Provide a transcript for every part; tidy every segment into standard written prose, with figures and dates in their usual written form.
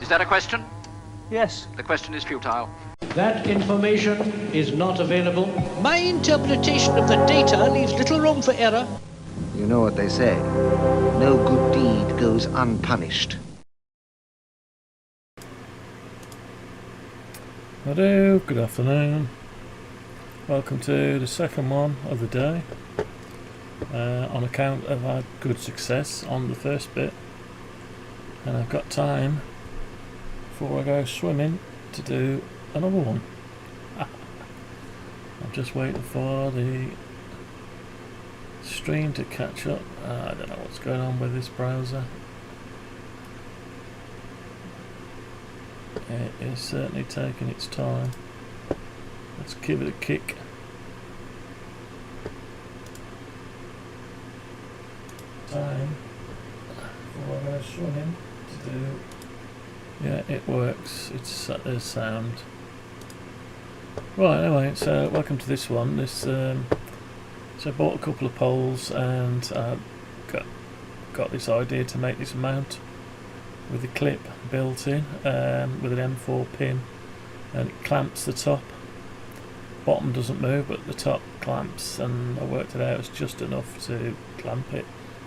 Is that a question? Yes. The question is futile. That information is not available. My interpretation of the data leaves little room for error. You know what they say. No good deed goes unpunished. Hello, good afternoon. Welcome to the second one of the day. On account of our good success on the first bit. And I've got time before I go swimming to do another one. I'm just waiting for the stream to catch up. I don't know what's going on with this browser. It is certainly taking its time. Let's give it a kick. Time before I go swimming to do. Yeah, it works. There's sound. Right, anyway, so welcome to this one. So I bought a couple of poles and got this idea to make this mount with a clip built in with an M4 pin, and it clamps the top. Bottom doesn't move, but the top clamps, and I worked it out, it's just enough to clamp it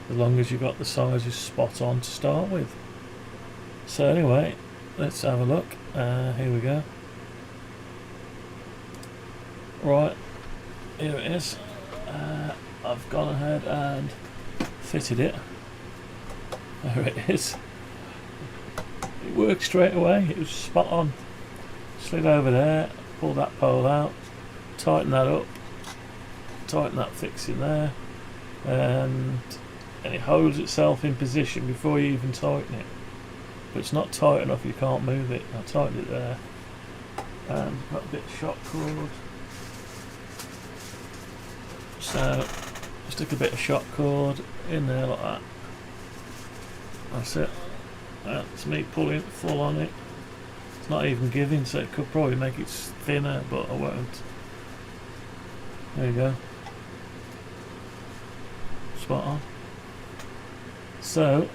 as long as you've got the sizes spot on to start with. So anyway, let's have a look. Here we go. Right, here it is. I've gone ahead and fitted it. There it is. It worked straight away. It was spot on. Slid over there, pull that pole out, tighten that up, tighten that fixing there, and it holds itself in position before you even tighten it. But it's not tight enough, you can't move it. I tightened it there, and got a bit of shock cord. So stick a bit of shock cord in there like that. That's it. That's me pulling full on it. It's not even giving, so it could probably make it thinner, but I won't. There you go. Spot on. So,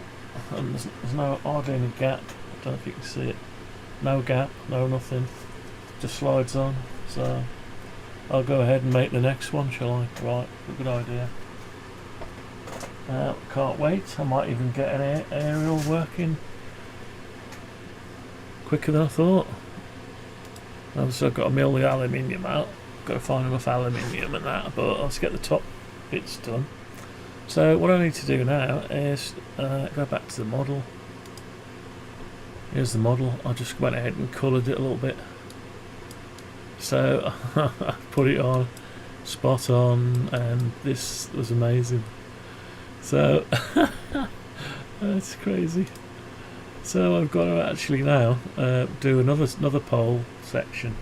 and there's no hardly any gap. I don't know if you can see it. No gap, no nothing. Just slides on. So I'll go ahead and make the next one, shall I? Right, good idea. Can't wait. I might even get an aerial working quicker than I thought. Obviously I've got to mill the aluminium out. Got to find enough aluminium and that, but let's get the top bits done. So what I need to do now is go back to the model. Here's the model. I just went ahead and coloured it a little bit. So I put it on, spot on, and this was amazing. So that's crazy. So I've got to actually now do another pole section.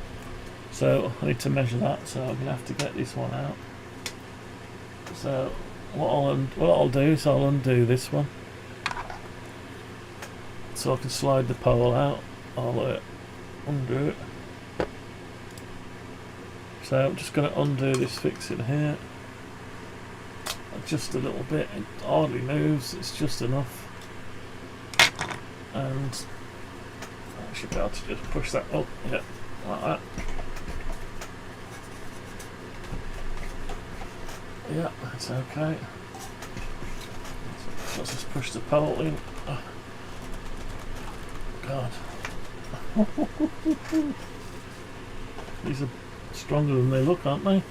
So I need to measure that. So I'm gonna have to get this one out. So what I'll do is I'll undo this one, so I can slide the pole out. I'll undo it. So I'm just going to undo this fixing here. Just a little bit. It hardly moves. It's just enough. And I should be able to just push that up. Yeah, like that. Yeah, that's okay. Let's just push the pole in. Oh, God. These are stronger than they look, aren't they?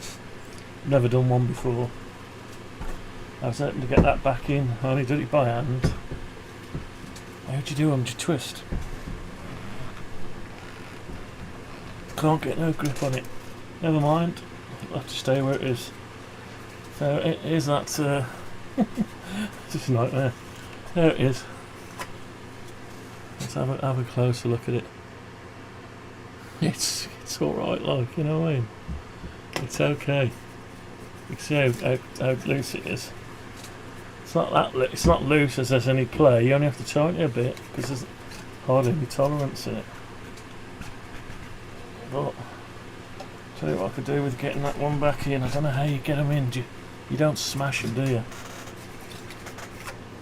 Never done one before. I was hoping to get that back in. I only did it by hand. How'd you do them? Did you twist? Can't get no grip on it. Never mind. I'll have to stay where it is. So it is that just a nightmare. There it is. Let's have a closer look at it. It's alright, like, you know what I mean? It's okay. You can see how loose it is. It's not it's not loose as there's any play. You only have to tighten it a bit because there's hardly any tolerance in it. But tell you what I could do with getting that one back in. I don't know how you get them in. You don't smash them, do you?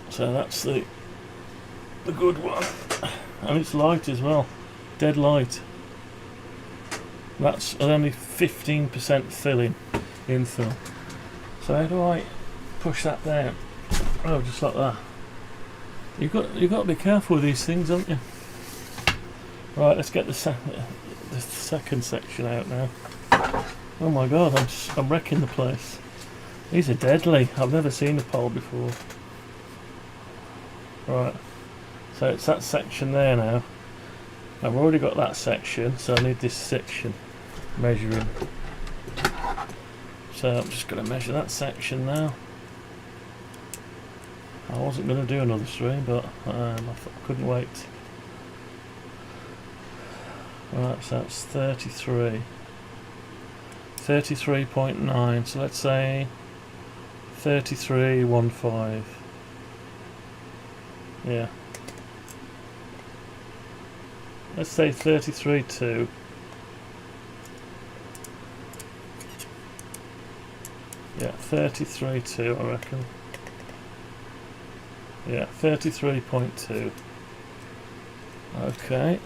So that's the good one. and it's light as well, dead light. That's only 15% filling, infill. So how do I push that down? Oh, just like that. You've got to be careful with these things, haven't you? Right, let's get the second section out now. Oh my god, I'm wrecking the place. These are deadly. I've never seen a pole before. Right, so it's that section there now. I've already got that section, so I need this section measuring. So I'm just going to measure that section now. I wasn't going to do another stream, but I couldn't wait. Right, so that's 33. 33.9, so let's say 33.15. Yeah. Let's say 33.2. Yeah, 33.2 I reckon. Yeah, 33.2. Okay.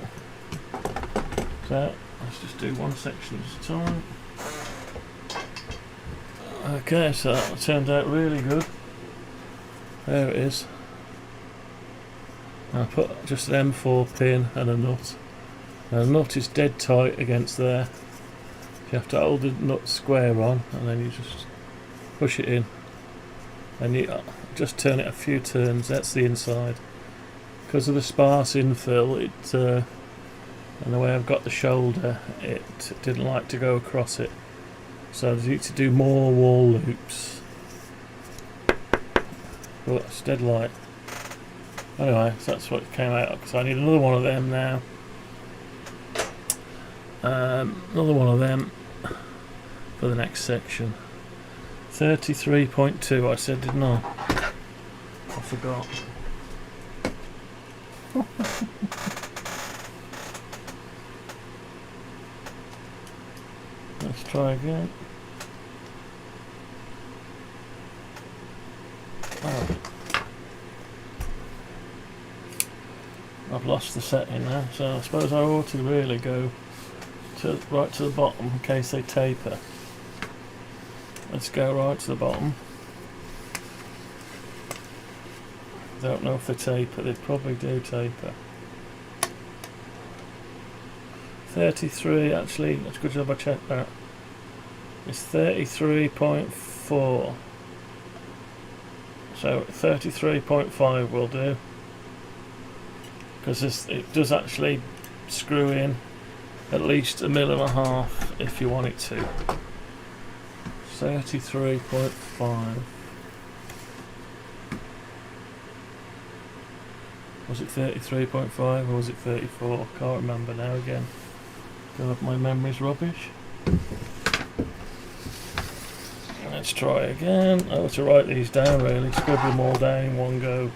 So, let's just do one section at a time. Okay, so that turned out really good. There it is. I put just an M4 pin and a nut. Now the nut is dead tight against there. You have to hold the nut square on and then you just push it in. And you just turn it a few turns, that's the inside. Because of the sparse infill, and the way I've got the shoulder, it didn't like to go across it. So I need to do more wall loops. Oh, it's dead light. Anyway, so that's what it came out. So I need another one of them now. Another one of them for the next section. 33.2 I said, didn't I? I forgot. Let's try again. Oh. I've lost the setting now, so I suppose I ought to really go right to the bottom in case they taper. Let's go right to the bottom. Don't know if they taper, they probably do taper. 33, actually, that's a good job I checked that. It's 33.4. So 33.5 will do. Because it does actually screw in at least 1.5 mm if you want it to. 33.5. Was it 33.5 or was it 34? Can't remember now again. God, my memory's rubbish. Let's try again. I ought to write these down really, scribble them all down in one go.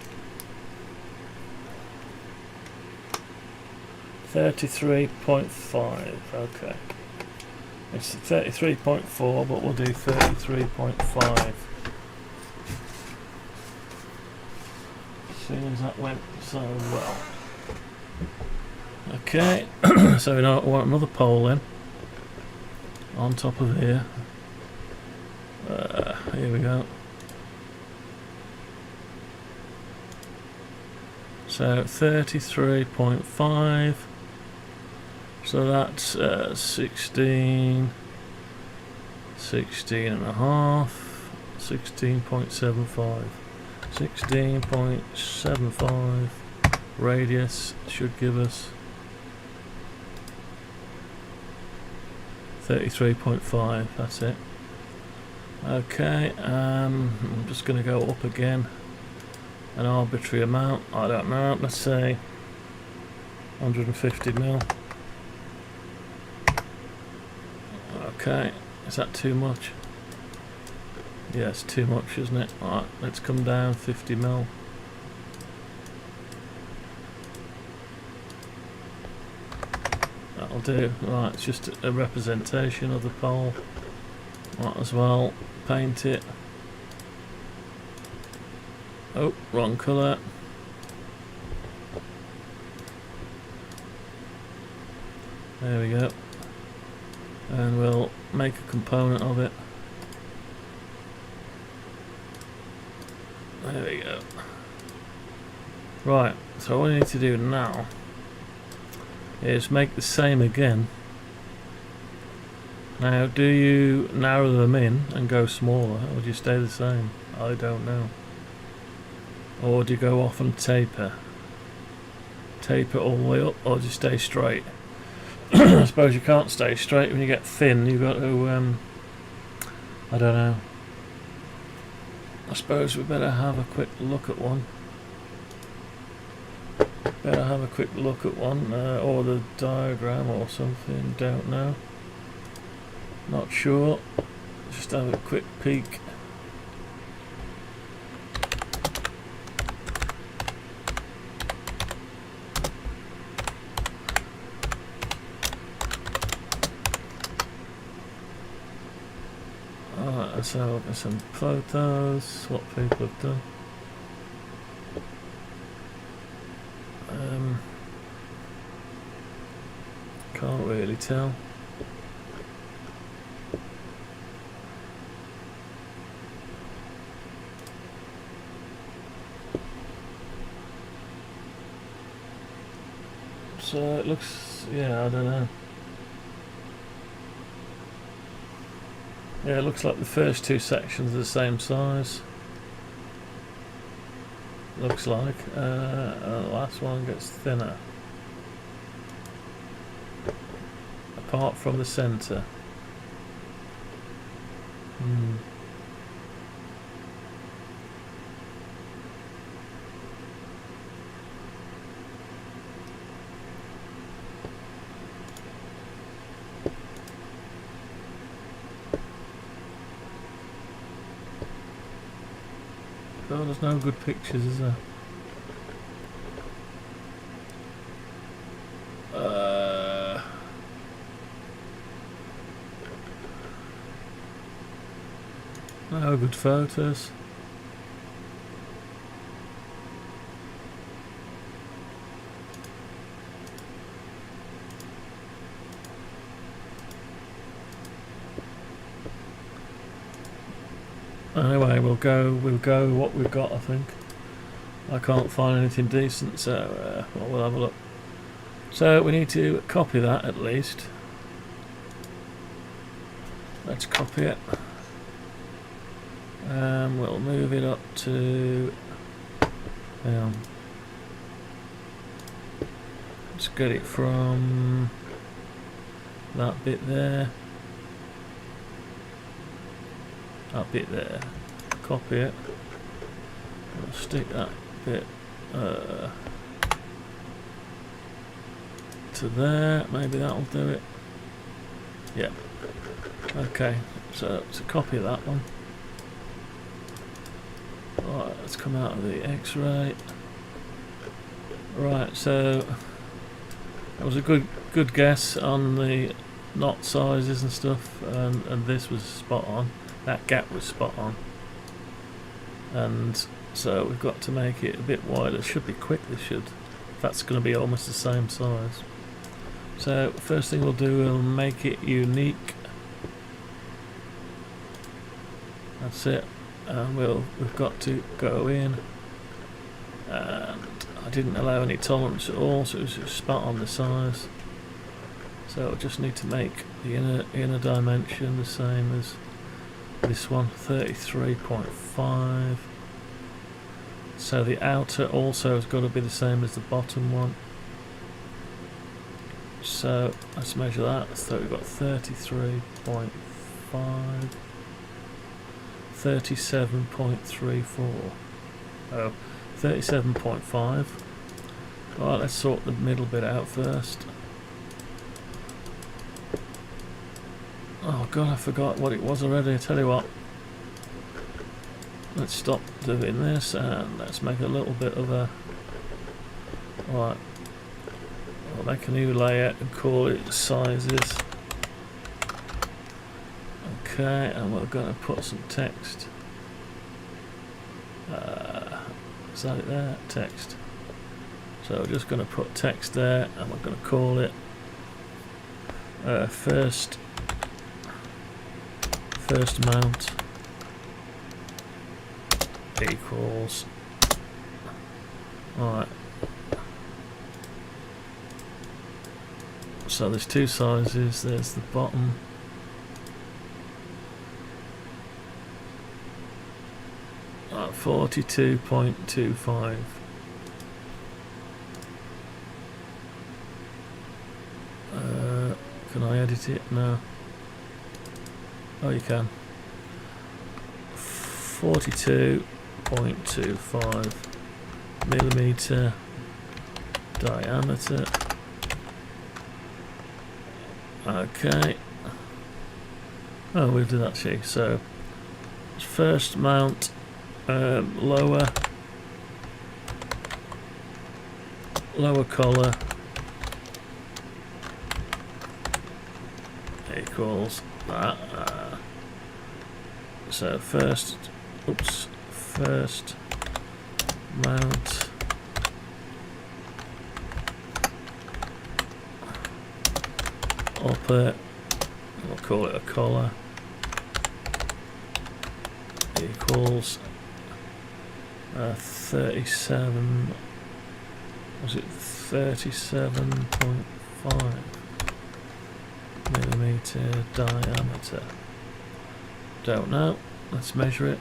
33.5, okay. It's 33.4, but we'll do 33.5. Seeing as that went so well. Okay, so we now want another pole then. On top of here. Here we go. So 33.5. So that's 16 and a half, 16.75. 16.75 radius should give us 33.5, that's it. Okay, I'm just going to go up again an arbitrary amount, I don't know, let's say 150 mil. Okay, is that too much? Yeah, it's too much, isn't it? Alright, let's come down 50 mil. That'll do. Right, it's just a representation of the pole. Might as well paint it. Oh, wrong colour. There we go. And we'll make a component of it. There we go. Right, so what I need to do now is make the same again. Now, do you narrow them in and go smaller, or do you stay the same? I don't know. Or do you go off and taper? Taper all the way up, or do you stay straight? I suppose you can't stay straight when you get thin. You've got to, I don't know. I suppose we better have a quick look at one. Better have a quick look at one, or the diagram or something. Don't know. Not sure. Just have a quick peek. Alright, let's have a look at some photos, what people have done. Can't really tell. So it looks, yeah, I don't know. Yeah, it looks like the first two sections are the same size. Looks like. The last one gets thinner. Apart from the centre. Oh, there's no good pictures, is there? No good photos. Anyway, we'll go what we've got, I think. I can't find anything decent, so we'll have a look. So we need to copy that at least. Let's copy it. We'll move it up to, let's get it from that bit there, that bit there, copy it, we'll stick that bit to there, maybe that'll do it. Yeah, okay, so to copy that one. Right, let's come out of the X-ray. Right, so that was a good guess on the knot sizes and stuff, and this was spot on. That gap was spot on, and so we've got to make it a bit wider. It should be quick. This should. That's going to be almost the same size. So first thing we'll do, we'll make it unique. That's it. And we've got to go in, and I didn't allow any tolerance at all, so it was just spot on the size. So I just need to make the inner dimension the same as this one, 33.5. So the outer also has got to be the same as the bottom one. So let's measure that. So we've got 33.5. 37.34. Oh, 37.5. Right, let's sort the middle bit out first. Oh god, I forgot what it was already. I tell you what. Let's stop doing this and let's make a little bit of a. Right. I'll make a new layer and call it sizes. Okay, and we're going to put some text. Is that it there? Text. So we're just going to put text there, and we're going to call it First mount equals, alright, so there's two sizes, there's the bottom at 42.25. Can I edit it? No. Oh, you can. 42.25 millimeter diameter. Okay. Oh, we did that actually. So, first mount, lower collar equals that. So first mount upper, we'll call it a collar, equals 37, was it 37.5 millimeter diameter? Don't know, let's measure it.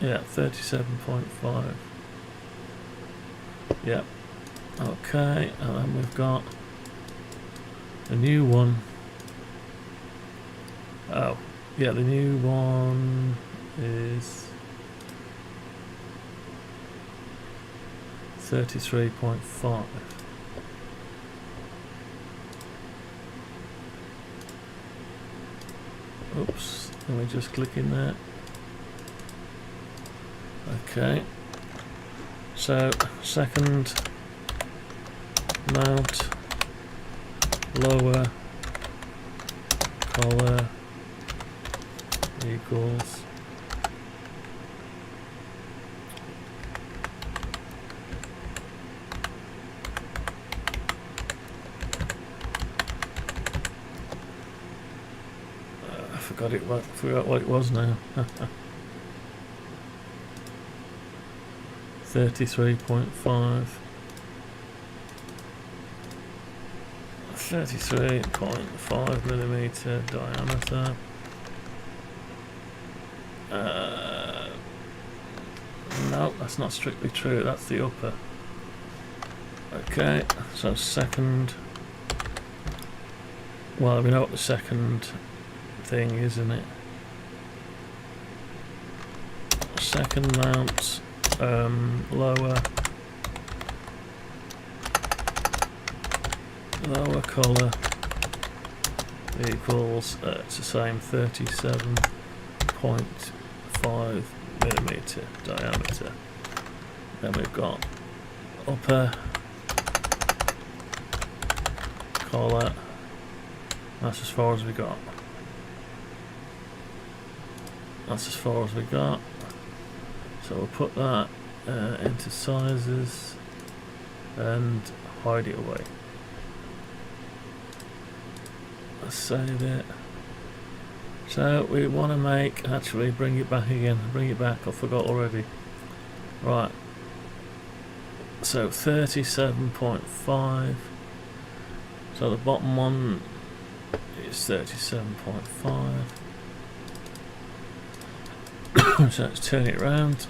Yeah, 37.5. Yep. Okay, and then we've got a new one. Oh, yeah, the new one is 33.5. Oops, let me just click in there. Okay, so second mount, lower collar equals I forgot what it was now. 33.5. 33.5 millimeter diameter. No, that's not strictly true. That's the upper. Okay, so second. Well, we know what the second thing is, isn't it? Second mount. Lower collar equals it's the same, 37.5 millimeter diameter. Then we've got upper collar, that's as far as we got. That's as far as we got. So we'll put that into sizes and hide it away. Let's save it. So we want to make, actually bring it back again, bring it back, I forgot already. Right. So 37.5. So the bottom one is 37.5. So let's turn it around.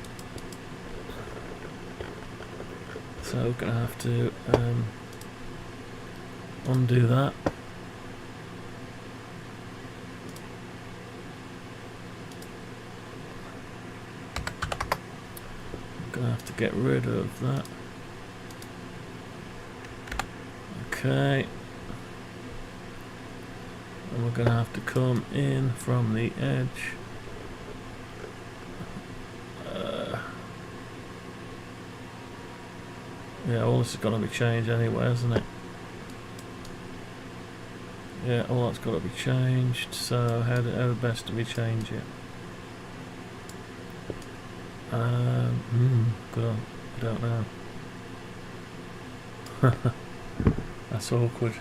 So we're going to have to undo that. I'm going to have to get rid of that. Okay. And we're going to have to come in from the edge. Yeah, all this has got to be changed anyway, isn't it? Yeah, all that's got to be changed. So how best do we change it? God, I don't know. That's awkward.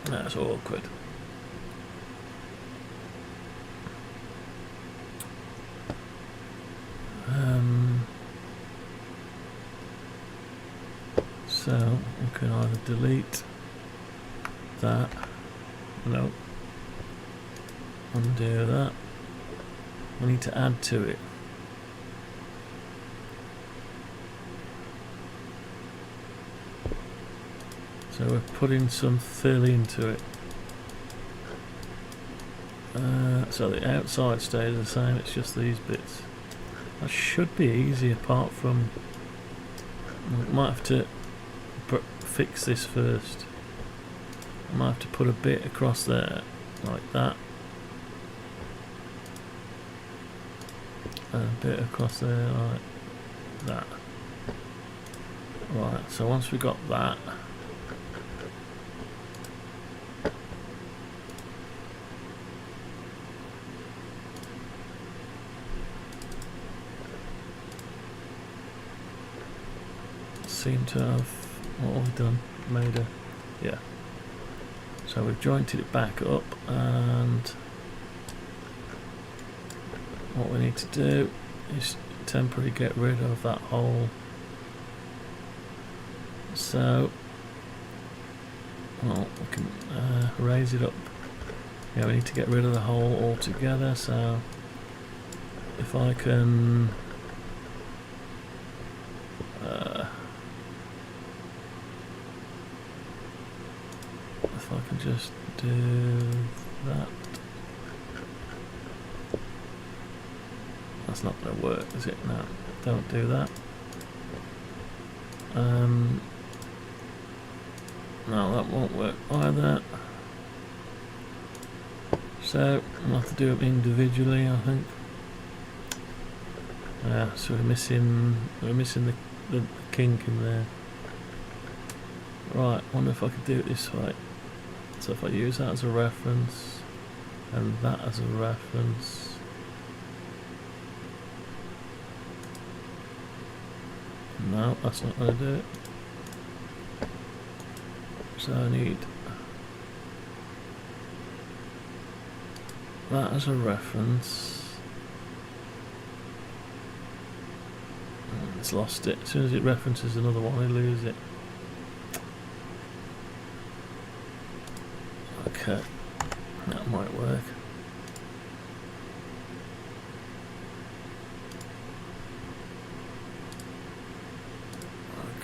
That's awkward. So we can either delete that, no, undo that. We need to add to it. So we're putting some fill into it. So the outside stays the same, it's just these bits. That should be easy, apart from we might have to fix this first. I might have to put a bit across there like that, and a bit across there like that. Right, so once we got that, seem to have, what have we done? Made a, yeah. So we've jointed it back up, and what we need to do is temporarily get rid of that hole. So, well, we can raise it up. Yeah, we need to get rid of the hole altogether. So, if I can. If I can just do that. That's not going to work, is it? No, don't do that. No, that won't work either. So we'll have to do it individually, I think. Yeah, so we're missing the kink in there. Right, wonder if I could do it this way. So if I use that as a reference and that as a reference, no, that's not going to do it. So I need that as a reference. It's lost it. As soon as it references another one, I lose it. Okay, that might work.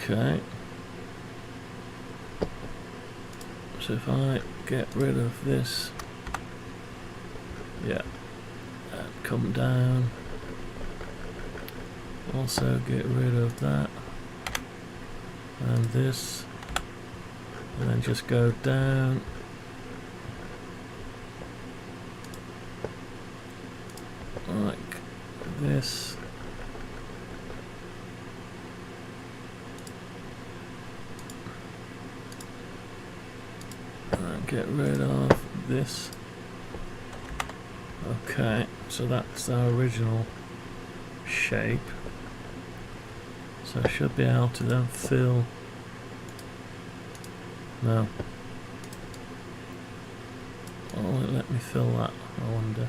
Okay. So if I get rid of this, yeah, and come down, also get rid of that, and this, and then just go down. Like this. And get rid of this. Okay, so that's our original shape. So I should be able to then fill. No. Oh, will it let me fill that? I wonder.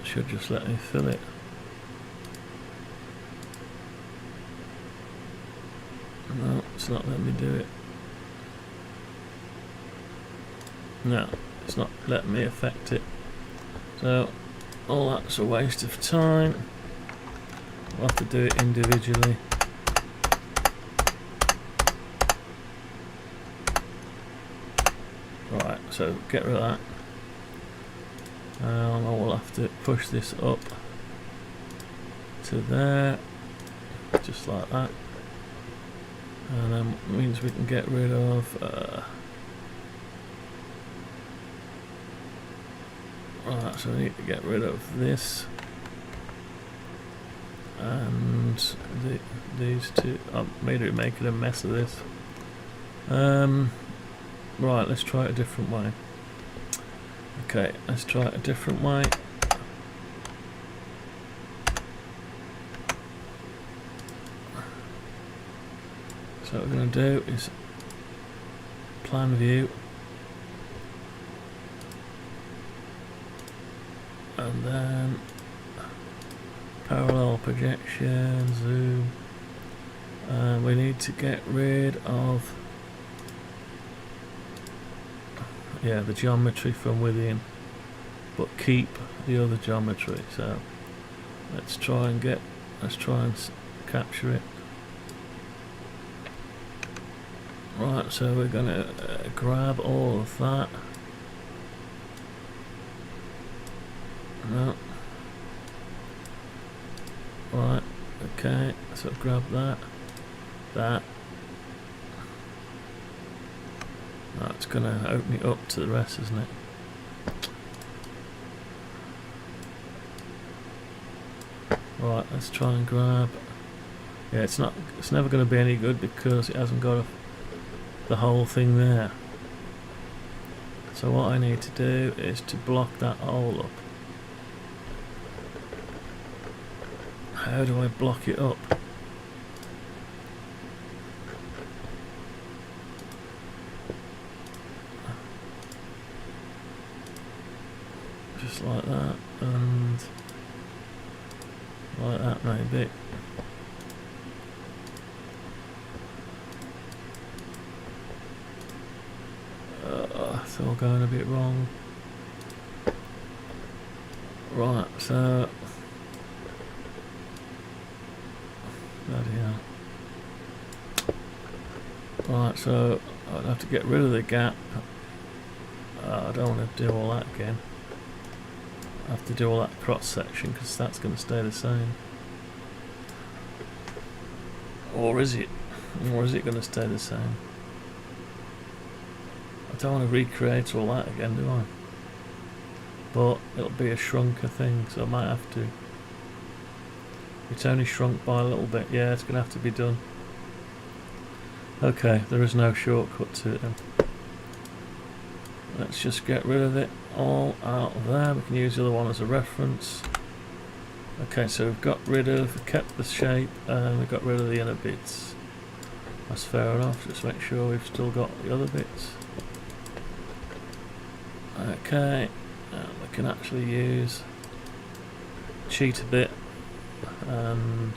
Should just let me fill it. No, it's not letting me do it. No, it's not letting me affect it. So all that's a waste of time. We'll have to do it individually. Right, so get rid of that. I will have to push this up to there, just like that, and then means we can get rid of right, so we need to get rid of this and these two. I've made it making a mess of this. Right, let's try it a different way. Okay, let's try it a different way. So what we're going to do is plan view, and then parallel projection, zoom, and we need to get rid of the geometry from within, but keep the other geometry. So let's try and capture it. Right, so we're going to grab all of that. No. Right, okay, so grab that. That's going to open it up to the rest, isn't it? Right, let's try and grab. Yeah, it's never going to be any good because it hasn't got the whole thing there. So what I need to do is to block that hole up. How do I block it up? Just like that, and like that maybe. It's all going a bit wrong. Right, so bloody hell. Right, so I'd have to get rid of the gap. I don't want to do all that again. I have to do all that cross section because that's going to stay the same. Or is it? Or is it going to stay the same? I don't want to recreate all that again, do I? But it'll be a shrunker thing, so I might have to. It's only shrunk by a little bit. Yeah, it's going to have to be done. Okay, there is no shortcut to it then. Let's just get rid of it all out of there. We can use the other one as a reference. Okay, so we've kept the shape and we've got rid of the inner bits. That's fair enough. Just make sure we've still got the other bits. Okay, and we can actually cheat a bit, and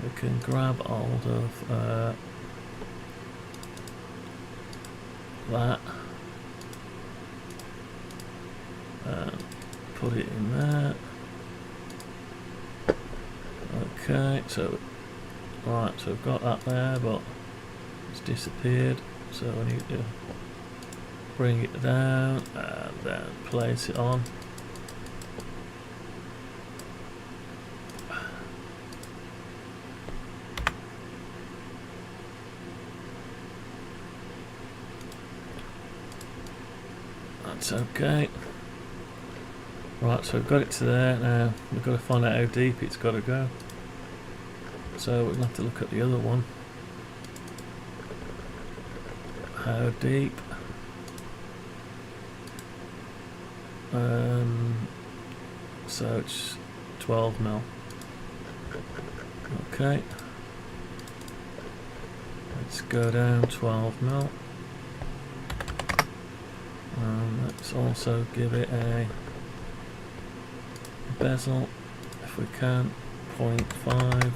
we can grab hold of that and put it in there. Okay, so we've got that there, but it's disappeared, so we need to bring it down and then place it on. That's okay. Right, so we've got it to there. Now we've got to find out how deep it's got to go. So we'll have to look at the other one. How deep? So it's 12 mil. Okay. Let's go down 12 mil. Let's also give it a bezel, if we can, 0.5.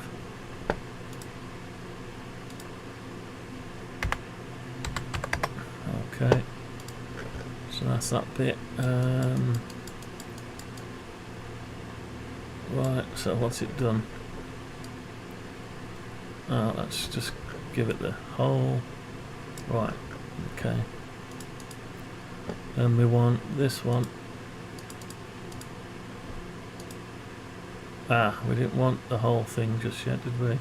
Okay. So that's that bit. Right, so what's it done? Let's just give it the hole. Right, okay. And we want this one. We didn't want the whole thing just yet, did we?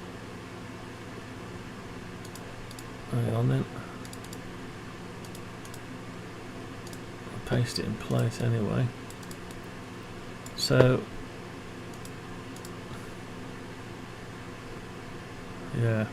Hang on then. I'll paste it in place anyway. So yeah.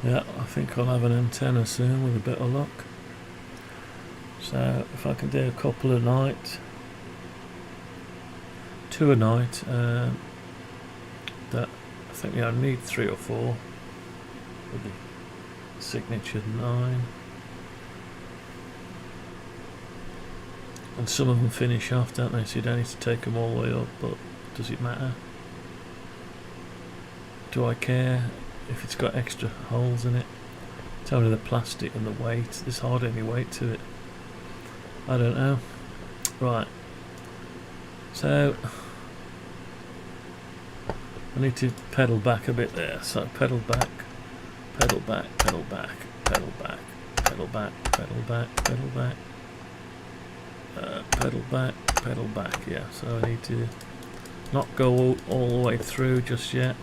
Yeah, I think I'll have an antenna soon with a bit of luck. So if I can do a couple a night, 2 a night, that I think I need 3 or 4 with the signature 9. And some of them finish off, don't they? So you don't need to take them all the way up, but does it matter? Do I care if it's got extra holes in it? It's only the plastic and the weight. There's hardly any weight to it. I don't know. Right. So I need to pedal back a bit there. So pedal back, pedal back, pedal back, pedal back, pedal back, pedal back, pedal back, pedal back, pedal back. Yeah. So I need to not go all the way through just yet.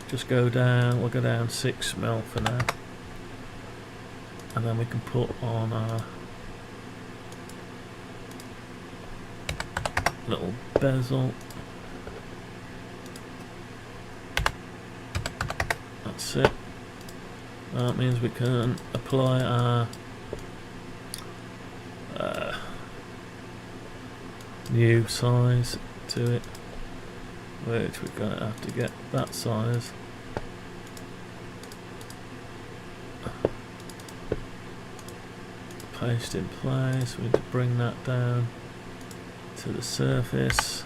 Just go down. We'll go down 6 mil for now, and then we can put on our little bezel. That's it. That means we can apply our new size to it, which we're going to have to get that size. Paste in place. We need to bring that down to the surface,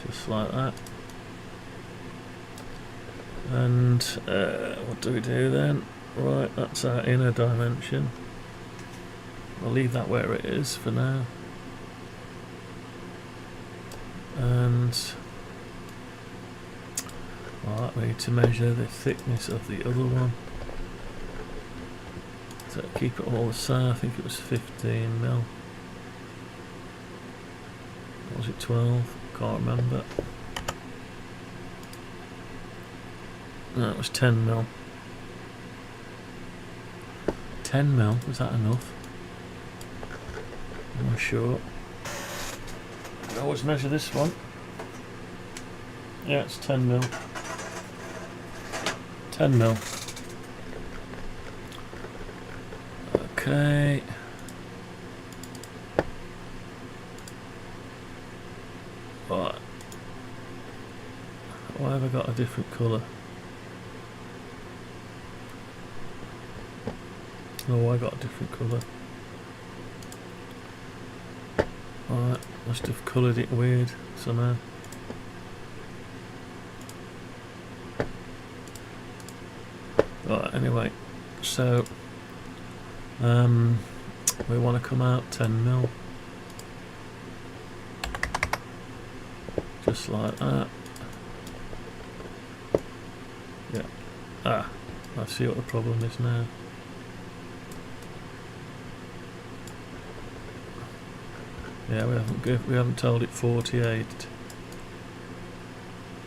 just like that. And what do we do then? Right, that's our inner dimension. I'll leave that where it is for now. And right, we need to measure the thickness of the other one. So keep it all the same. I think it was 15 mil. Or was it 12? Can't remember. No, it was 10 mil. 10 mil, was that enough? I'm not sure. I always measure this one. Yeah, it's 10 mil. 10 mil. Okay. Right. Why have I got a different colour? Oh, I got a different colour. Alright, must have coloured it weird somehow. Right, anyway, so we want to come out 10 mil, just like that. Yeah. Ah, I see what the problem is now. Yeah, we haven't told it 48.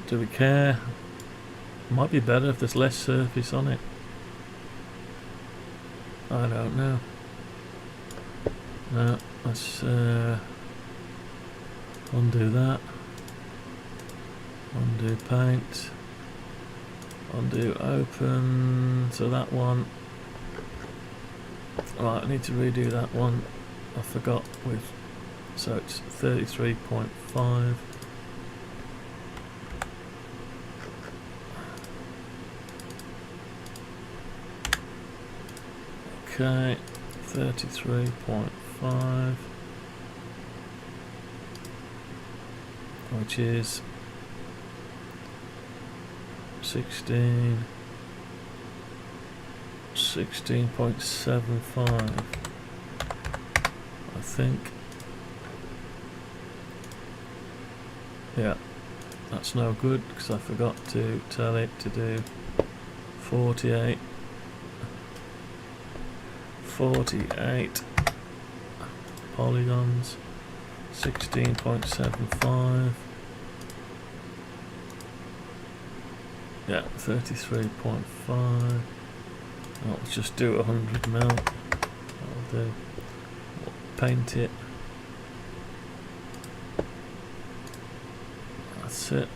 Do we care? Might be better if there's less surface on it. I don't know. No, let's undo that. Undo paint. Undo open. So that one. Right, I need to redo that one. I forgot with. So it's 33.5. Okay, 33.5, which is 16.75, I think. Yeah, that's no good because I forgot to tell it to do 48 polygons, 16.75. Yeah, 33.5. Oh, let's just do 100 mil. That'll do. Paint it. That's it.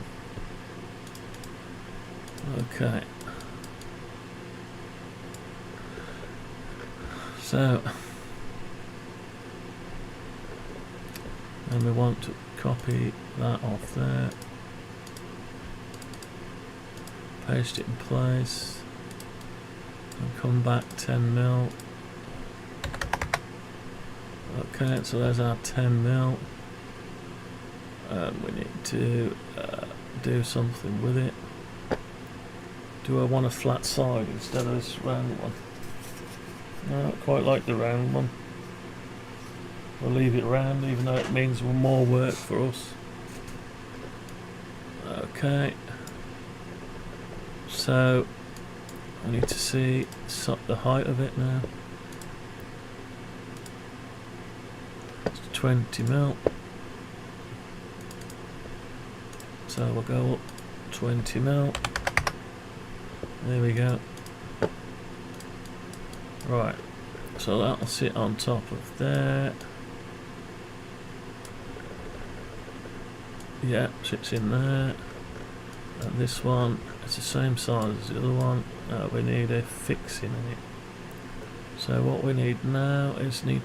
Okay, So, and we want to copy that off there, paste it in place, and come back 10 mil. Okay, so there's our 10 mil. We need to do something with it. Do I want a flat side instead of this round one? No, I don't quite like the round one. We'll leave it round, even though it means more work for us. Okay. So I need to see the height of it now. It's 20 mil. So we'll go up 20 mil. There we go. Right. So that'll sit on top of there. Yeah, sits in there. And this one, it's the same size as the other one. We need a fixing in it. So what we need now is we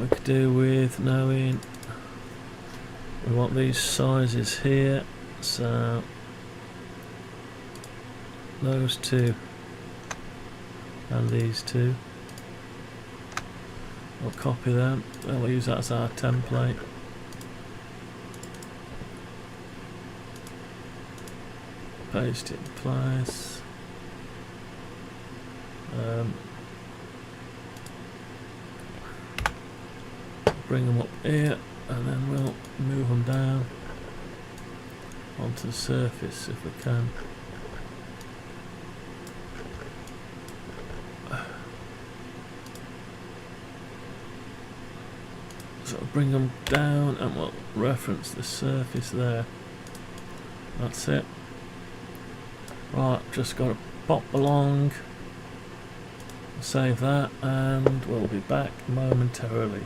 could do with knowing we want these sizes here. So those two and these two. We'll copy them. We'll use that as our template. Paste it in place. Bring them up here, and then we'll move them down onto the surface if we can. So bring them down, and we'll reference the surface there. That's it. Right, just got to pop along, save that, and we'll be back momentarily.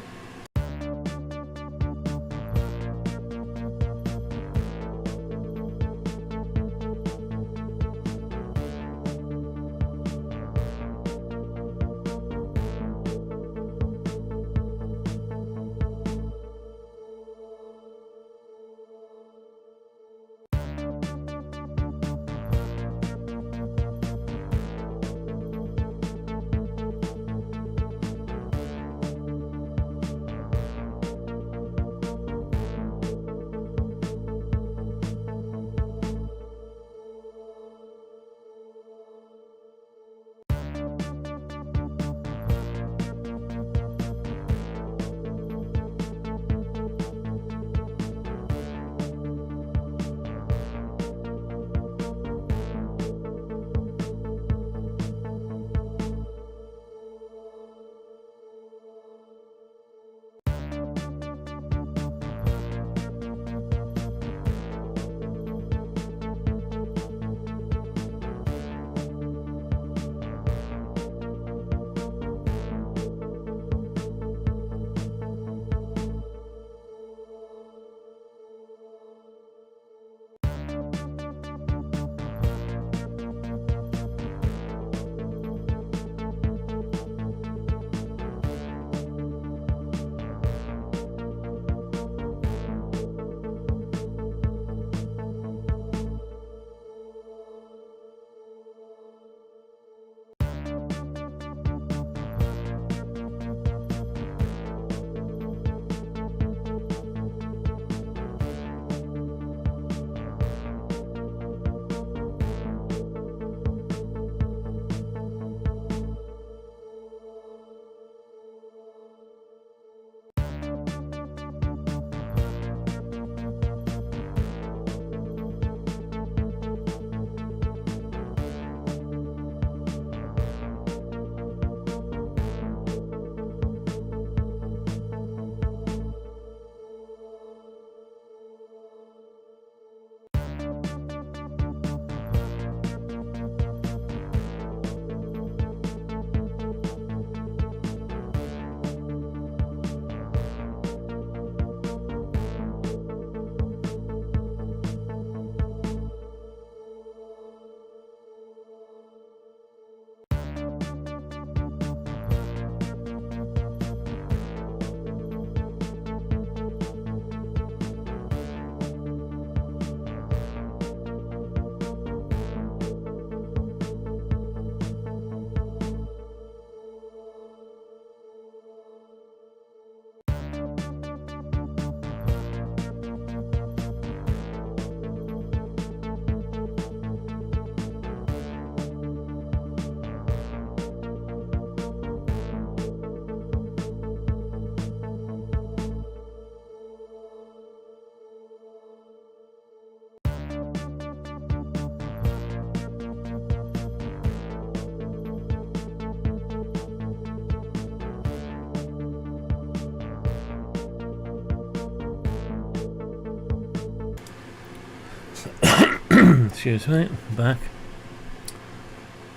Excuse me, back.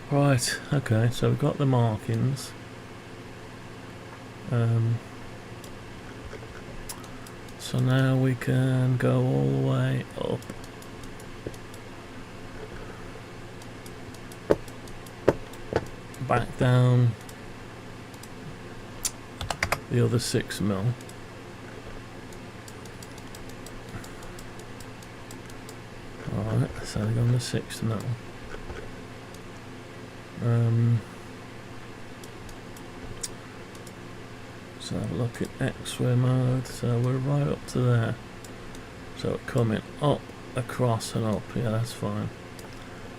Right, okay, so we've got the markings. So now we can go all the way up. Back down the other 6mm. Alright, so we're on the 6mm. So have a look at X-ray mode. So we're right up to there. So we're coming up, across and up. Yeah, that's fine.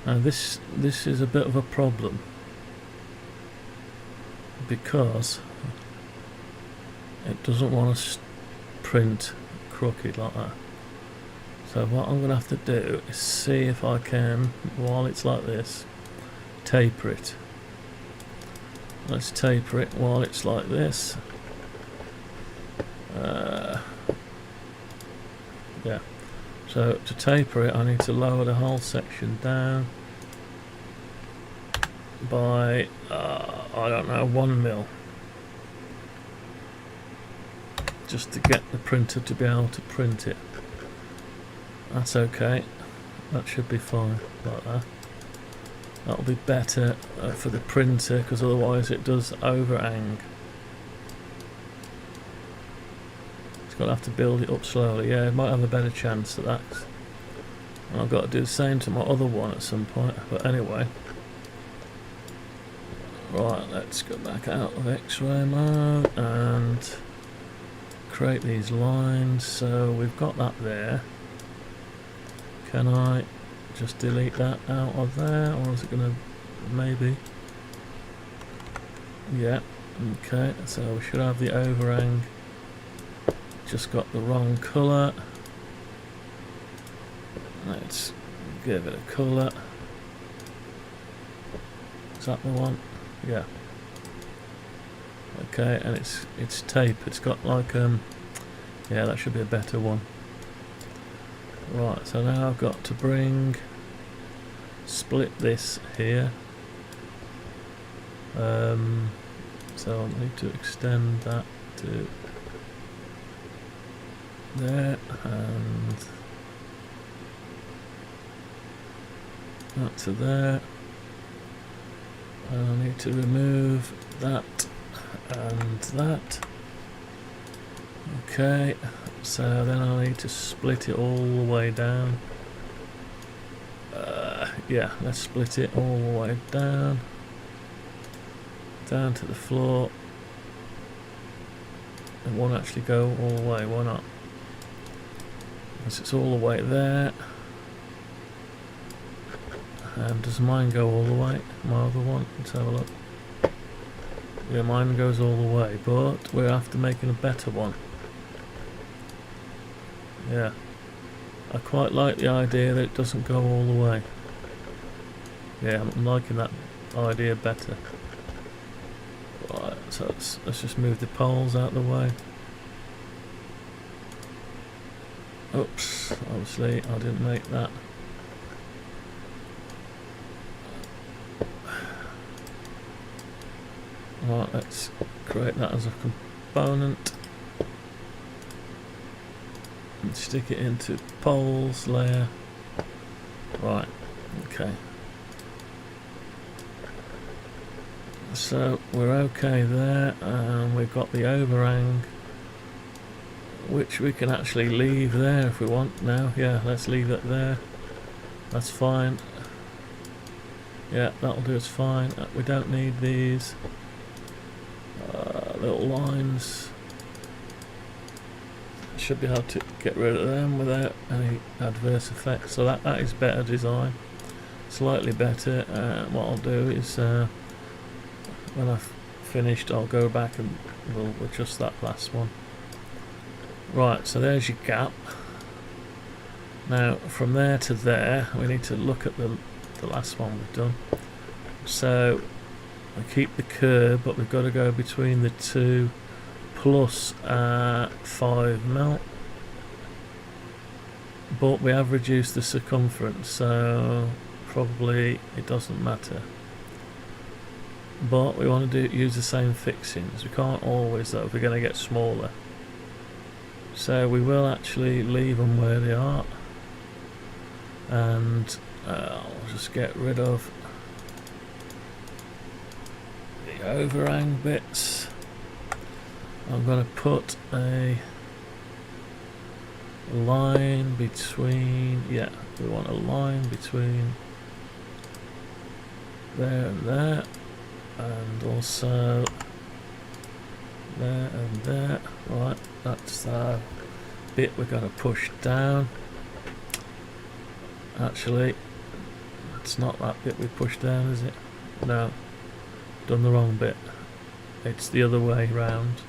Now this is a bit of a problem, because it doesn't want to print crooked like that. So what I'm going to have to do is see if I can, while it's like this, taper it. Let's taper it while it's like this. Yeah. So to taper it, I need to lower the whole section down by I don't know, 1mm, just to get the printer to be able to print it. That's okay. That should be fine like that. That'll be better for the printer, because otherwise it does overhang. It's got to have to build it up slowly. Yeah, it might have a better chance at that. And I've got to do the same to my other one at some point. But anyway. Right, let's go back out of X-ray mode and create these lines. So we've got that there. Can I just delete that out of there, or is it going to maybe? Yeah, okay, so we should have the overhang. Just got the wrong colour. Let's give it a colour. Is that the one? Yeah. Okay, and it's tape. It's got like yeah, that should be a better one. Right, so now I've got to split this here. So I need to extend that to there, and that to there. And I need to remove that and that. Okay, so then I need to split it all the way down. Yeah, let's split it all the way down to the floor. It won't actually go all the way, why not? Because it's all the way there. And does mine go all the way? My other one? Let's have a look. Yeah, mine goes all the way, but we're after making a better one. Yeah, I quite like the idea that it doesn't go all the way. Yeah, I'm liking that idea better. Right, so let's just move the poles out of the way. Oops, obviously I didn't make that. Right, let's create that as a component and stick it into poles layer. Right, okay. So we're okay there, and we've got the overhang, which we can actually leave there if we want now. Yeah, let's leave it there. That's fine. Yeah, that'll do us fine. We don't need these little lines. Should be able to get rid of them without any adverse effects. So that is better design, slightly better. What I'll do is when I've finished, I'll go back and we'll adjust that last one. Right, so there's your gap. Now from there to there, we need to look at the last one we've done. So we keep the curve, but we've got to go between the two plus 5mm. but we have reduced the circumference, so probably it doesn't matter. But we want to use the same fixings. We can't always, though, if we're going to get smaller. So we will actually leave them where they are, and I'll just get rid of the overhang bits. I'm going to put a line between, yeah, we want a line between there and there, and also there and there. Right, that's the bit we're going to push down. Actually, it's not that bit we pushed down, is it? No, done the wrong bit. It's the other way round.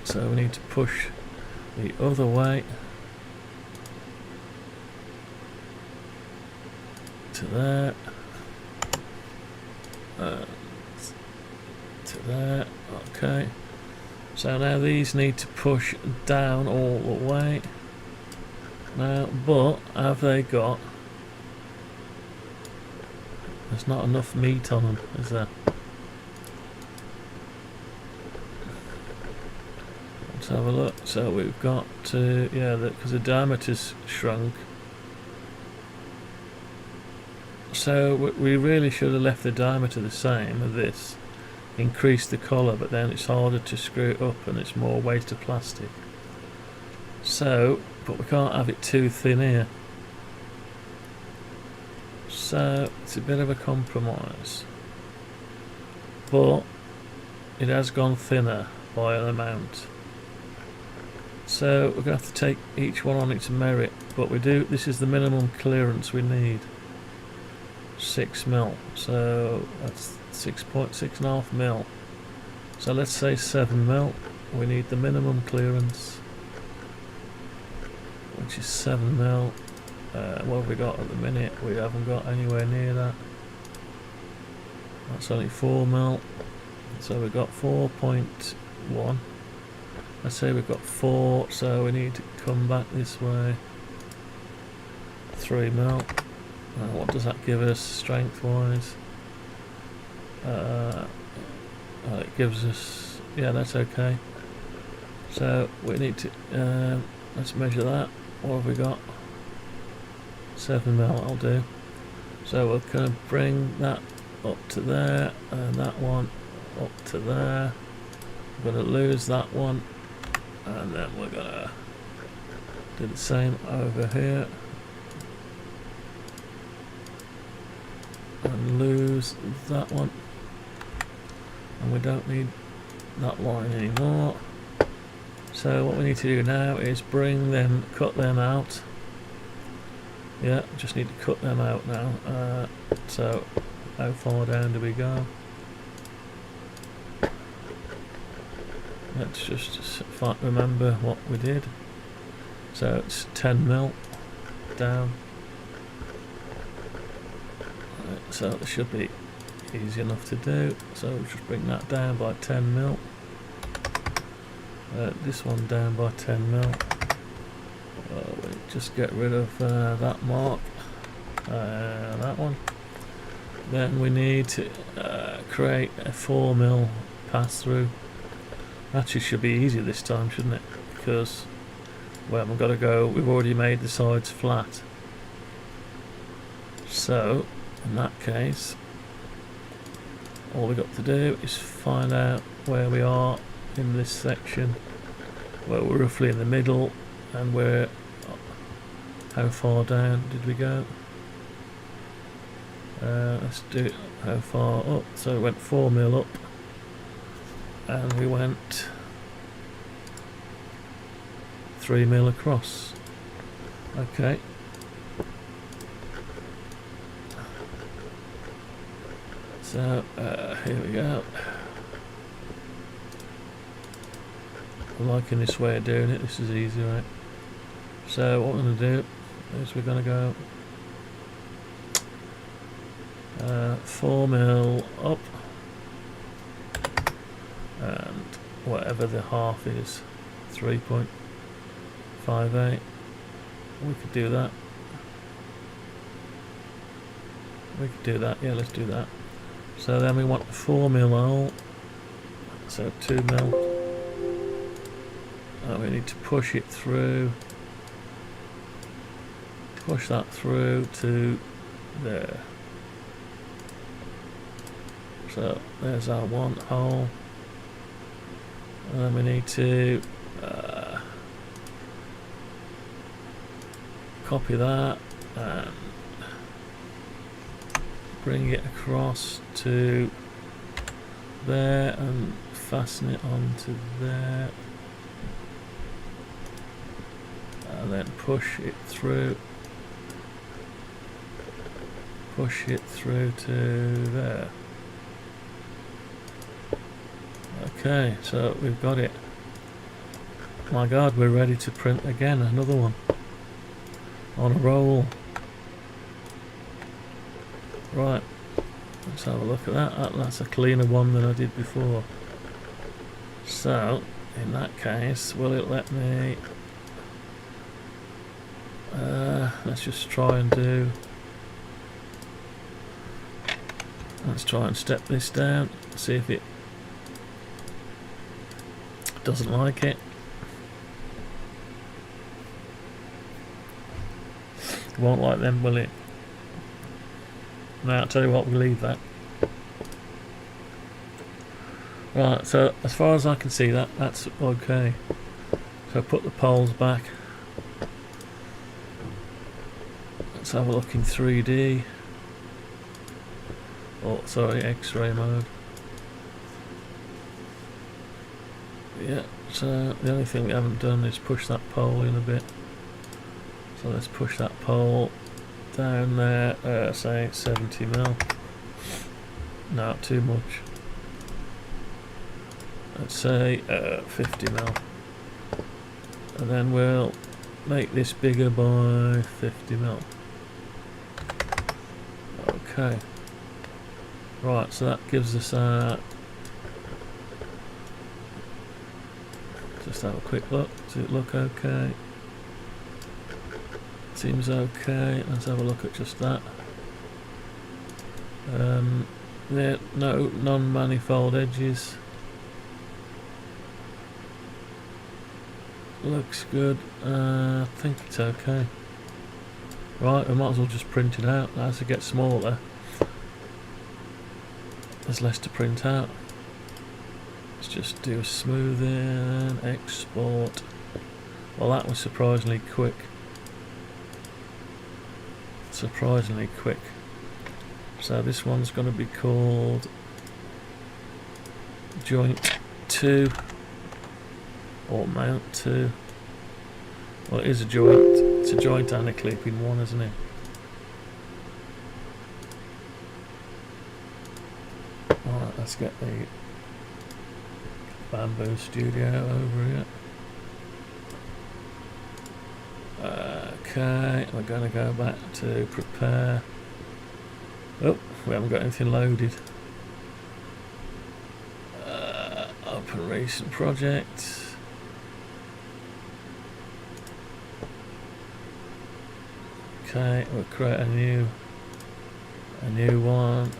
So we need to push the other way to there, to there. Okay, so now these need to push down all the way now, but have they got, there's not enough meat on them, is there? Let's have a look. So we've got to, yeah, because the diameter's shrunk. So we really should have left the diameter the same as this, increased the collar, but then it's harder to screw it up and it's more weight of plastic. So, but we can't have it too thin here. So it's a bit of a compromise, but it has gone thinner by an amount. So we're going to have to take each one on its merit, but we do, this is the minimum clearance we need. 6 mil, so that's 6.5 mil. So let's say 7 mil. We need the minimum clearance, which is 7 mil. What have we got at the minute? We haven't got anywhere near that. That's only 4 mil. So we've got 4.1. Let's say we've got 4, so we need to come back this way. 3 mil. What does that give us strength wise? It gives us, yeah, that's okay. So we need to, let's measure that. What have we got? 7 mil, I'll do. So we're going to bring that up to there, and that one up to there. We're going to lose that one, and then we're going to do the same over here. And lose that one, and we don't need that line anymore. So what we need to do now is bring them, cut them out. Yeah, just need to cut them out now. So how far down do we go? Let's just remember what we did. So it's 10 mil down. So it should be easy enough to do. So we'll just bring that down by 10 mil. This one down by 10 mil. We'll just get rid of that mark. That one. Then we need to create a 4 mil pass through. Actually should be easier this time, shouldn't it? Because we haven't got to go, we've already made the sides flat. So in that case, all we've got to do is find out where we are in this section, where we're roughly in the middle, and where, how far down did we go? Let's do it, how far up. So we went 4 mil up, and we went 3 mil across. Okay. So here we go. I'm liking this way of doing it. This is easy, right? So what we're going to do is we're going to go 4 mil up, and whatever the half is, 3 point, 5/8. We could do that. We could do that. Yeah, let's do that. So then we want a 4mm hole. So 2mm. We need to push it through. Push that through to there. So there's our one hole. And then we need to copy that and bring it across to there and fasten it onto there. And then push it through. Push it through to there. Okay, so we've got it. My God, we're ready to print again, another one. On a roll. Right, let's have a look at that. That's a cleaner one than I did before. So, in that case, will it let me... let's just try and do... Let's try and step this down, see if it doesn't like it. Won't like them, will it? Now, I'll tell you what, we'll leave that. Right, so as far as I can see that's okay. So put the poles back. Let's have a look in 3D. Oh, sorry, X-ray mode. Yeah, so the only thing we haven't done is push that pole in a bit. So let's push that pole down there, say 70mm. No, too much. Let's say 50mm. And then we'll make this bigger by 50mm. Okay. Right, so that gives us just have a quick look. Does it look okay? Seems okay. Let's have a look at just that. There, no non-manifold edges. Looks good. I think it's okay. Right, we might as well just print it out. As it gets smaller, there's less to print out. Let's just do a smoothing, export. Well, that was surprisingly quick. Surprisingly quick. So this one's going to be called Joint 2 or Mount 2. Well, it is a joint. It's a joint and a clip in one, isn't it? Alright, let's get the Bambu studio over here. Okay, we're going to go back to prepare. Oh, we haven't got anything loaded. Open recent project. Okay, we'll create a new one.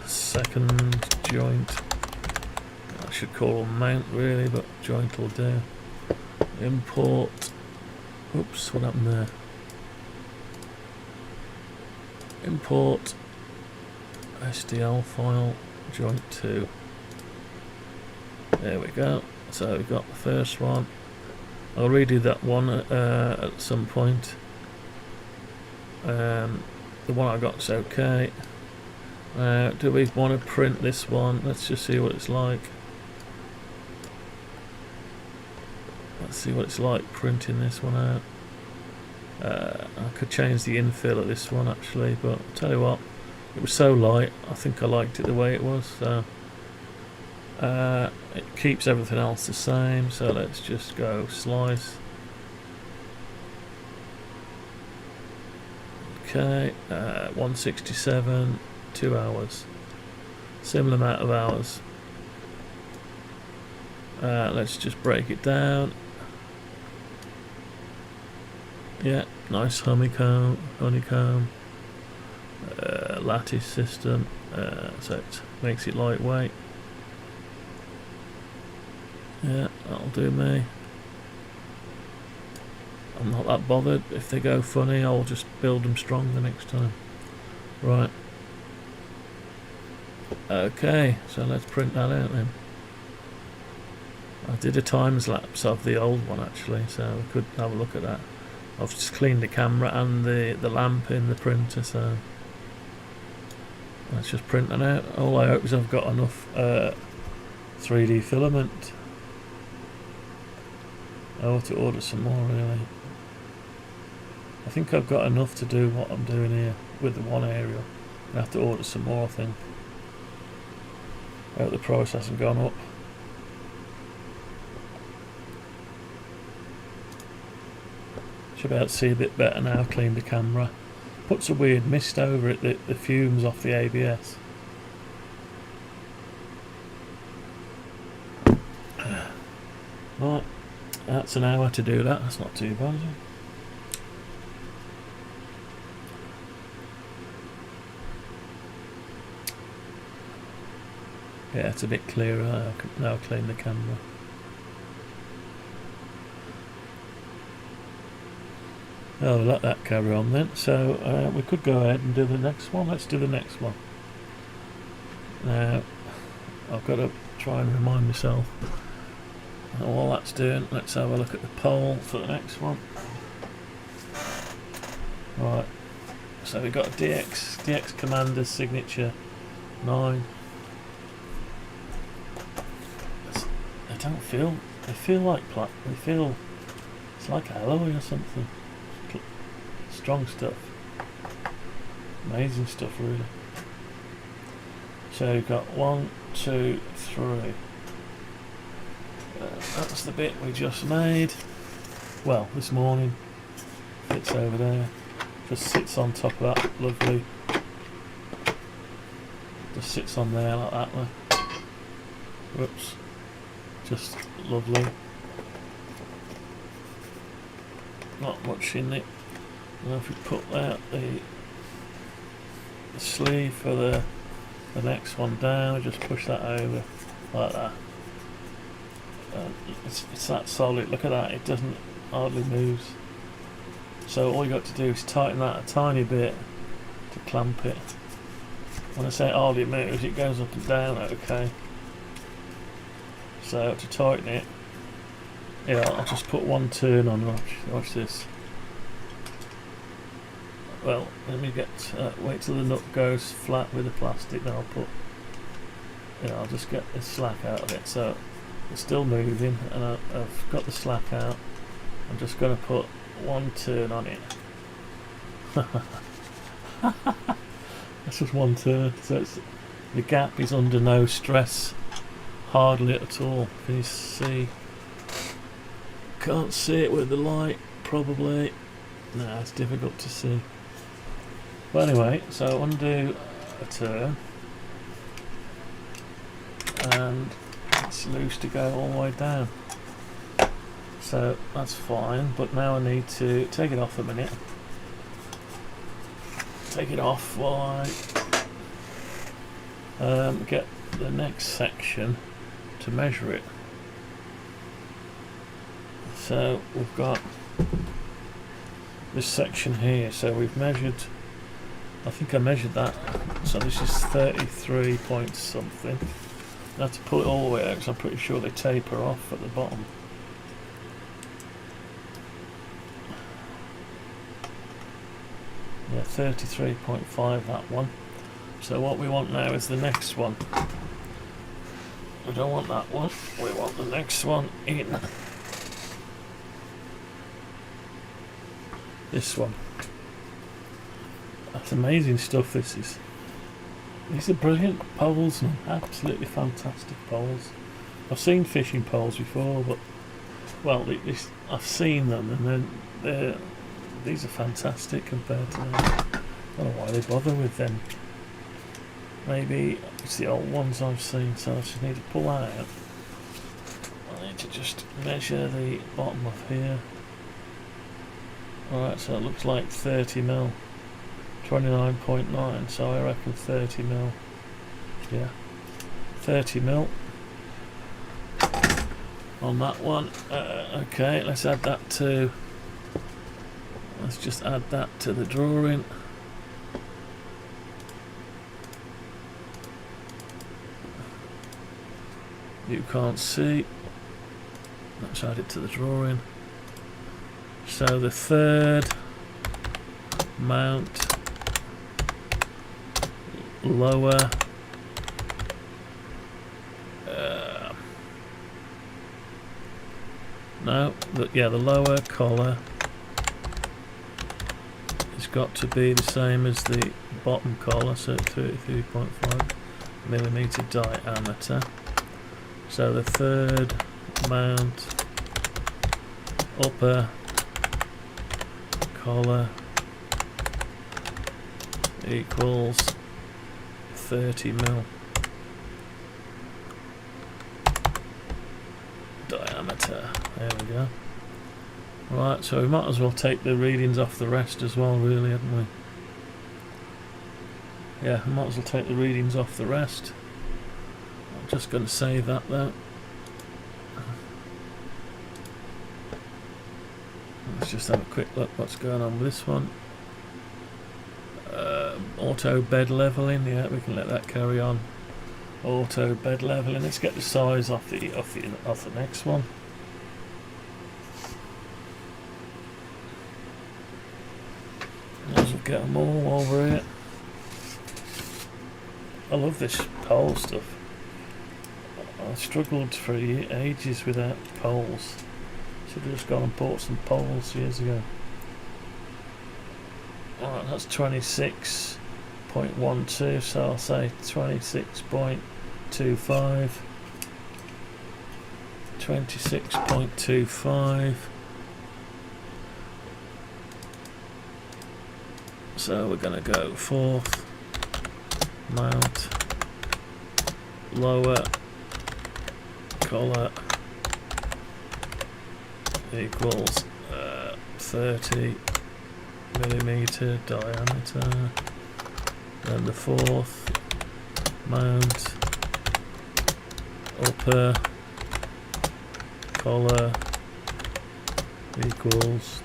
Second joint. I should call them mount really, but joint will do. Import. Oops, what happened there? Import STL file joint 2. There we go. So we've got the first one. I'll redo that one at some point. The one I got's okay. Do we want to print this one? Let's just see what it's like. Let's see what it's like printing this one out. I could change the infill of this one actually, but I'll tell you what, it was so light, I think I liked it the way it was. So it keeps everything else the same, so let's just go slice. Okay, 167, 2 hours. Similar amount of hours. Let's just break it down. Yeah, nice honeycomb, lattice system, so it makes it lightweight. Yeah, that'll do me. I'm not that bothered. If they go funny, I'll just build them stronger next time. Right. Okay, so let's print that out then. I did a times lapse of the old one actually, so we could have a look at that. I've just cleaned the camera and the lamp in the printer, so let's just print that out. All I hope is I've got enough 3D filament. I ought to order some more really. I think I've got enough to do what I'm doing here with the one aerial. I have to order some more, I think. I hope the price hasn't gone up. Should be able to see a bit better now. Clean the camera. Puts a weird mist over it, the fumes off the ABS. Right, that's an hour to do that. That's not too bad, is it? Yeah, it's a bit clearer. I can now clean the camera. Oh, we'll let that carry on then. So we could go ahead and do the next one. Let's do the next one. Now, I've got to try and remind myself. And while that's doing, let's have a look at the poll for the next one. Right. So we've got DX Commander signature 9. They feel like it's like alloy or something. Strong stuff, amazing stuff really. So you've got 1, 2, 3. That's the bit we just made. Well, this morning. Fits over there. Just sits on top of that. Lovely. Just sits on there like that. Whoops. Just lovely. Not much in it. And if we put out the sleeve for the next one down, just push that over like that. It's that solid. Look at that. It doesn't hardly moves. So all you got to do is tighten that a tiny bit to clamp it. When I say it hardly moves, it goes up and down. Okay. So to tighten it, yeah, I'll just put one turn on. Watch this. Well, let me wait till the nut goes flat with the plastic, then I'll just get the slack out of it. So it's still moving, and I've got the slack out. I'm just going to put one turn on it. That's just one turn. So the gap is under no stress, hardly at all. Can you see? Can't see it with the light, probably. No, it's difficult to see. But anyway, so undo a turn, and it's loose to go all the way down. So that's fine, but now I need to take it off a minute. Take it off while I get the next section to measure it. So we've got this section here, so we've measured, I think I measured that, so this is 33 point something. I have to pull it all the way out because I'm pretty sure they taper off at the bottom. Yeah, 33.5 that one. So what we want now is the next one. We don't want that one, we want the next one in. This one. That's amazing stuff, this is. These are brilliant poles, and absolutely fantastic poles. I've seen fishing poles before, but well, I've seen them, and these are fantastic compared to them. I don't know why they bother with them. Maybe it's the old ones I've seen, so I just need to pull that out. I need to just measure the bottom of here. Right, so it looks like 30 mil. 29.9, so I reckon 30 mil. Yeah, 30 mil on that one. Okay, let's add that to. Let's just add that to the drawing. You can't see. Let's add it to the drawing. So the third mount, lower, the lower collar has got to be the same as the bottom collar, so 33.5 millimeter diameter. So the third mount, upper collar equals 30 mil diameter. There we go. Right, so we might as well take the readings off the rest as well, really, hadn't we? Yeah, we might as well take the readings off the rest. I'm just going to save that though. Let's just have a quick look what's going on with this one. Auto bed leveling, yeah, we can let that carry on. Auto bed leveling. Let's get the size off the next one. Might as well get them all over here. I love this pole stuff. I struggled for ages without poles. Should have just gone and bought some poles years ago. Alright, that's 26.12, so I'll say 26.25. 26.25. So we're going to go fourth mount, lower collar equals 30 millimeter diameter. Then the fourth mount, upper collar equals,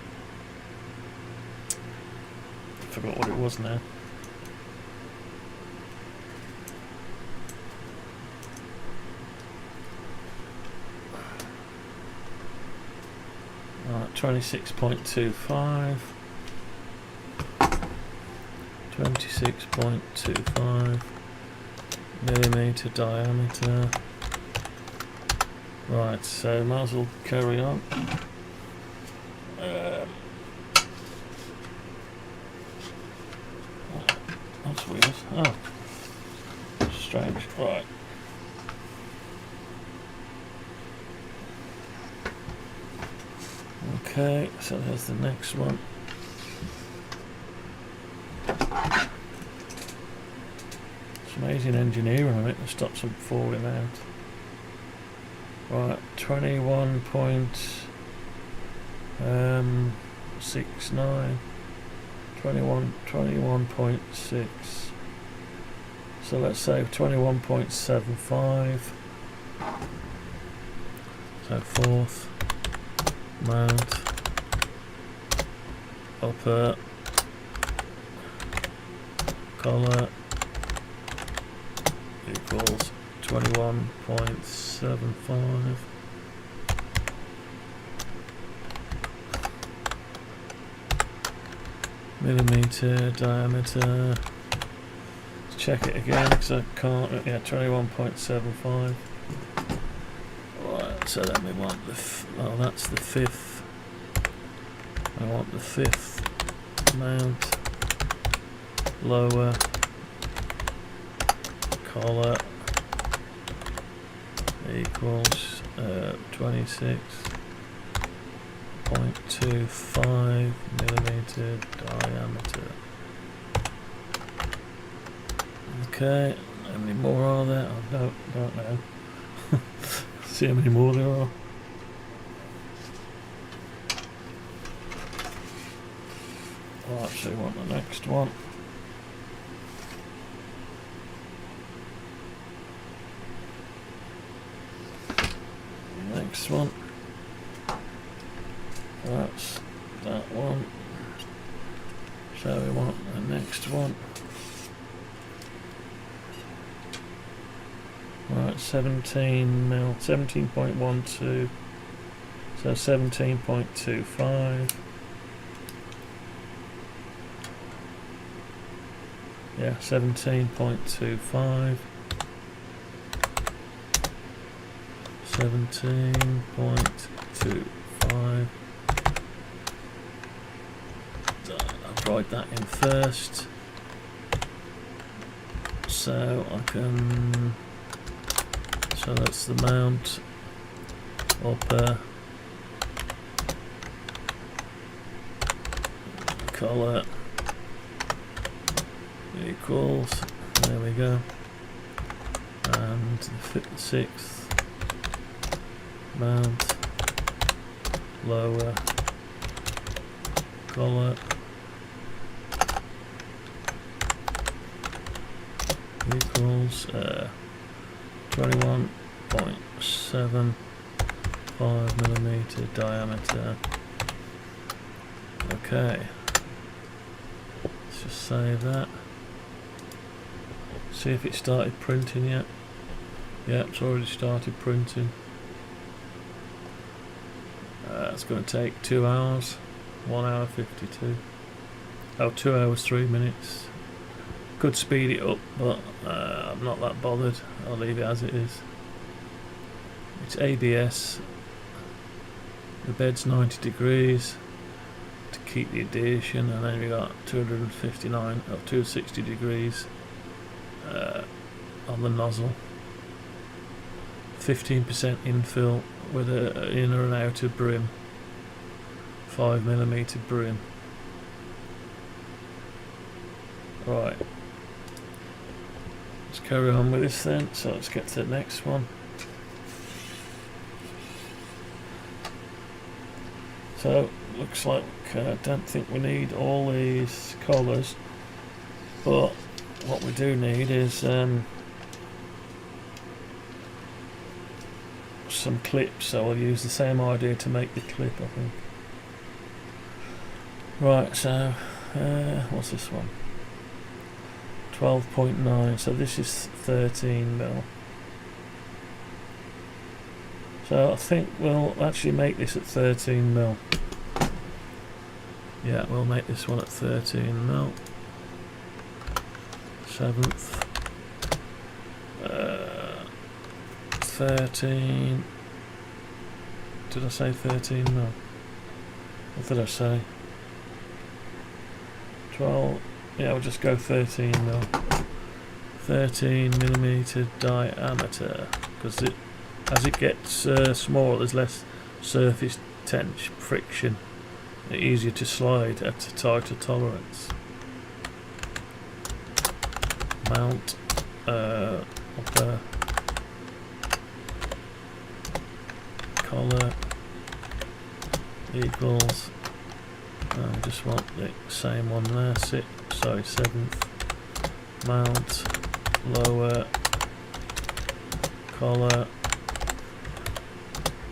I forgot what it was now. Right, 26.25. 26.25 millimeter diameter. Right, so might as well carry on. That's weird. Oh, strange. Right. Okay, so there's the next one. It's amazing engineering on it that stops them falling out. Right, 21.69, 21.6. So let's say 21.75. So fourth mount, upper collar equals 21.75. Millimeter diameter. Let's check it again because I can't. Yeah, 21.75. Right, so then we want the. Oh, that's the fifth. I want the fifth mount, lower collar equals 26.25 millimeter diameter. Okay, how many more are there? I don't know. See how many more there are. So we want the next one. Next one. That's that one. So we want the next one. Right, 17 mil, 17.12. So 17.25. Yeah, 17.25. 17.25. I'll write that in first, so I can. So that's the mount upper collar equals. There we go. And the sixth mount lower collar equals 21.75mm diameter. Okay, let's just save that. See if it started printing yet. Yeah, it's already started printing. It's going to take 2 hours, 1 hour 52. Oh, 2 hours 3 minutes. Could speed it up, but I'm not that bothered. I'll leave it as it is. It's ABS. The bed's 90 degrees to keep the adhesion, and then we got 259 or 260 degrees on the nozzle. 15% infill with an inner and outer brim. 5mm brim. Right. Let's carry on with this then. So let's get to the next one. So looks like I don't think we need all these collars, but what we do need is some clips, so I'll use the same idea to make the clip, I think. Right, so what's this one? 12.9, so this is 13mm. So I think we'll actually make this at 13mm. Yeah, we'll make this one at 13mm. 7th. 13. Did I say 13mm? What did I say? 12. Yeah, we'll just go 13mm. 13mm diameter, because as it gets smaller, there's less surface tension, friction, easier to slide at a tighter tolerance. Mount upper collar equals. I just want the same one there. 7th mount lower collar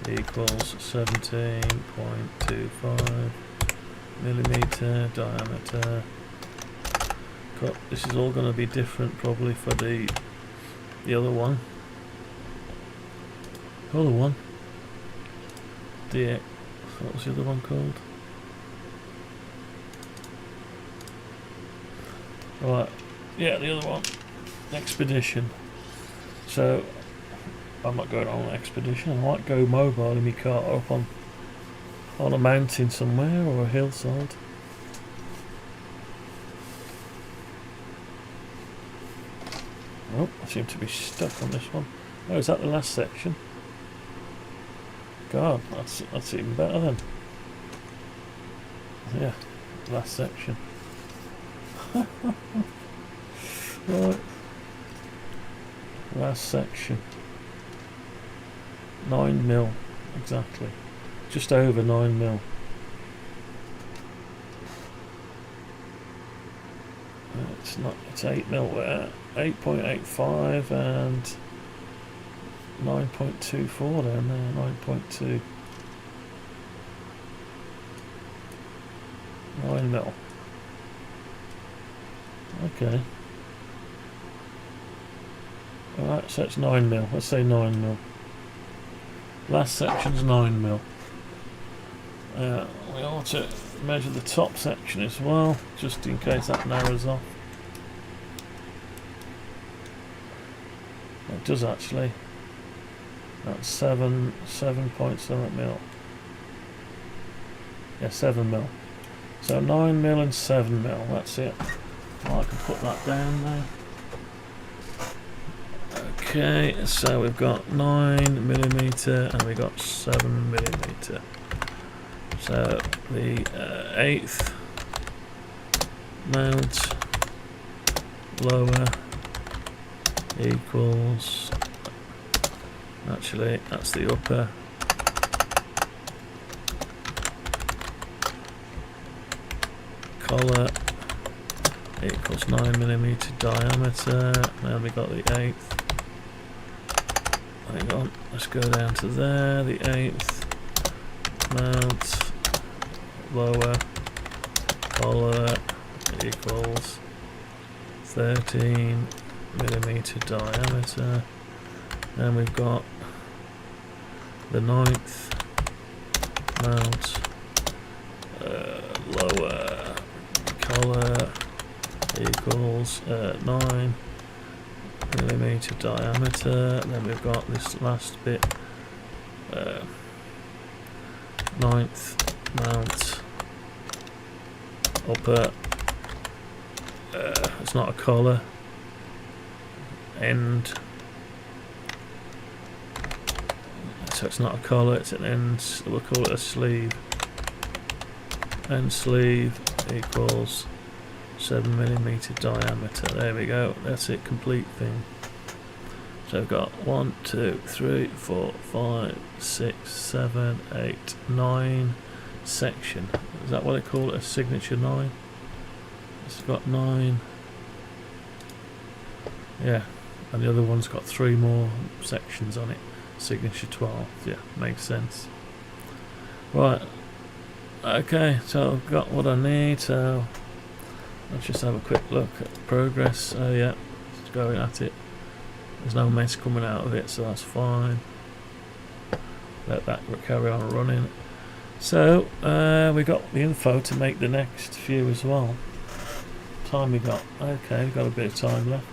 equals 17.25mm diameter. This is all going to be different probably for the other one. DX. What was the other one called? Right, yeah, the other one, Expedition. So I'm not going on an expedition. I might go mobile in my car up on a mountain somewhere or a hillside. Oh, I seem to be stuck on this one. Oh, is that the last section? God, that's even better then. Yeah, last section. Right, last section. 9mm exactly, just over 9mm. It's not. It's 8mm there. 8.85 and 9.24 down there. 9.2. 9mm. Okay. Alright, so it's 9mm. Let's say 9mm. Last section's 9mm. We ought to measure the top section as well, just in case that narrows off. It does actually. That's 7.7mm. Yeah, 7mm. So 9mm and 7mm, that's it. Well, I can put that down there. Okay, so we've got 9mm and we've got 7mm. So the 8th mount lower equals, actually that's the upper, collar equals 9mm diameter. Now we got the 8th. Hang on, let's go down to there. The 8th mount lower collar equals 13mm diameter. And we've got the 9th mount lower collar equals 9mm diameter. Then we've got this last bit, 9th mount upper, it's not a collar, end, so it's not a collar, it's an end, we'll call it a sleeve. End sleeve equals 7mm diameter. There we go, that's it, complete thing. So I've got 1, 2, 3, 4, 5, 6, 7, 8, 9 section. Is that what they call it? A signature 9? It's got 9. Yeah, and the other one's got 3 more sections on it. Signature 12. Yeah, makes sense. Right. Okay, so I've got what I need. So let's just have a quick look at the progress. Oh yeah, it's going at it. There's no mess coming out of it, so that's fine. Let that carry on running. So we got the info to make the next few as well. Time we got? Okay, we've got a bit of time left.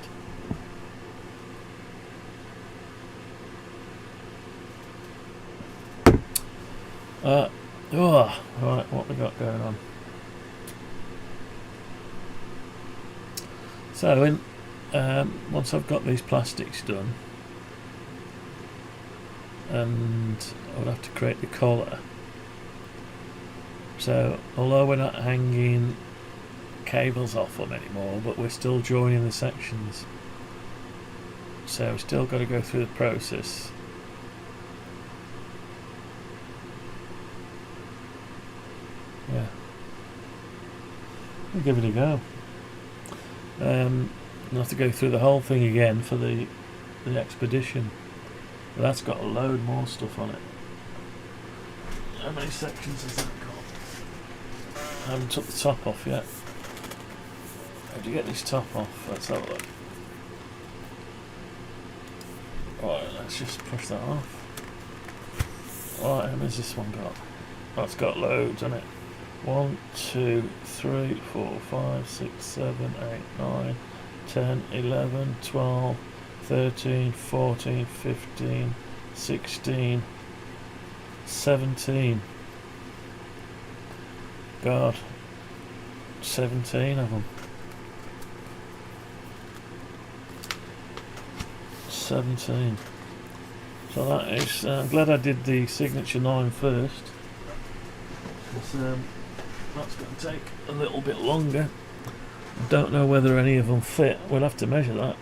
Right, what we got going on? So once I've got these plastics done, and I would have to create the collar. So although we're not hanging cables off them anymore, but we're still joining the sections. So we've still got to go through the process. Yeah, we'll give it a go. I'll have to go through the whole thing again for the expedition, but that's got a load more stuff on it. How many sections has that got? I haven't took the top off yet. How do you get this top off? Let's have a look. Right, let's just push that off. Right, how many's this one got? Oh, it's got loads, hasn't it? 1, 2, 3, 4, 5, 6, 7, 8, 9, 10, 11, 12, 13, 14, 15, 16, 17. God, 17 of them. 17. So that is, I'm glad I did the signature 9 first. That's going to take a little bit longer. I don't know whether any of them fit. We'll have to measure that.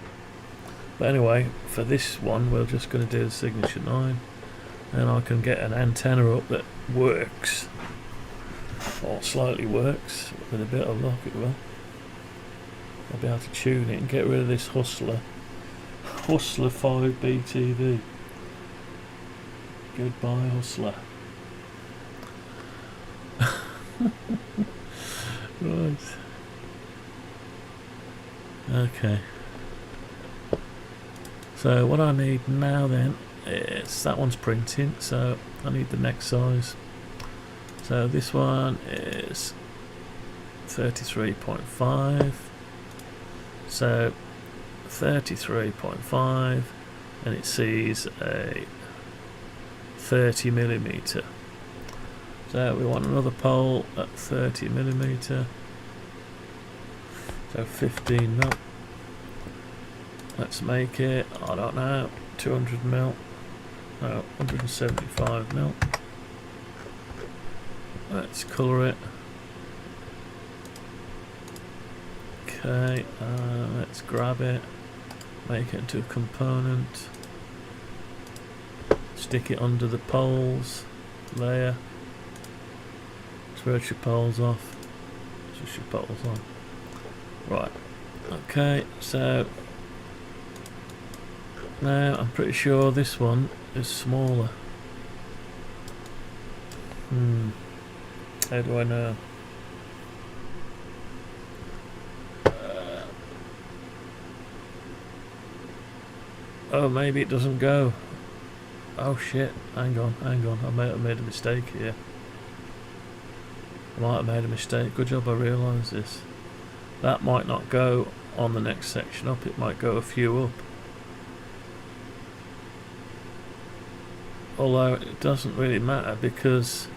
But anyway, for this one, we're just going to do the signature 9, and I can get an antenna up that works, or slightly works. With a bit of luck, it will. I'll be able to tune it and get rid of this Hustler 5B TV. Goodbye, Hustler. Right. Okay. So what I need now then is that one's printing, so I need the next size. So this one is 33.5. So 33.5, and it sees a 30mm. So we want another pole at 30mm. So 15mm. Let's make it, I don't know, 200mm. No, 175mm. Let's colour it. Okay, let's grab it, make it into a component, stick it under the poles layer, switch your poles off, switch your poles on. Right, okay, so now I'm pretty sure this one is smaller. How do I know? Oh, maybe it doesn't go. Oh shit, hang on, I might have made a mistake here. I might have made a mistake. Good job I realised this. That might not go on the next section up, it might go a few up. Although it doesn't really matter because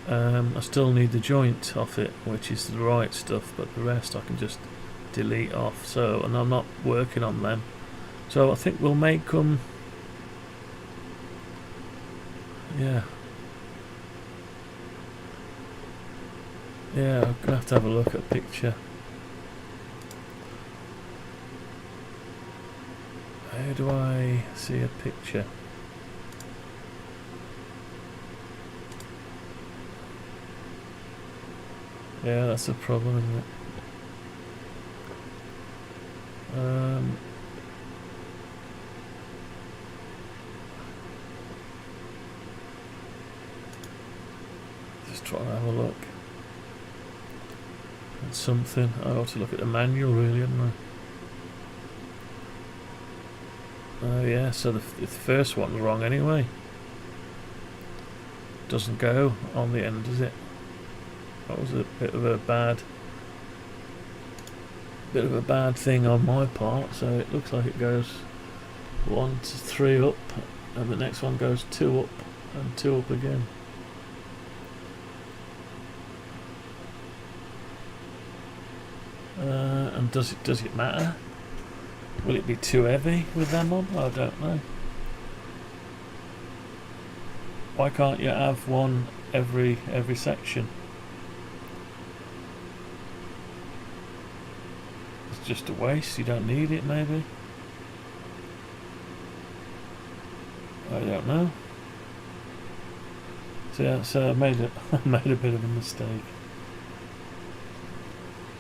I still need the joint off it, which is the right stuff, but the rest I can just delete off. So, and I'm not working on them. So I think we'll make them, yeah, I'm gonna have to have a look at a picture. How do I see a picture? Yeah, that's a problem, isn't it? Just try and have a look at something. I ought to look at the manual, really, hadn't I? Oh yeah, so the first one's wrong anyway. Doesn't go on the end, does it? That was a bit of a bad thing on my part. So it looks like it goes 1 to 3 up, and the next one goes 2 up and 2 up again. And does it matter? Will it be too heavy with them on? I don't know. Why can't you have one every section? It's just a waste. You don't need it, maybe. I don't know. So yeah, so I made a bit of a mistake.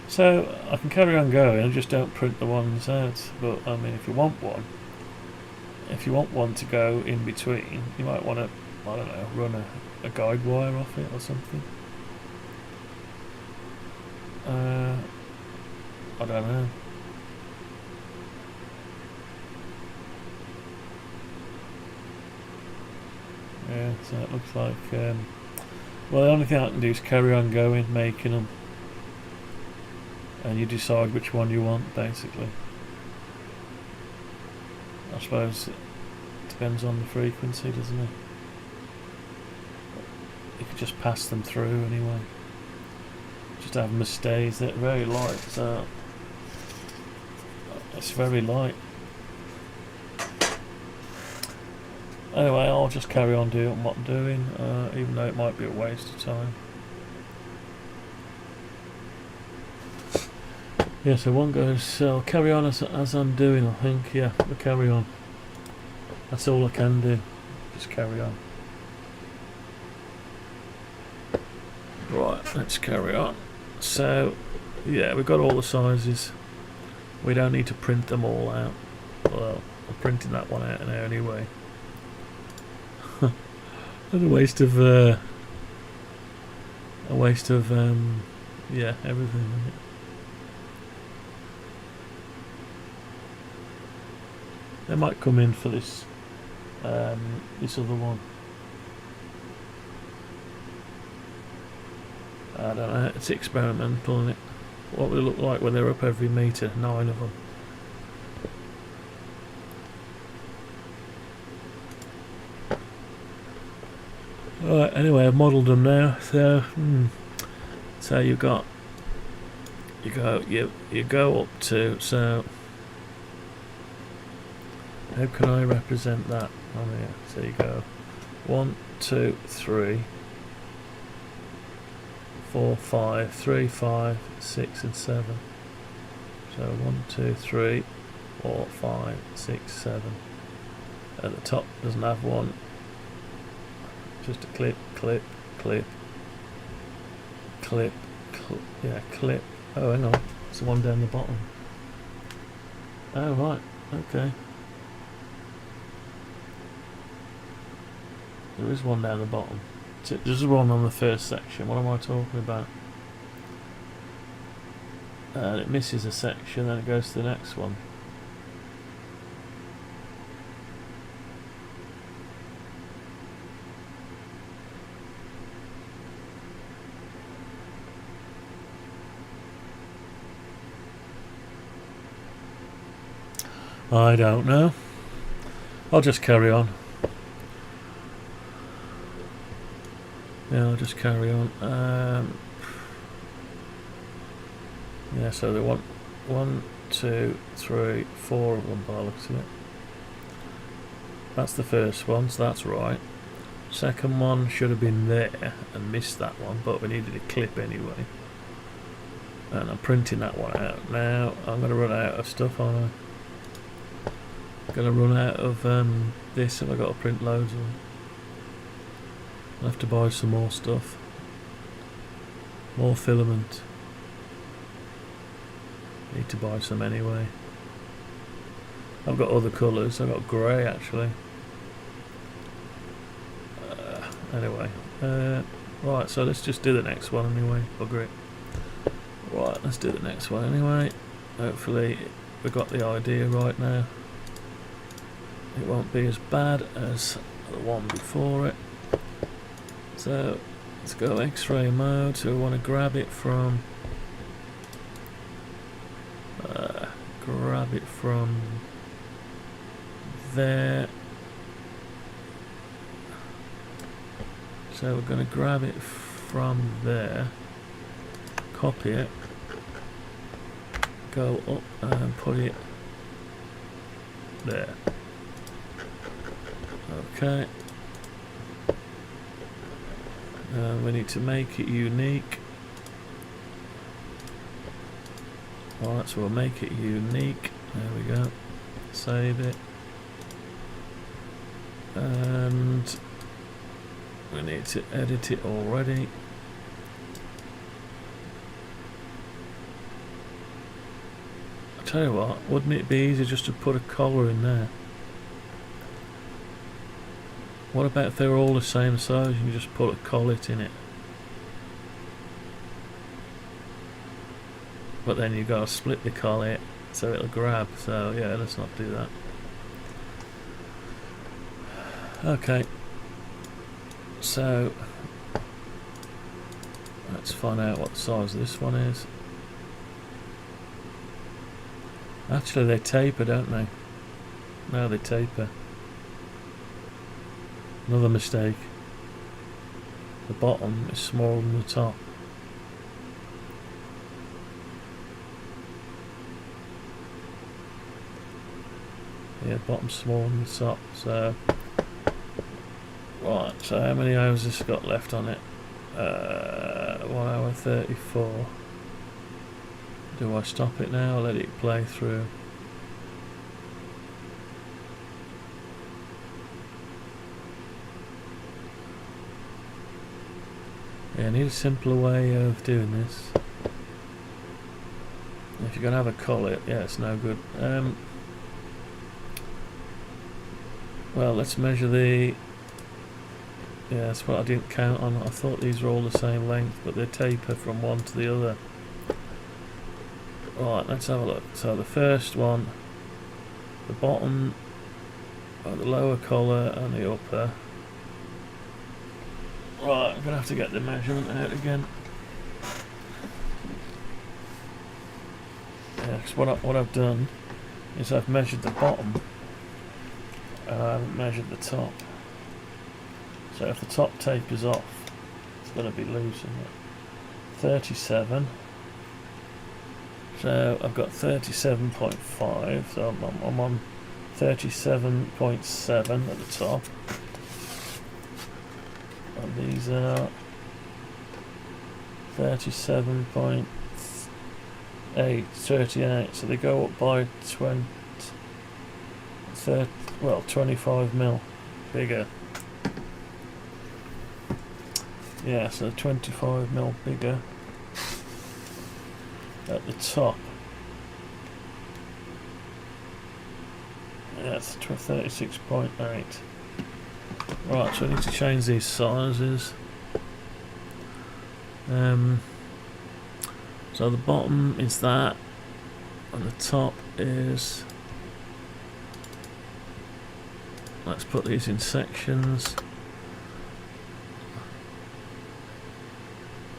So I can carry on going. I just don't print the ones out. But I mean, if you want one to go in between, you might want to, I don't know, run a guide wire off it or something. I don't know. Yeah, so it looks like well, the only thing I can do is carry on going, making them, and you decide which one you want, basically. I suppose it depends on the frequency, doesn't it? You could just pass them through anyway. Just have them as stays. They're very light, so it's very light. Anyway, I'll just carry on doing what I'm doing, even though it might be a waste of time. Yeah, so one goes, so I'll carry on as I'm doing, I think. Yeah, we'll carry on. That's all I can do. Just carry on. Right, let's carry on. So, yeah, we've got all the sizes. We don't need to print them all out. Well, I'm printing that one out now anyway. What a waste of yeah, everything, isn't it? They might come in for this this other one. I don't know, it's experimental, isn't it? What will it look like when they're up every metre, 9 of them. Alright, anyway, I've modelled them now, so so you go up to, so how can I represent that on here? So you go 1, 2, 3, 4, 5, 3, 5, 6 and 7. So 1, 2, 3, 4, 5, 6, 7. At the top doesn't have one. Just a clip, clip, clip, clip, yeah, clip. Oh, hang on, it's the one down the bottom. Oh, right, okay. There is one down the bottom. There's one on the first section. What am I talking about? It misses a section, then it goes to the next one. I don't know. I'll just carry on. Yeah, I'll just carry on. Yeah, so they want 1, 2, 3, 4 of them by the looks of it. That's the first one, so that's right. Second one should have been there and missed that one, but we needed a clip anyway. And I'm printing that one out now. I'm going to run out of stuff, aren't I? Going to run out of this, and I've got to print loads of them. I'll have to buy some more stuff. More filament. Need to buy some anyway. I've got other colours. I've got grey actually. Anyway, right. So let's just do the next one anyway. Bugger it. Right, let's do the next one anyway. Hopefully we've got the idea right now. It won't be as bad as the one before it. So let's go X-ray mode. So we want to grab it from there. So we're going to grab it from there, copy it, go up and put it there. Okay. We need to make it unique. Alright, so we'll make it unique. There we go. Save it. And we need to edit it already. I'll tell you what, wouldn't it be easier just to put a collar in there? What about if they were all the same size? You can just put a collet in it. But then you've got to split the collet so it'll grab. So yeah, let's not do that. Okay. So let's find out what the size of this one is. Actually, they taper, don't they? No, they taper. Another mistake. The bottom is smaller than the top. Yeah, bottom's smaller than the top. So right, so how many hours has this got left on it? 1 hour 34. Do I stop it now or let it play through? Yeah, I need a simpler way of doing this. If you're going to have a collet, yeah, it's no good. Well, let's measure the... Yeah, that's what I didn't count on. I thought these were all the same length, but they taper from one to the other. Right, let's have a look. So the first one, the bottom, the lower collar and the upper. Right, I'm going to have to get the measurement out again. Yeah, because what I've done is I've measured the bottom and I haven't measured the top. So if the top tapers off, it's going to be loose, isn't it? 37. So I've got 37.5, so I'm on 37.7 at the top. And these are 38, so they go up by 25 mil bigger. Yeah, so 25 mil bigger at the top. Yeah, it's 36.8. Right, so I need to change these sizes. So the bottom is that, and the top is... Let's put these in sections.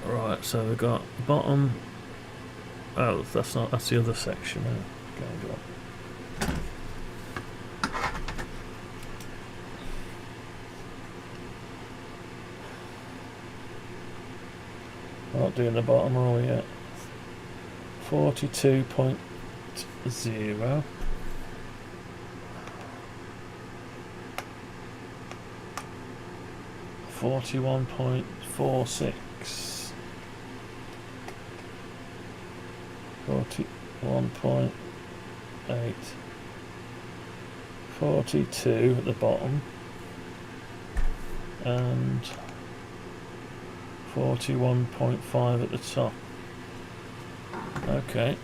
Right, so we've got bottom. Oh, that's the other section. Go on. We're not doing the bottom, are we yet? 42.0. 41.46. 41.8. 42 at the bottom. And 41.5 at the top. Okay.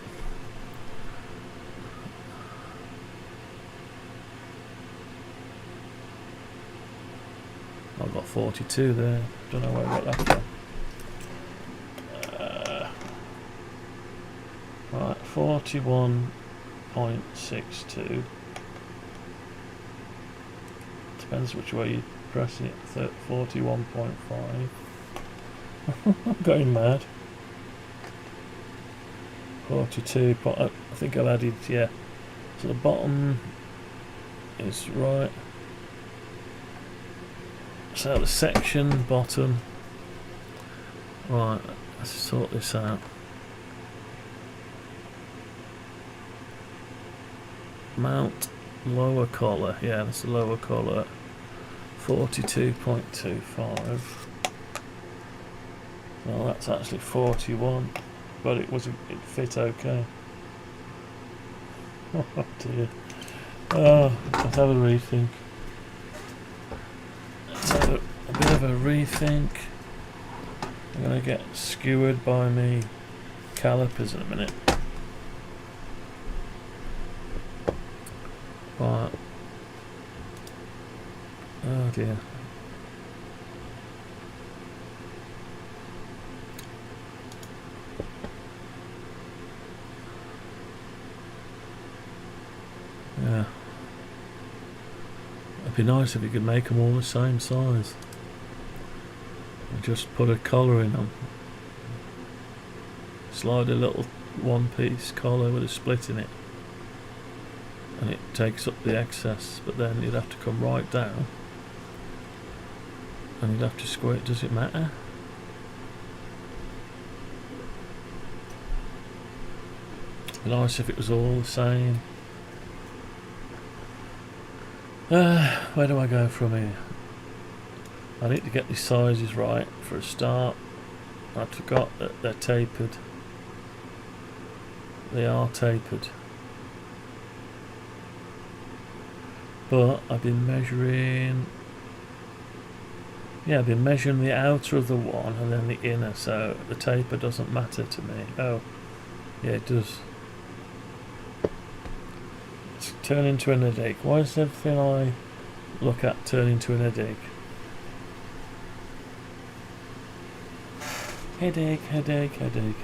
I've got 42 there. Don't know where I got that from. Right, 41.62. Depends which way you press it. 41.5. I'm going mad. 42. I think I've added, yeah. So the bottom is right. So the section bottom. Right, let's sort this out. Mount lower collar. Yeah, that's the lower collar. 42.25. Well, that's actually 41, but it fit okay. Oh dear. Oh, let's have a rethink. Let's have a bit of a rethink. I'm going to get skewered by me calipers in a minute. Right. Oh dear. Yeah. It'd be nice if you could make them all the same size. And just put a collar in them. Slide a little one-piece collar with a split in it. And it takes up the excess, but then you'd have to come right down. And you'd have to square it. Does it matter? It'd be nice if it was all the same. Where do I go from here? I need to get these sizes right for a start. I forgot that they're tapered. They are tapered. But I've been measuring... Yeah, I've been measuring the outer of the one and then the inner, so the taper doesn't matter to me. Oh, yeah, it does. Turn into an headache. Why is everything I look at turn into an headache? Headache, headache, headache.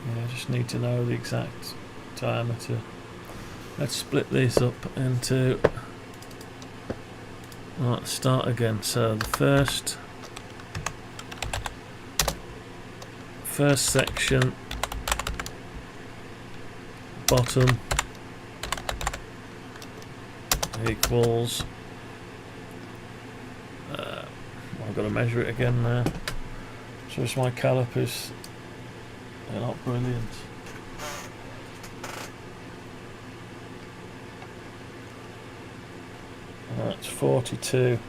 Yeah, I just need to know the exact diameter. Let's split these up into... Right, start again. So the first section, bottom, equals... I've got to measure it again now. So it's my calipers. They're not brilliant. That's 42.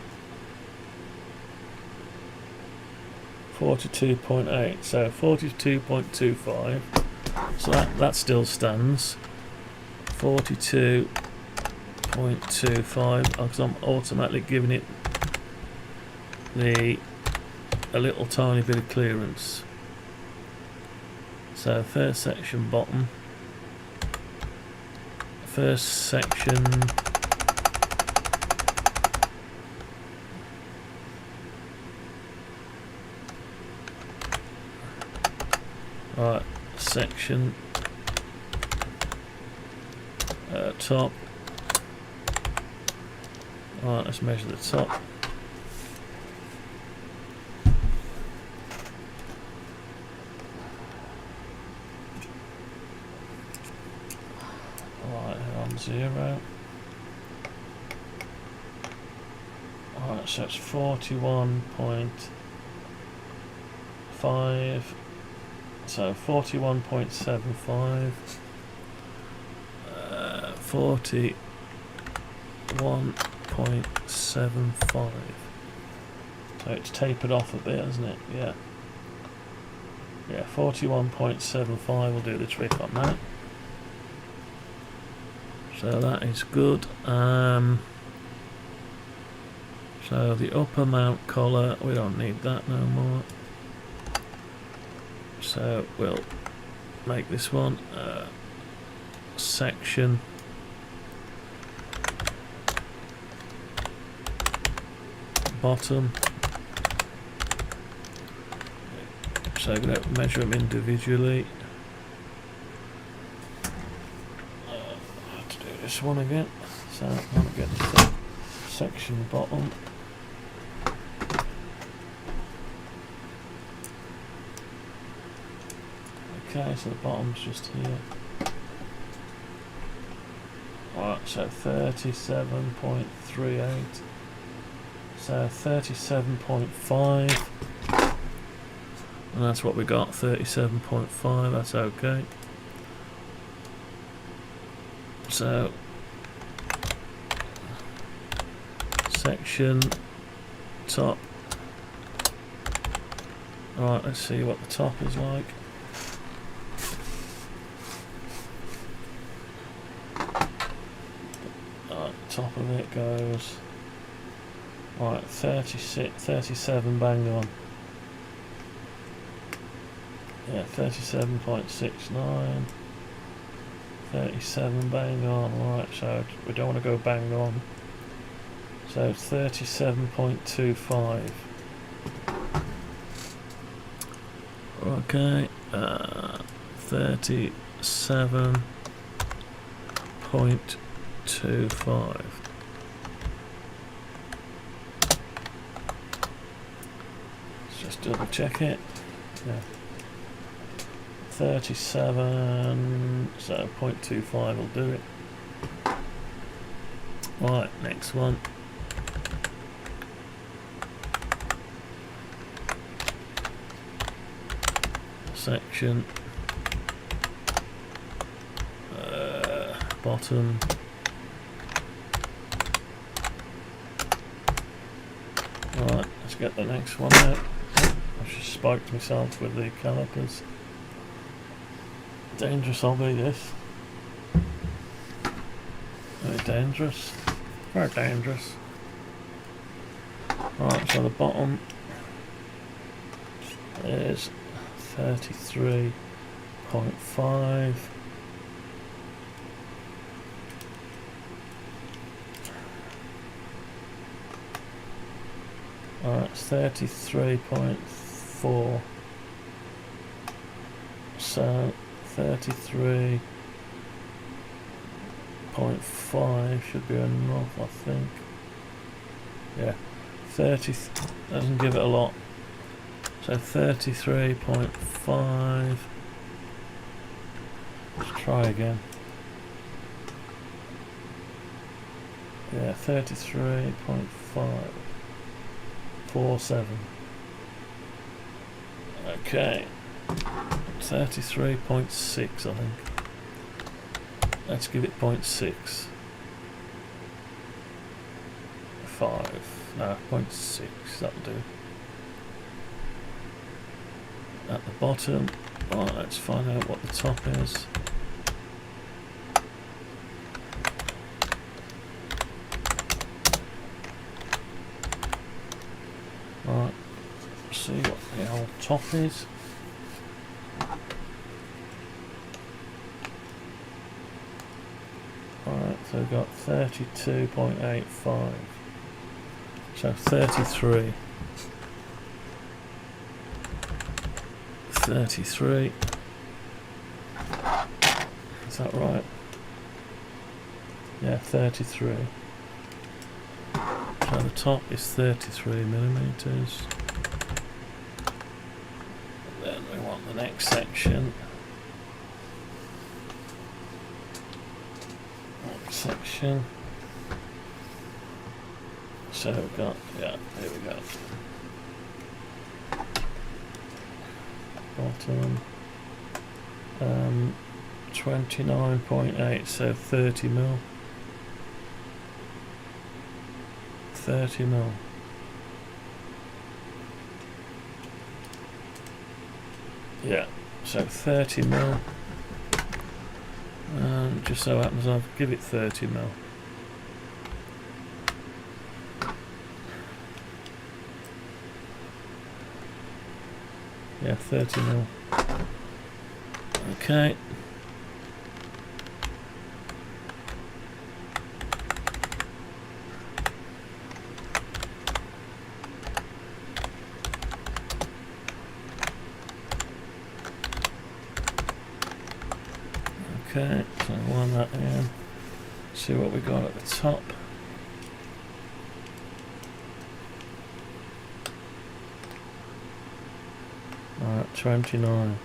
42.8. So 42.25. So that still stands. 42.25 because I'm automatically giving it a little tiny bit of clearance. So first section bottom, first section right, section top. Alright, let's measure the top. Alright, 0. Alright, so it's 41.5. So 41.75. 41.75. So it's tapered off a bit, hasn't it? Yeah. Yeah, 41.75 will do the trick on that. So that is good. So the upper mount collar, we don't need that no more. So we'll make this one section bottom. So we're going to measure them individually. I have to do this one again. So I'm going to get the section bottom. Okay, so the bottom's just here. Alright, so 37.38. So 37.5. And that's what we got, 37.5, that's okay. So section top. Alright, let's see what the top is like. Top of it goes right 37 bang on. Yeah, 37.69. 37 bang on. Right, so we don't want to go bang on. So 37.25. Okay, 37.25. Let's just double check it. Yeah. 37, so 0.25 will do it. Right, next one. Section bottom. Right, let's get the next one out. I've just spiked myself with the calipers. Dangerous hobby, this. Very dangerous. Very dangerous. Right, so the bottom. is 33.5. Alright, it's 33.4. So 33.5 should be enough, I think. Yeah, 30 doesn't give it a lot. So 33.5. Let's try again. Yeah, 33.547. Okay, 33.6, I think. Let's give it 0.6. 5. No, 0.6. That'll do. At the bottom. Right, let's find out what the top is. Right, see what the old top is. Alright, so we've got 32.85. So 33. 33. Is that right? Yeah, 33. So the top is 33 millimeters. Then we want the next section. Next section. So we've got, yeah, here we go. Bottom. 29.8, so 30 mil. 30 mil. Yeah, so 30 mil. And just so happens I'll give it 30 mil. Yeah, 30 mil. Okay. Okay, so line that in. See what we got at the top. Alright, 29.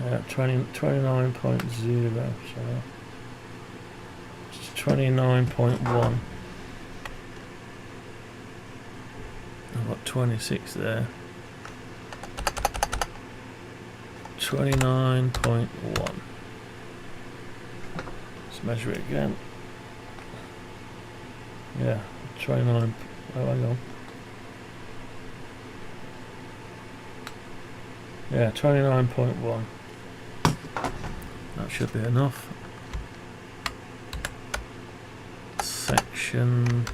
Yeah, 29.0, so it's 29.1. I've got 26 there. 29.1. Let's measure it again. Yeah, 29. Oh, hang on. Yeah, 29.1. That should be enough. Section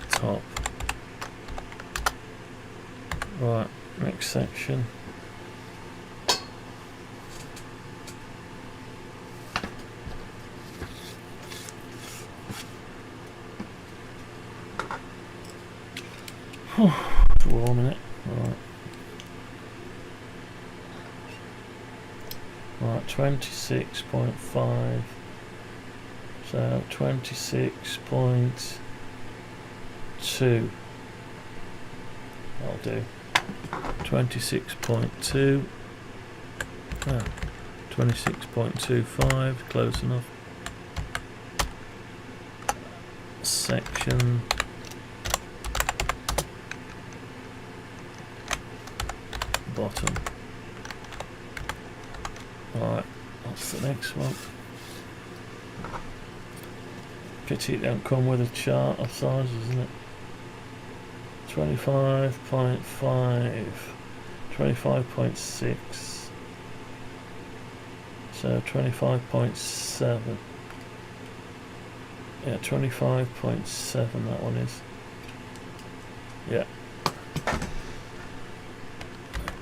top. Right, next section. It's warm, isn't it? Right. Right, 26.5. So 26.2. I'll do. 26.2. 26.25. Close enough. Section. Bottom. Alright, that's the next one. Pity it don't come with a chart of sizes, isn't it? 25.5, 25.6, so 25.7. Yeah, 25.7 that one is.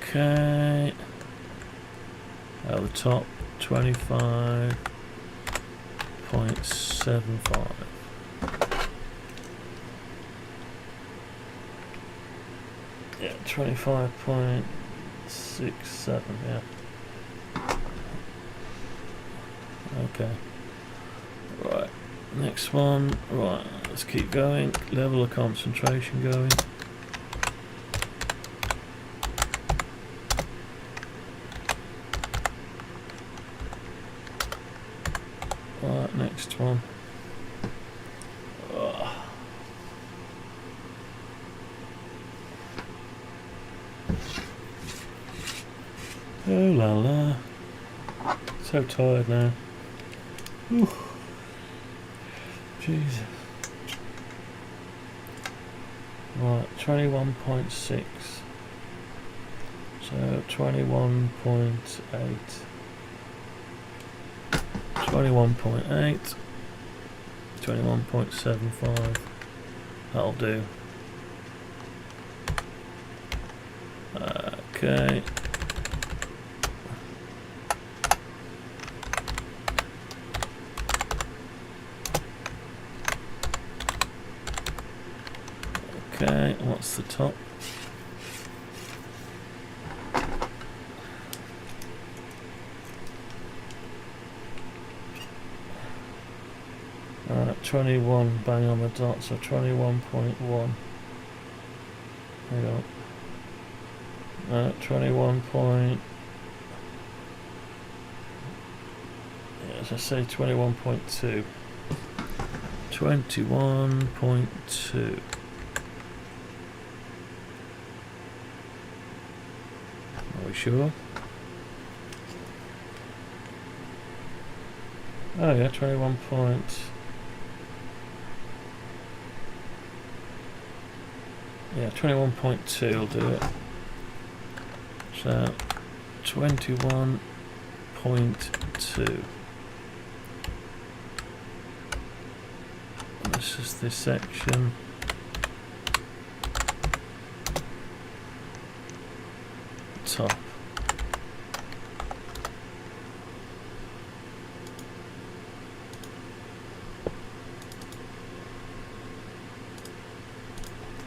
Okay. At the top, 25.75. Yeah, 25.67, yeah. Okay. Right, next one. Right, let's keep going. Level of concentration going. Right, next one. Oh la la. So tired now. Ooh. Jesus. Right, 21.6. So 21.8. 21.8. 21.75. That'll do. Okay. Okay, what's the top? Alright, 21 bang on the dot, so 21.1. Hang on. 21 point. Yeah, as I say, 21.2. 21.2. Are we sure? Oh yeah, 21 point. Yeah, 21.2 will do it. So 21.2. This is this section. Top.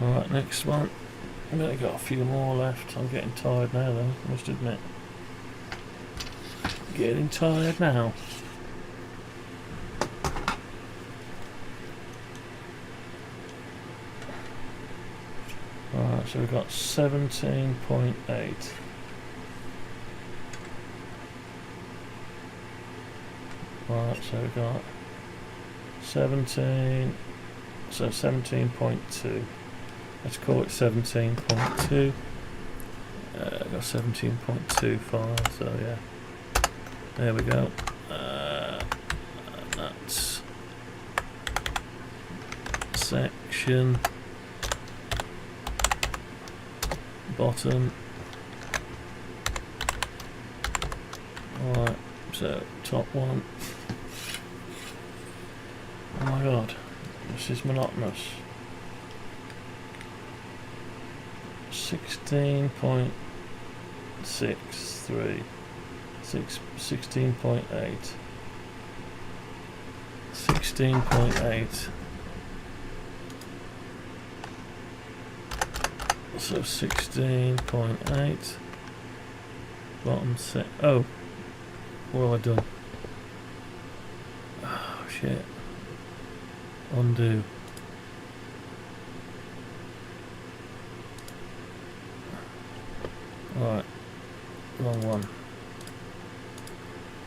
Alright, next one. I've only got a few more left. I'm getting tired now though, I must admit. Getting tired now. Alright, so we've got 17.8. Right, so we've got 17, so 17.2. Let's call it 17.2. I've got 17.25, so yeah. There we go. That's section bottom. Alright, so top one. Oh my god, this is monotonous. 16.63, 16.8, 16.8. So 16.8. Bottom set. Oh, what have I done? Oh shit. Undo. Right, wrong one.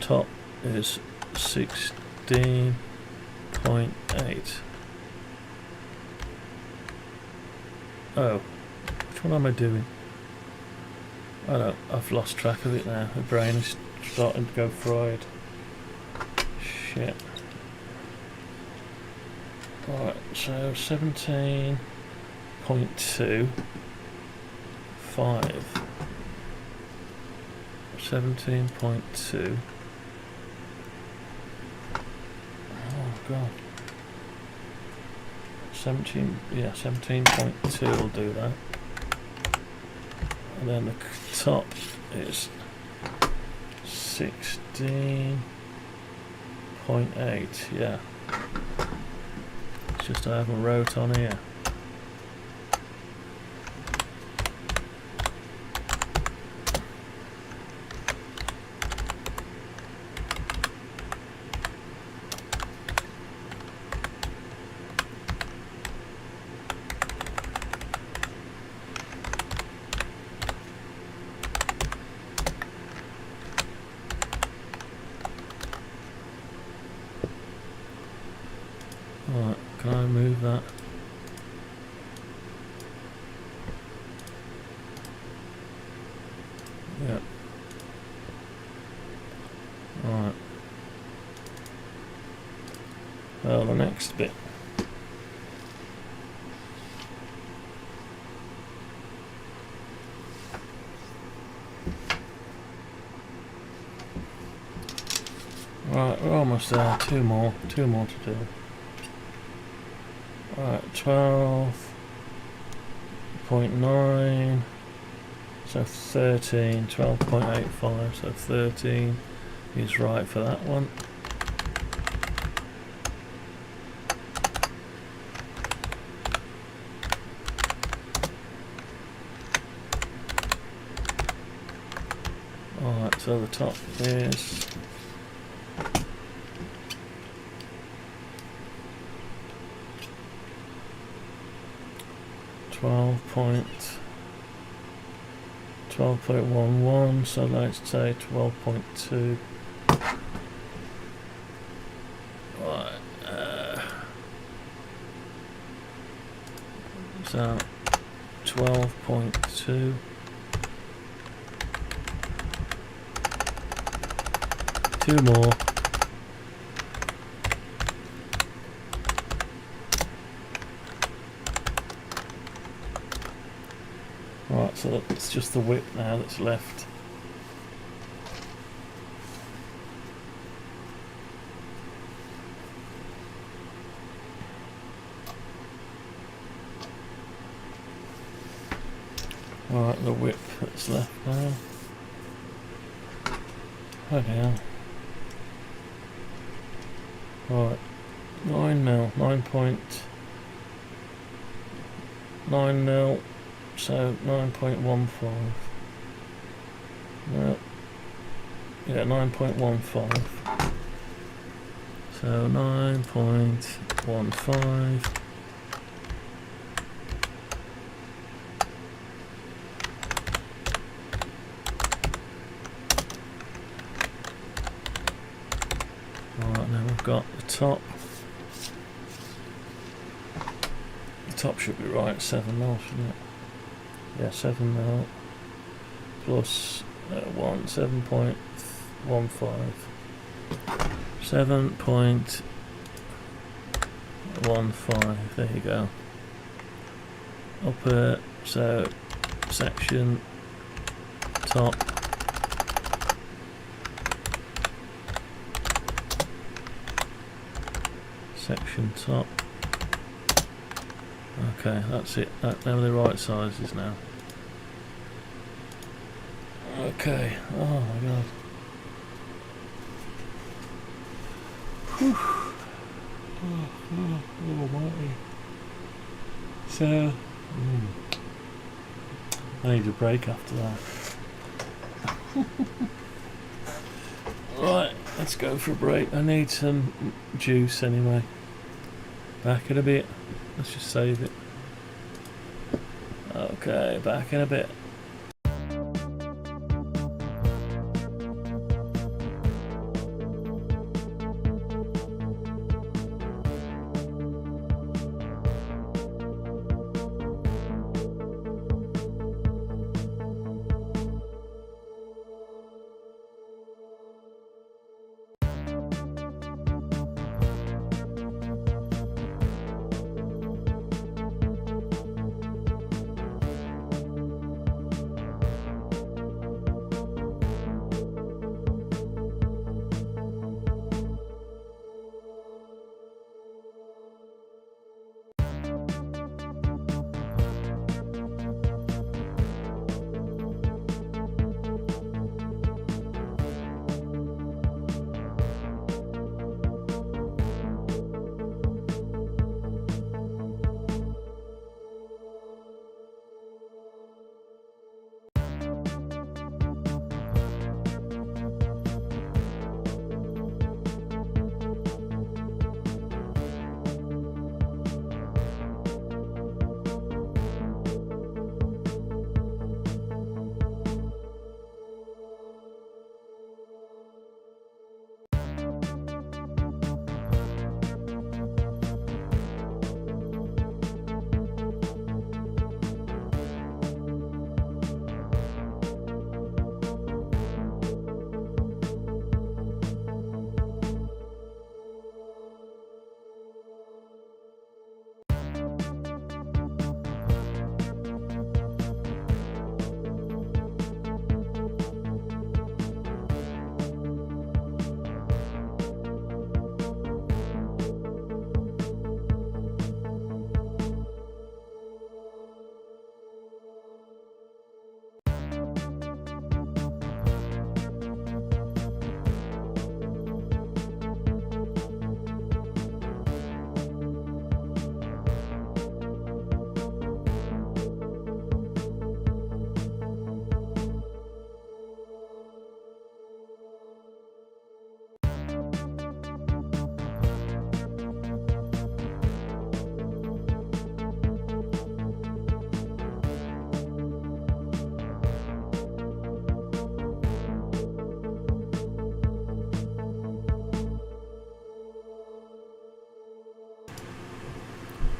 Top is 16.8. Oh, which one am I doing? I don't know, I've lost track of it now. My brain is starting to go fried. Shit. Right, so 17.2. 5. 17.2. Oh god. 17, yeah, 17.2 will do that. and then the top is 16.8. Yeah, it's just I haven't wrote on here. Right, can I move that? Yep. Right. Well, the next bit. Right, we're almost there. Two more to do. Right, 12.9, so 13, 12.85, so 13 is right for that one. Alright, so the top is 12.11, so let's say 12.2. Right, so 12.2. Two more. Right, so it's just the width now that's left. Right, the width that's left now. Okay, hell. Right, 9 mil, 9.9 mil. So 9.15. No. Yeah, 9.15. So 9.15. Alright, now we've got the top. The top should be right, 7 mil, shouldn't it? Yeah, 7 mil plus 7.15. 7.15, there you go. Upper, so section top. Section top. Okay, that's it. They're the right sizes now. Okay. Oh my god. Whew. Oh almighty. So, I need a break after that. Right, let's go for a break. I need some juice anyway. Back in a bit. Let's just save it. Okay, back in a bit.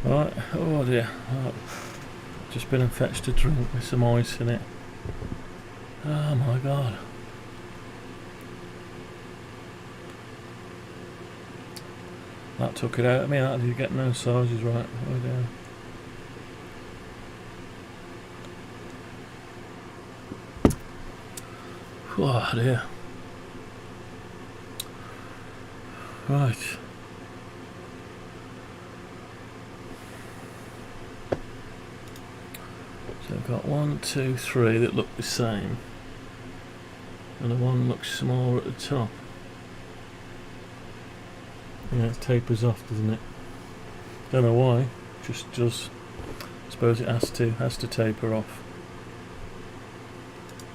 Right, oh dear. Right. Just been and fetched a drink with some ice in it. Oh my god. That took it out of me. That did get no sizes right. Oh dear. Oh dear. Right. So I've got 1, 2, 3 that look the same. And the one looks smaller at the top. Yeah, it tapers off, doesn't it? Don't know why. Just does. I suppose it has to taper off.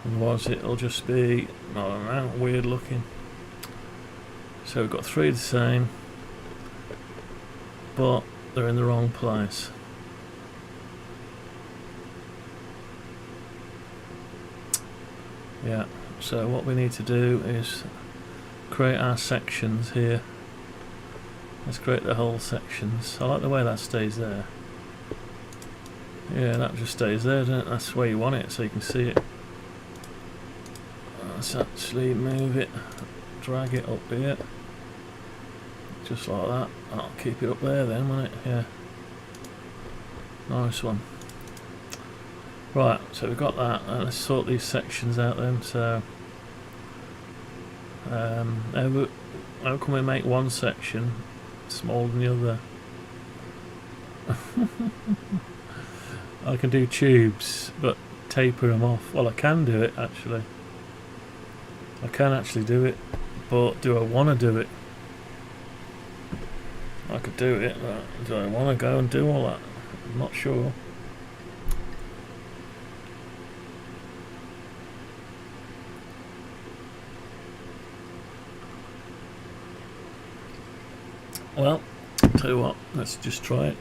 Otherwise it'll just be, I don't know, weird looking. So we've got 3 the same, but they're in the wrong place. Yeah, so what we need to do is create our sections here. Let's create the whole sections. I like the way that stays there. Yeah, that just stays there, doesn't it? That's where you want it, so you can see it. Let's actually move it, drag it up here. Just like that. I'll keep it up there then, won't it? Yeah. Nice one. Right, so we've got that. Let's sort these sections out then. So, how can we make one section smaller than the other? I can do tubes, but taper them off. Well, I can do it actually. I can actually do it, but do I want to do it? I could do it, but do I want to go and do all that? I'm not sure. Well, tell you what, let's just try it.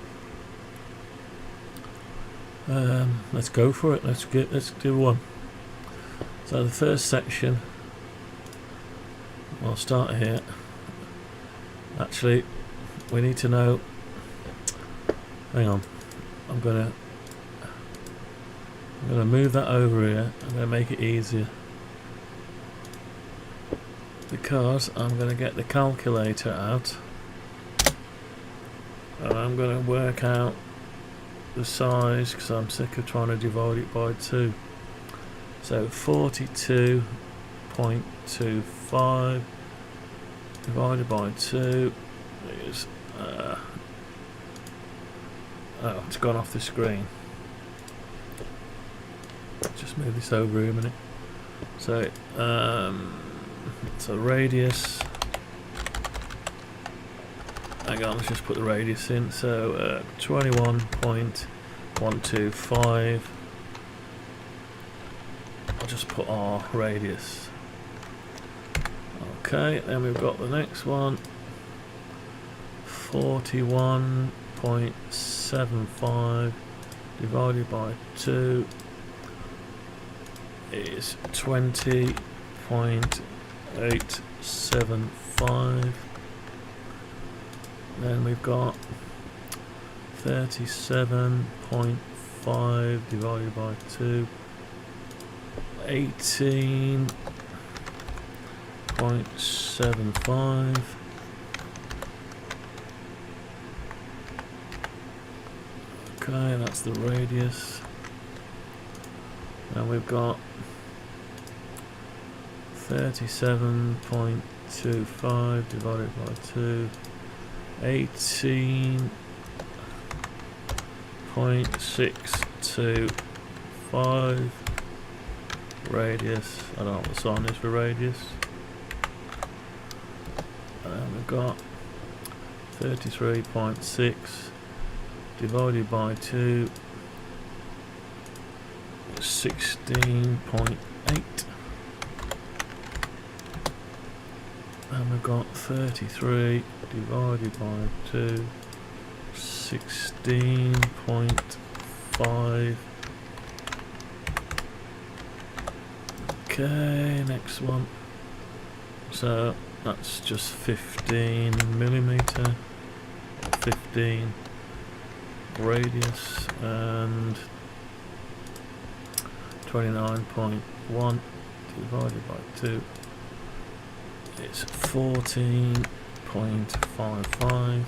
Let's go for it. Let's do one. So the first section, I'll start here. Actually, we need to know. Hang on, I'm gonna move that over here. I'm gonna make it easier because I'm gonna get the calculator out and I'm gonna work out the size because I'm sick of trying to divide it by 2. So 42.25 divided by 2 is oh, it's gone off the screen. Just move this over here a minute. So radius, hang on, let's just put the radius in. So 21.125. I'll just put our radius. Okay, then we've got the next one. 41.75 divided by 2 is 20.875. Then we've got 37.5 divided by 2, 18.75. Okay, that's the radius. And we've got 37.25 divided by 2, 18.625 radius. I don't know what the sign is for radius. And we've got 33.6 divided by 2, 16.8. And we've got 33 divided by 2, 16.5. Okay, next one. So that's just 15 millimeter, 15. radius, and 29.1 divided by 2 is 14.55.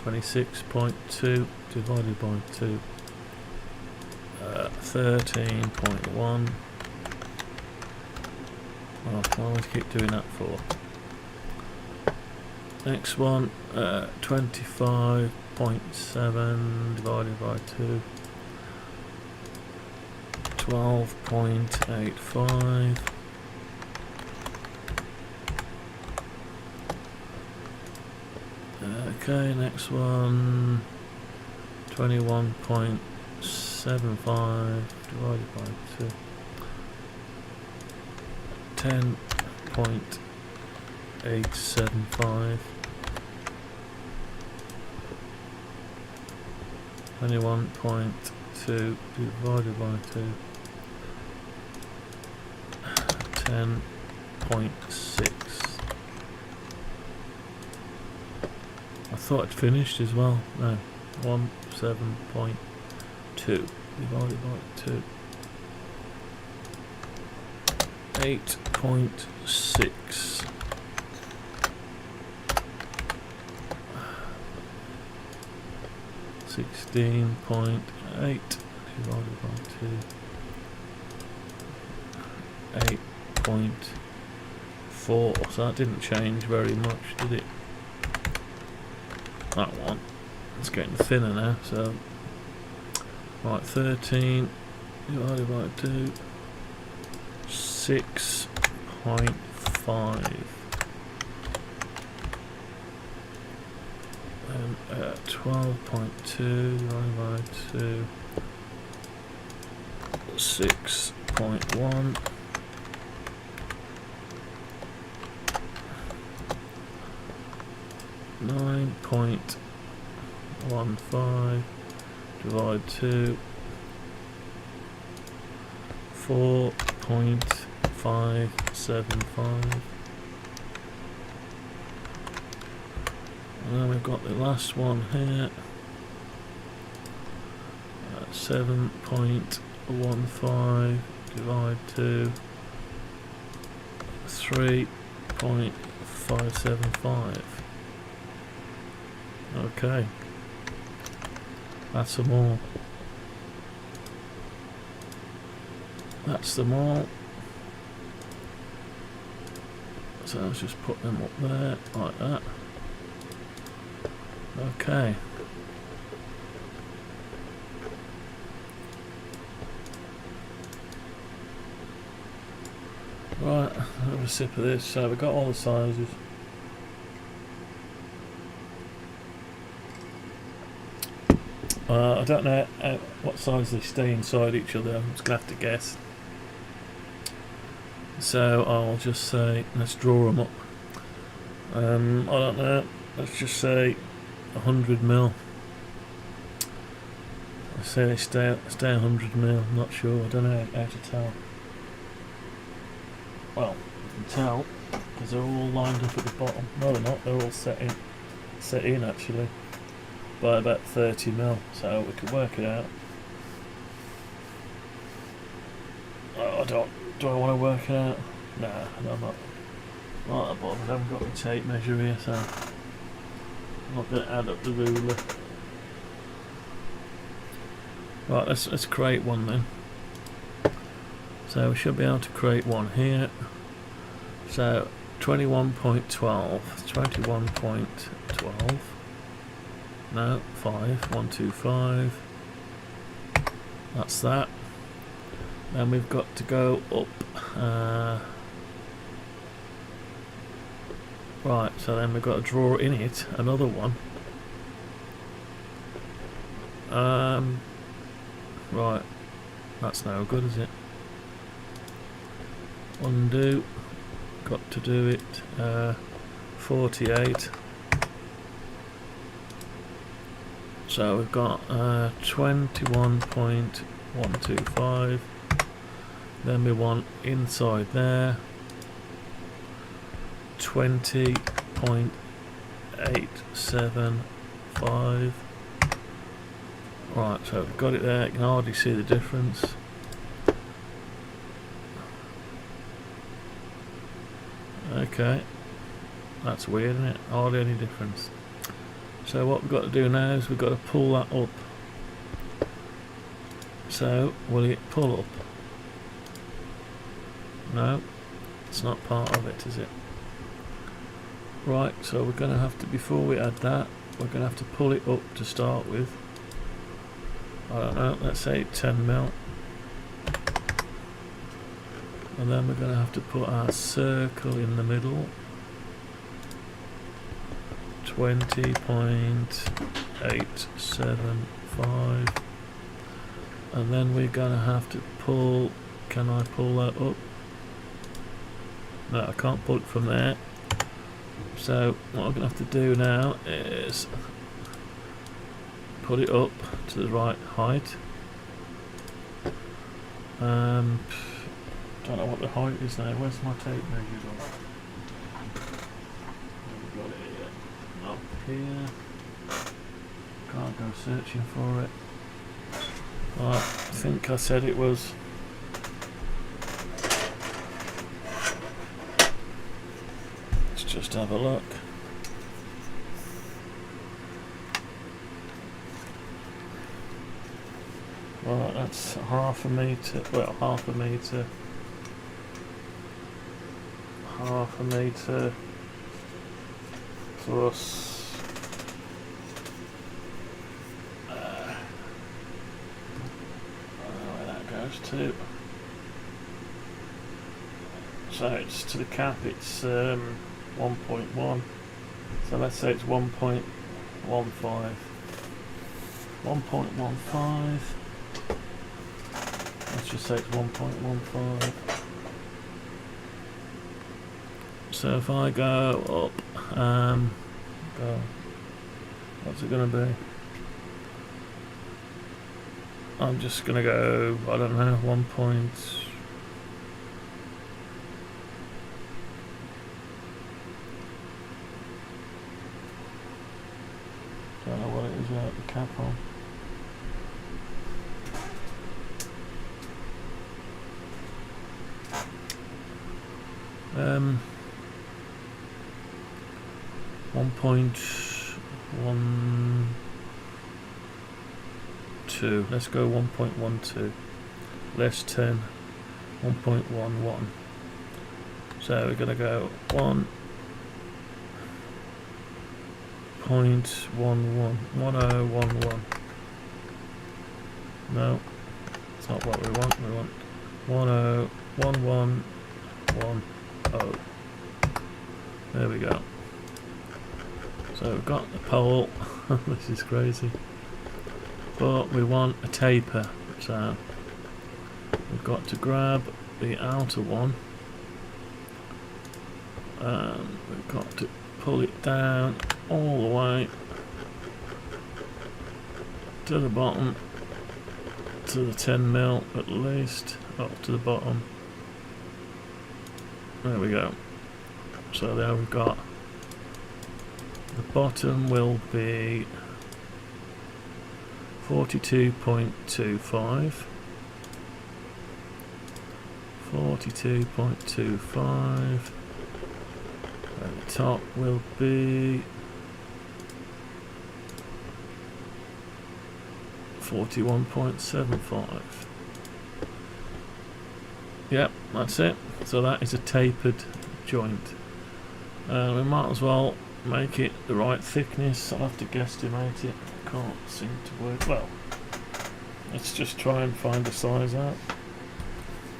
26.2 divided by 2, 13.1. Oh, I always keep doing that for. Next one, 25.7 divided by 2, 12.85. Okay, next one, 21.75 divided by 2, 10.875. 21.2 divided by 2, 10.6. I thought I'd finished as well. No, 17.2 divided by 2, 8.6. 16.8 divided by 2, 8.4. So that didn't change very much, did it? That one. It's getting thinner now, so right, 13 divided by 2, 6.5. And 12.2 divided by 2, 6.1. 9.15 divide 2, 4.575. And then we've got the last one here, 7.15 divide 2, 3.575. Okay, that's them all. That's them all. So let's just put them up there like that. Okay. Right, have a sip of this. So we've got all the sizes. I don't know what size they stay inside each other. I'm just going to have to guess. So I'll just say, let's draw them up. I don't know. Let's just say 100 mil. I say they stay 100 mil. I'm not sure. I don't know how to tell. Well, you can tell because they're all lined up at the bottom. No, they're not. They're all set in actually. By about 30 mil, so we can work it out. Oh, do I want to work it out? Nah, no, I'm not that bothered. I haven't got my tape measure here, so I'm not going to add up the ruler. Right, let's create one then. So we should be able to create one here. So 21.12, 21.12. No, 5, 1, 2, 5. That's that. Then we've got to go up. Right, so then we've got to draw in it another one. Right, that's no good, is it? Undo. Got to do it. 48. So we've got 21.125. Then we want inside there 20.875. Right, so we've got it there. You can hardly see the difference. Okay, that's weird, isn't it? Hardly any difference. So what we've got to do now is we've got to pull that up. So will it pull up? No, it's not part of it, is it? Right, so we're going to have to, before we add that, we're going to have to pull it up to start with. I don't know, let's say 10 mil. And then we're going to have to put our circle in the middle. 20.875. And then we're going to have to pull, can I pull that up? No, I can't pull it from there. So what I'm going to have to do now is put it up to the right height. Don't know what the height is now. Where's my tape measures on? Haven't got it yet. Up here. Can't go searching for it. Right, I think I said it was. Let's just have a look. Right, that's half a metre. Well, half a metre. Half a metre plus. Where that goes to. So it's to the cap. It's 1.1. So let's say it's 1.15. 1.15. Let's just say it's 1.15. So if I go up, what's it going to be? I'm just going to go, I don't know, 1 point. Don't know what it is without the cap on. Um, 1.12. Let's go 1.12. Less 10. 1.11. So we're going to go 1.11. 1011. No, it's not what we want. We want 101110. There we go. So we've got the pole. This is crazy. But we want a taper. So we've got to grab the outer one. And we've got to pull it down all the way to the bottom, to the 10 mil at least, up to the bottom. There we go. So there we've got, the bottom will be 42.25. 42.25. And the top will be 41.75. Yep, that's it. So that is a tapered joint. We might as well make it the right thickness. I'll have to guesstimate it. Can't seem to work. Well, let's just try and find the size out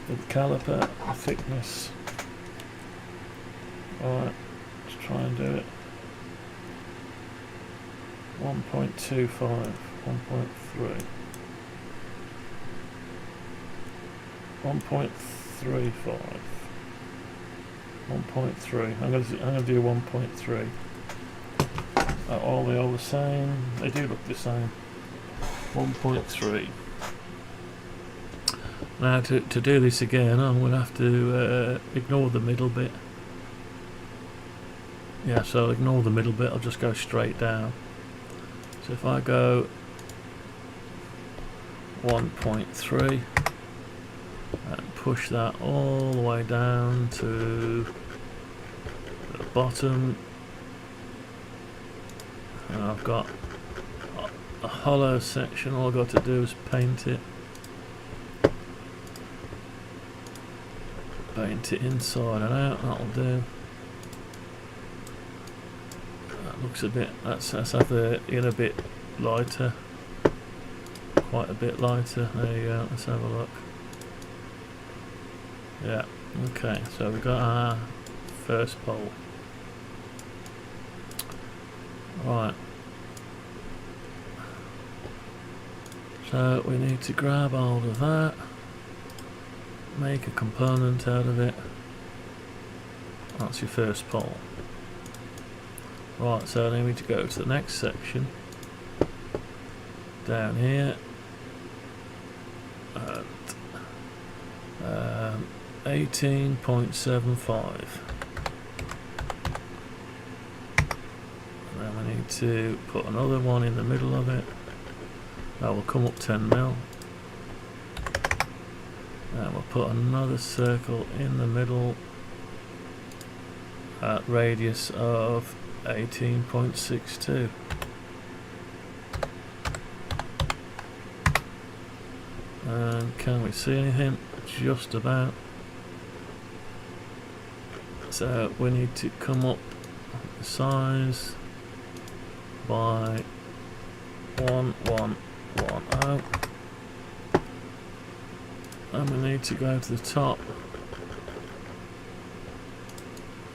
with the caliper, the thickness. Alright, let's try and do it. 1.25, 1.3, 1.35, 1.3. I'm going to do 1.3. Are they all the same? They do look the same. 1.3. Now to do this again, I'm going to have to ignore the middle bit. Yeah, so ignore the middle bit, I'll just go straight down. So if I go 1.3 and push that all the way down to the bottom, and I've got a hollow section, all I've got to do is paint it. Paint it inside and out, that'll do. That looks a bit, let's have the inner bit lighter. Quite a bit lighter, there you go, let's have a look. Yeah, okay, so we've got our first pole. Right. So we need to grab hold of that, make a component out of it. That's your first pole. Right, so then we need to go to the next section. Down here. And 18.75. Then we need to put another one in the middle of it. That will come up 10 mil. And we'll put another circle in the middle at radius of 18.62. And can we see anything? Just about. So we need to come up the size by 1110, and we need to go to the top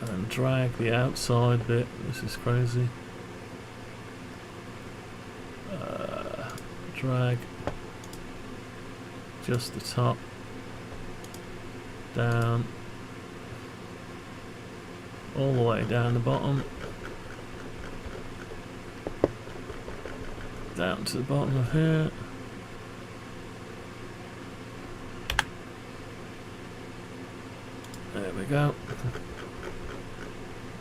and drag the outside bit. This is crazy. Drag just the top down all the way down the bottom, down to the bottom of here. There we go.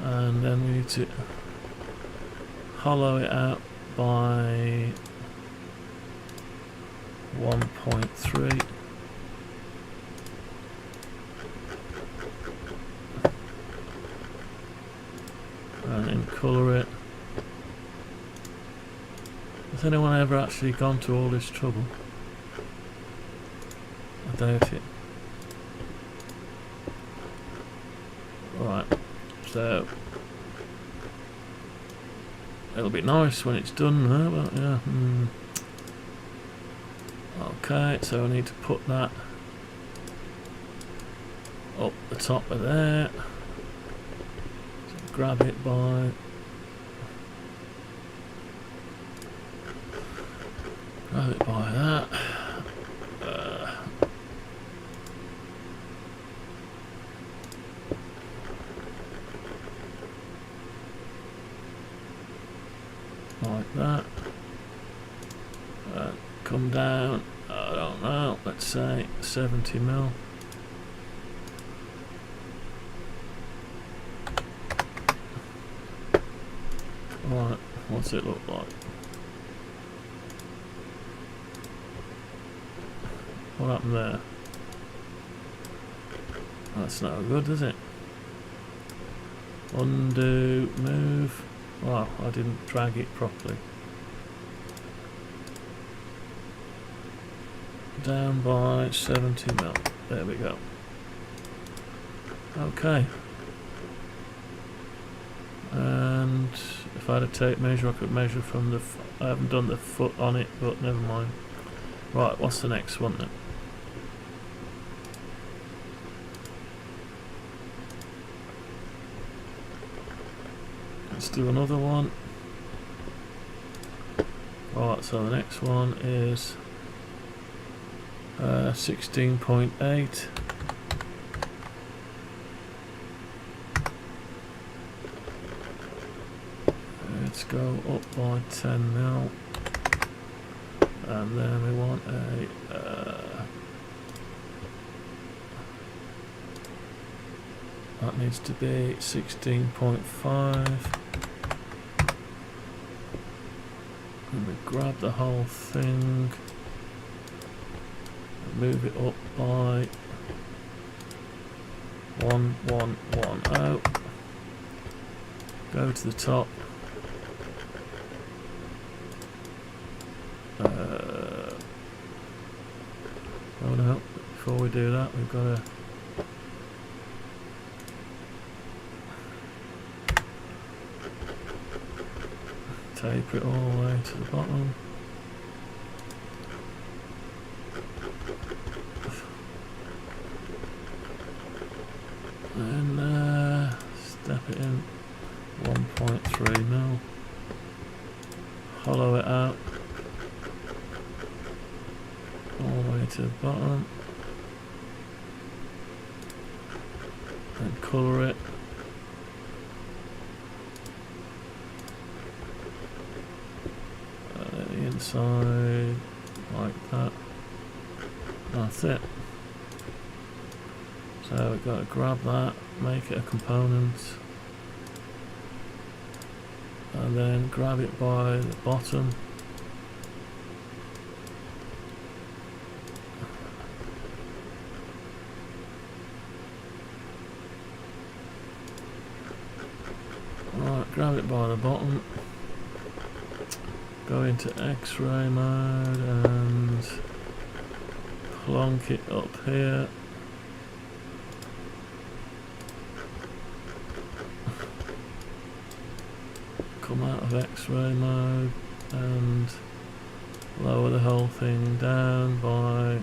And then we need to hollow it out by 1.3. And then colour it. Has anyone ever actually gone to all this trouble? I doubt it. Right, so it'll be nice when it's done, huh? But yeah. Okay, so I need to put that up the top of there. So grab it by that. Like that. Come down, I don't know, let's say 70 mil. Right, what's it look like? What happened there? That's no good, is it? Undo, move. Wow, I didn't drag it properly. Down by 70 mil. There we go. Okay. And if I had a tape measure, I could measure from the... I haven't done the foot on it, but never mind. Right, what's the next one then? Let's do another one. Right, so the next one is 16.8. Let's go up by 10 mil, and then we want a That needs to be 16.5. And we grab the whole thing and move it up by 1110. Go to the top. Oh no, before we do that we've got to taper it all the way to the bottom. And step it in 1.3 mil. Hollow it out all the way to the bottom. And colour it. The inside like that. That's it. So we've got to grab that, make it a component, and then grab it by the bottom. Right, grab it by the bottom, go into X-ray mode and plonk it up here. Come out of X-ray mode and lower the whole thing down by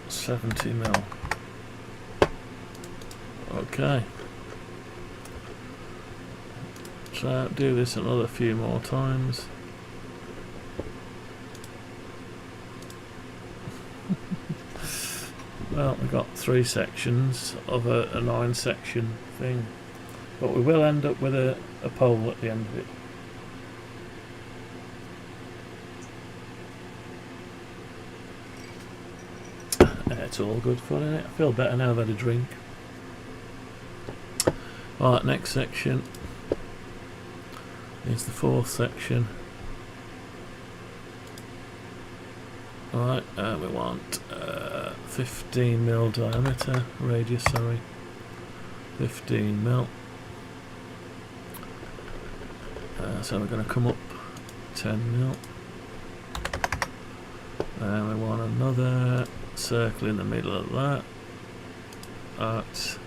70 mil. Okay. So do this another few more times. Well, we've got 3 sections of a 9-section thing. But we will end up with a pole at the end of it. It's all good fun, isn't it? I feel better now I've had a drink. Right, next section is the 4th section. Right, we want 15 mil diameter, radius, sorry. 15 mil. So we're going to come up 10 mil. And we want another circle in the middle of that at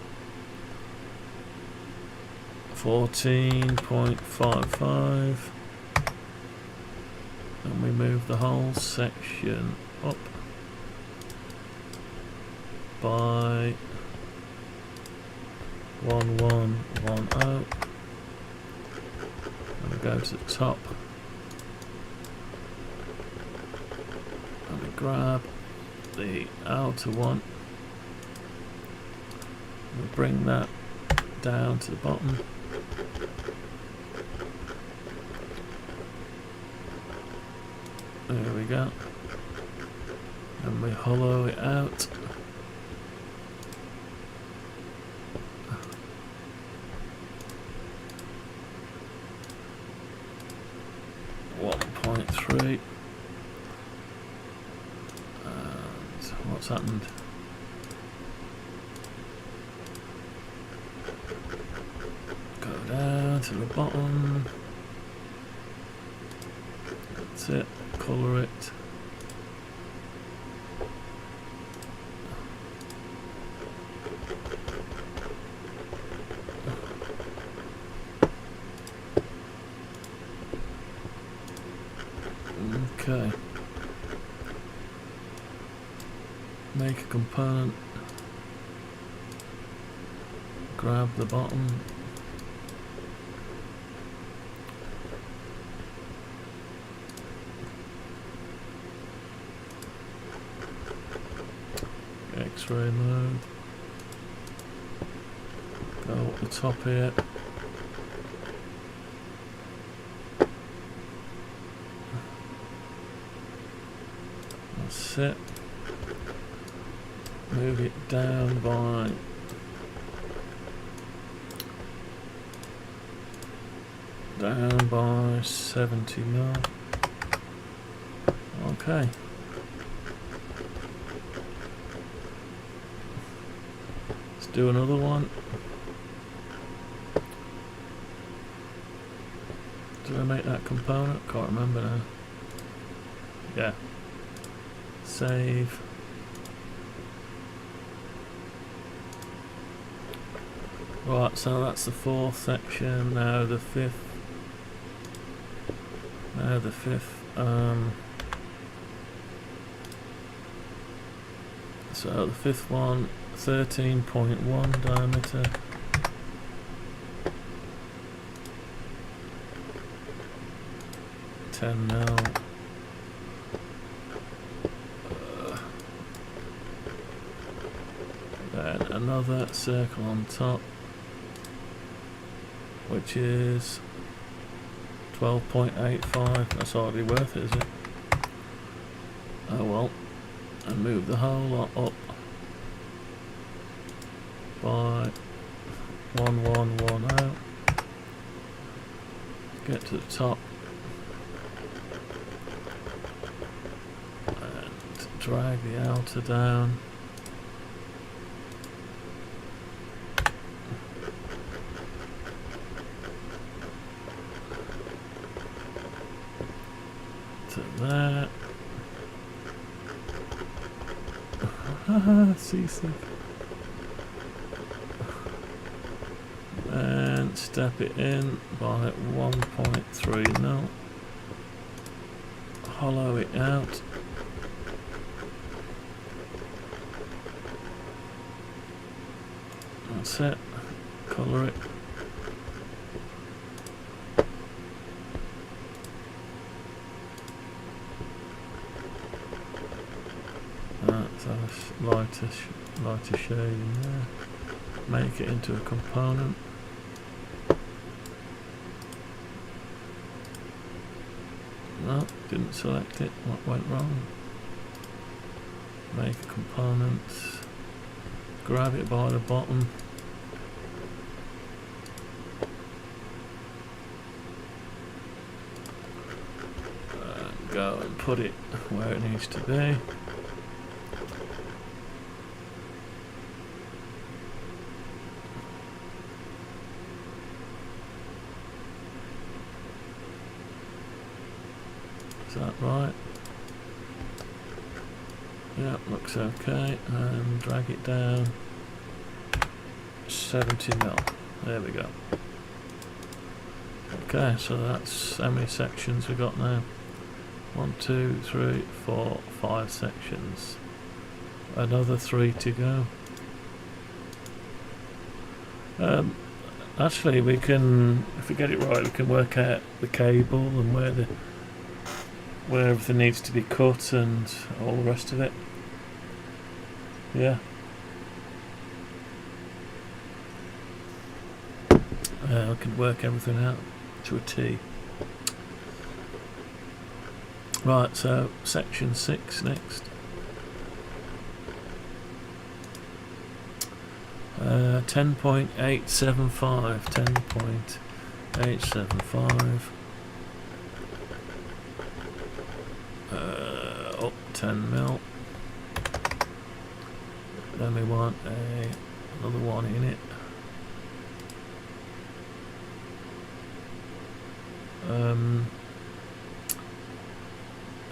14.55, and we move the whole section up by 1110. And we go to the top and we grab the outer one, we bring that down to the bottom, there we go, and we hollow it out. 1.3. And what's happened? Go down to the bottom. That's it. Colour it. Okay. Make a component. Grab the bottom. X-ray mode. Go up the top here. That's it. move it down by down by 70 mil. Okay. Let's do another one. Did I make that component? Can't remember now. Yeah. Save. Right, so that's the fourth section. Now the fifth. Now the fifth. So the fifth one, 13.1 diameter. Mil. Then another circle on top, which is 12.85. That's hardly worth it, is it? Oh well. And move the whole lot up by 1110. Get to the top and drag the outer down. To that. Seasick. And step it in by 1.3 mil. Hollow it out. That's it. Colour it. Lighter shade in there. Make it into a component. No, didn't select it. What went wrong? Make a component. Grab it by the bottom. And go and put it where it needs to be. Is that right? Yeah, looks okay. And drag it down 70 mil. There we go. Okay, so that's how many sections we got now? 1, 2, 3, 4, 5 sections. Another 3 to go. Actually, we can, if we get it right, we can work out the cable and where everything needs to be cut and all the rest of it. Yeah. We can work everything out to a T. Right, so section 6 next. 10.875. 10.875. Up 10 mil. Then we want another one in it.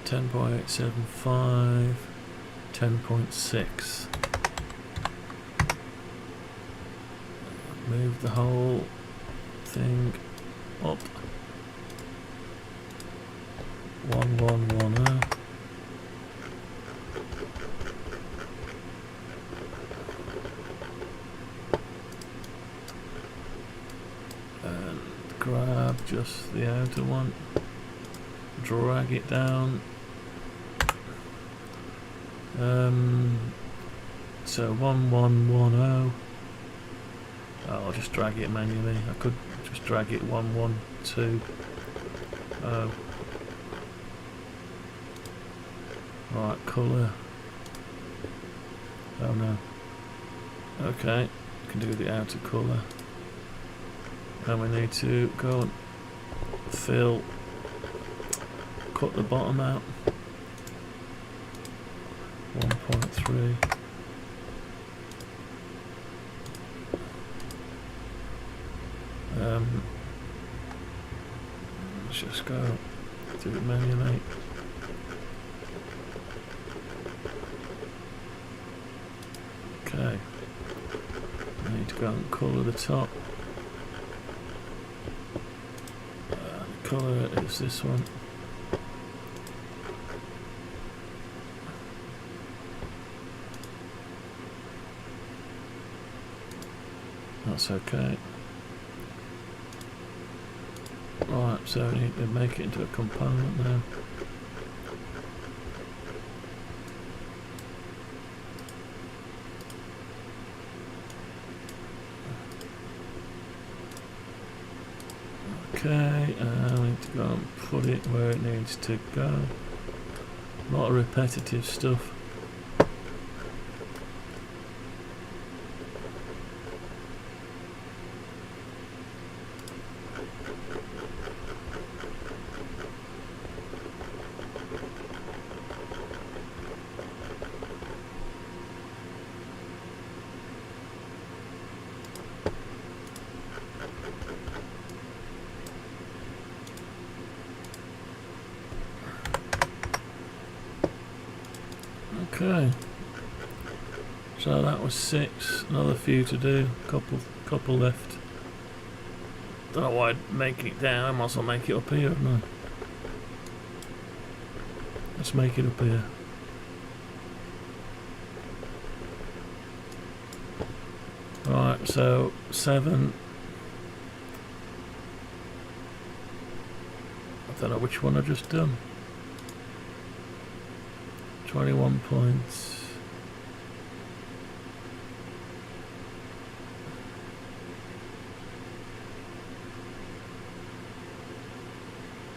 10.875, 10.6. Move the whole thing up. 1110. And grab just the outer one. Drag it down. So 1110. I'll just drag it manually. I could just drag it 112. Right, colour. Oh no. Okay, can do the outer colour. And we need to go and fill, cut the bottom out. 1.3. Let's just go to the manipulate. Okay. I need to go and colour the top. The colour is this one. That's okay. Right, so we need to make it into a component now. Okay, we need to go and put it where it needs to go. A lot of repetitive stuff. Okay, so that was 6. Another few to do. Couple left. Don't know why I'd make it down. I might as well make it up here, haven't I? Let's make it up here. Right, so 7. I don't know which one I just done. 21 points.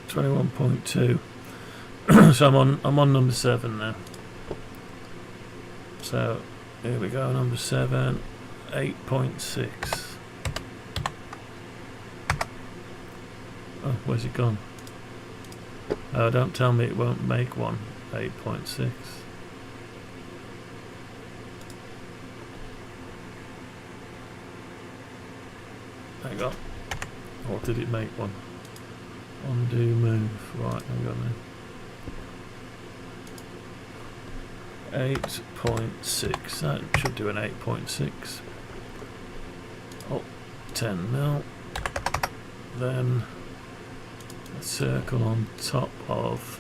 $21.2. So I'm on number 7 now. So here we go, number 7, 8.6. Oh, where's it gone? Oh, don't tell me it won't make one. 8.6. Hang on. Or did it make one? Undo move. Right, hang on then. 8.6. That should do an 8.6. Oh, 10 mil. Then a circle on top of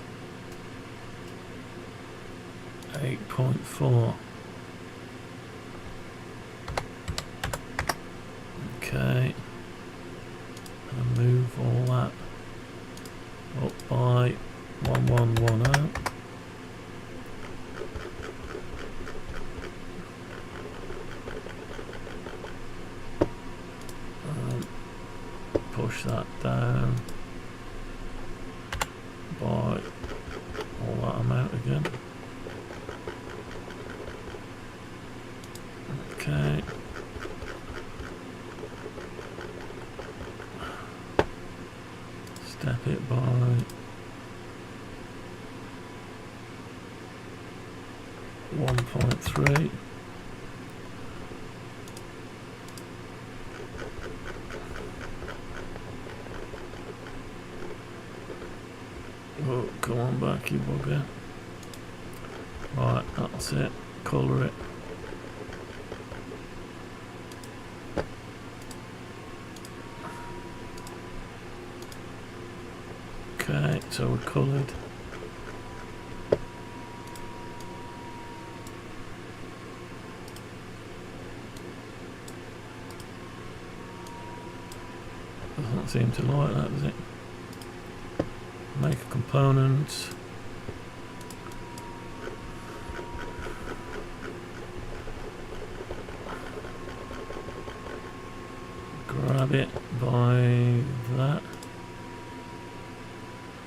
8.4. Okay, and move all that up by 1110. Push that down by all that amount again. Okay. Step it by 1.3. Oh, come on back, you bugger. Right, that's it. Colour it. Okay, so we're coloured. Doesn't seem to like that, does it? Make a component. Grab it by that.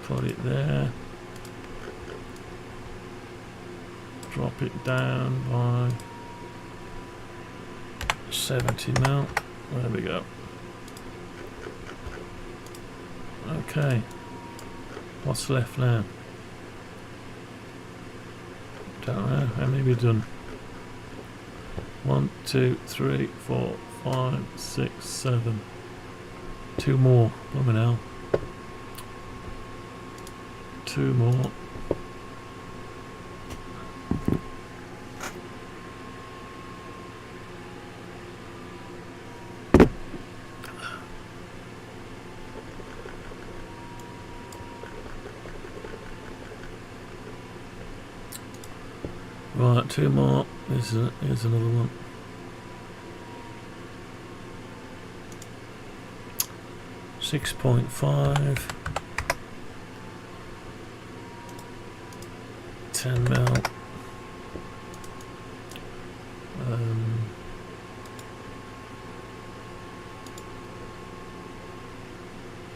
Put it there. Drop it down by 70 mil. There we go. Okay. What's left now? Don't know. How many have we done? 1, 2, 3, 4, 5, 6, 7. 2 more. Blimey hell. 2 more. Right, 2 more. Here's another one. .5 10 mil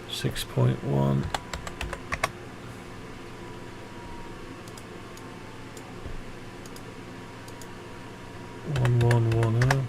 6.1 1110.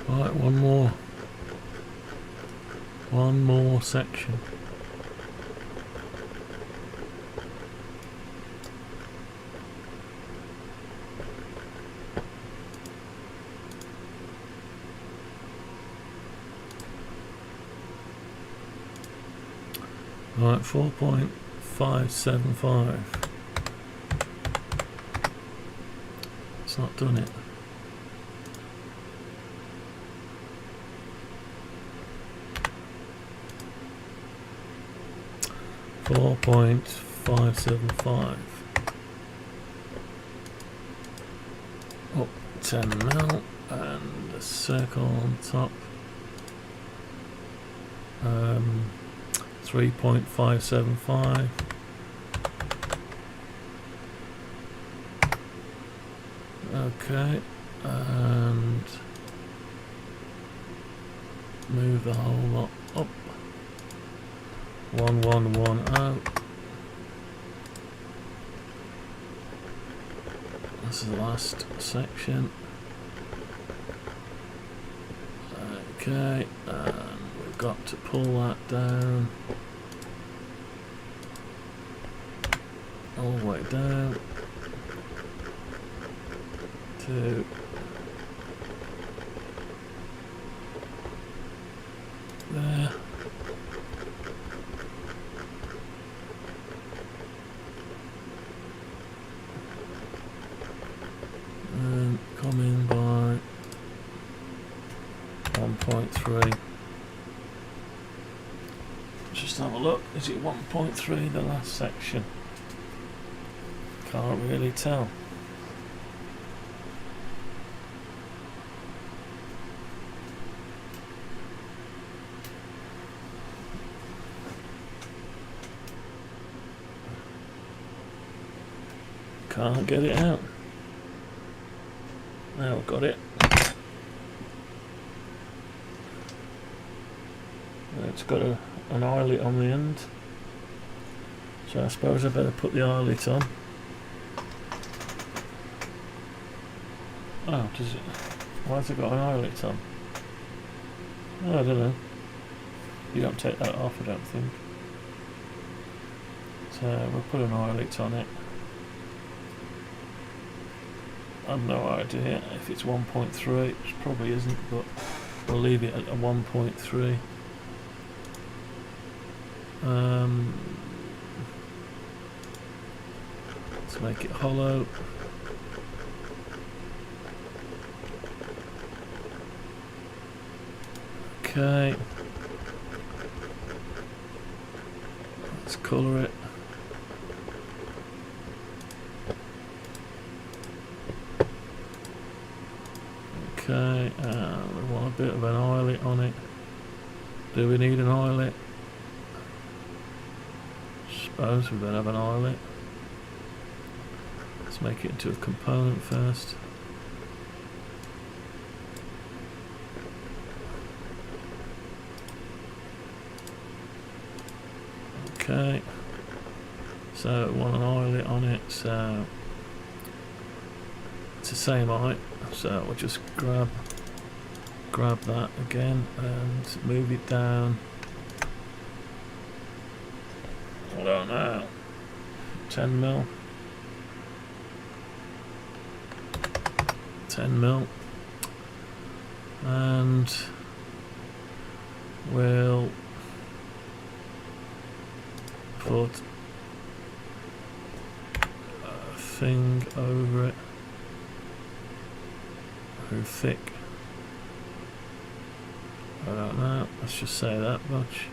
Right, one more section. Right, 4.575. It's not done it. .575. Up 10 mil and a circle on top. 3.575. Okay, and move the whole lot up. 1110. This is the last section. Okay, and we've got to pull that down all the way down to there. And come in by 1.3. Just have a look. Is it 1.3 the last section? Can't really tell. Can't get it out. Now I've got it. It's got an eyelet on the end. So I suppose I better put the eyelet on. Oh, does it? Why has it got an eyelet on? Oh, I don't know. You don't take that off, I don't think. So we'll put an eyelet on it. I've no idea if it's 1.3, it probably isn't, but we'll leave it at a 1.3. Let's make it hollow. Okay. Let's colour it. Okay, we want a bit of an eyelet on it. Do we need an eyelet? Suppose we better have an eyelet. Let's make it into a component first. Okay, so we want an eyelet on it, so it's the same height, so we'll just grab that again and move it down. I don't know, 10 mil. 10 mil, and we'll put a thing over it. How thick? I don't know, let's just say that much.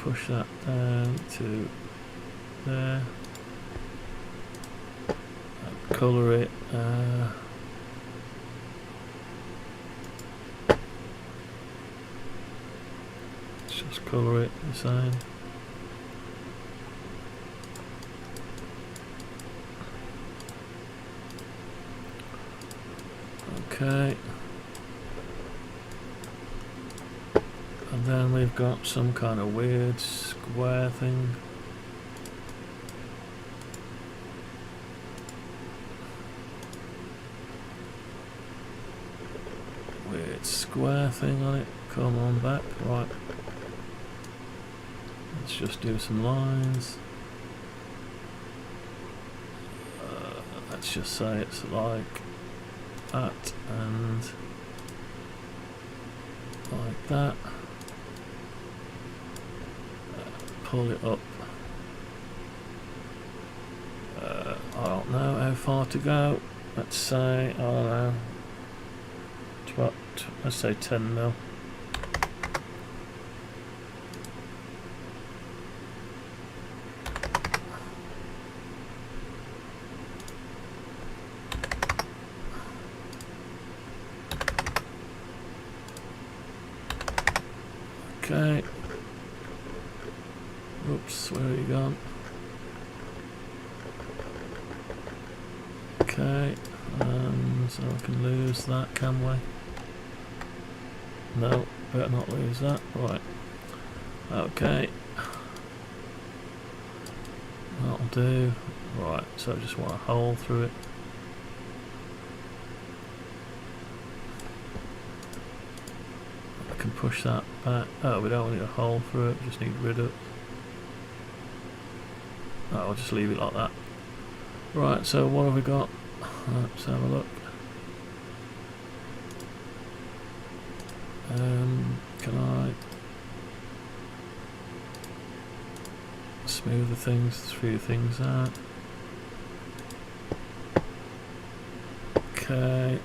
Push that down to there. Colour it. Let's just colour it the same. Okay. And then we've got some kind of weird square thing. Weird square thing on it. Come on back. Right. Let's just do some lines. Let's just say it's like that and like that. Pull it up. I don't know how far to go. Let's say, I don't know, let's say 10 mil. Okay. Oops, where are you gone? Okay, so I can lose that, can we? No, better not lose that. Right. Okay. That'll do. Right, so I just want a hole through it. I can push that back. Oh, we don't need a hole through it, we just need rid of it. Oh, I'll just leave it like that. Right, so what have we got? Let's have a look. Can I smooth the few things out? Okay.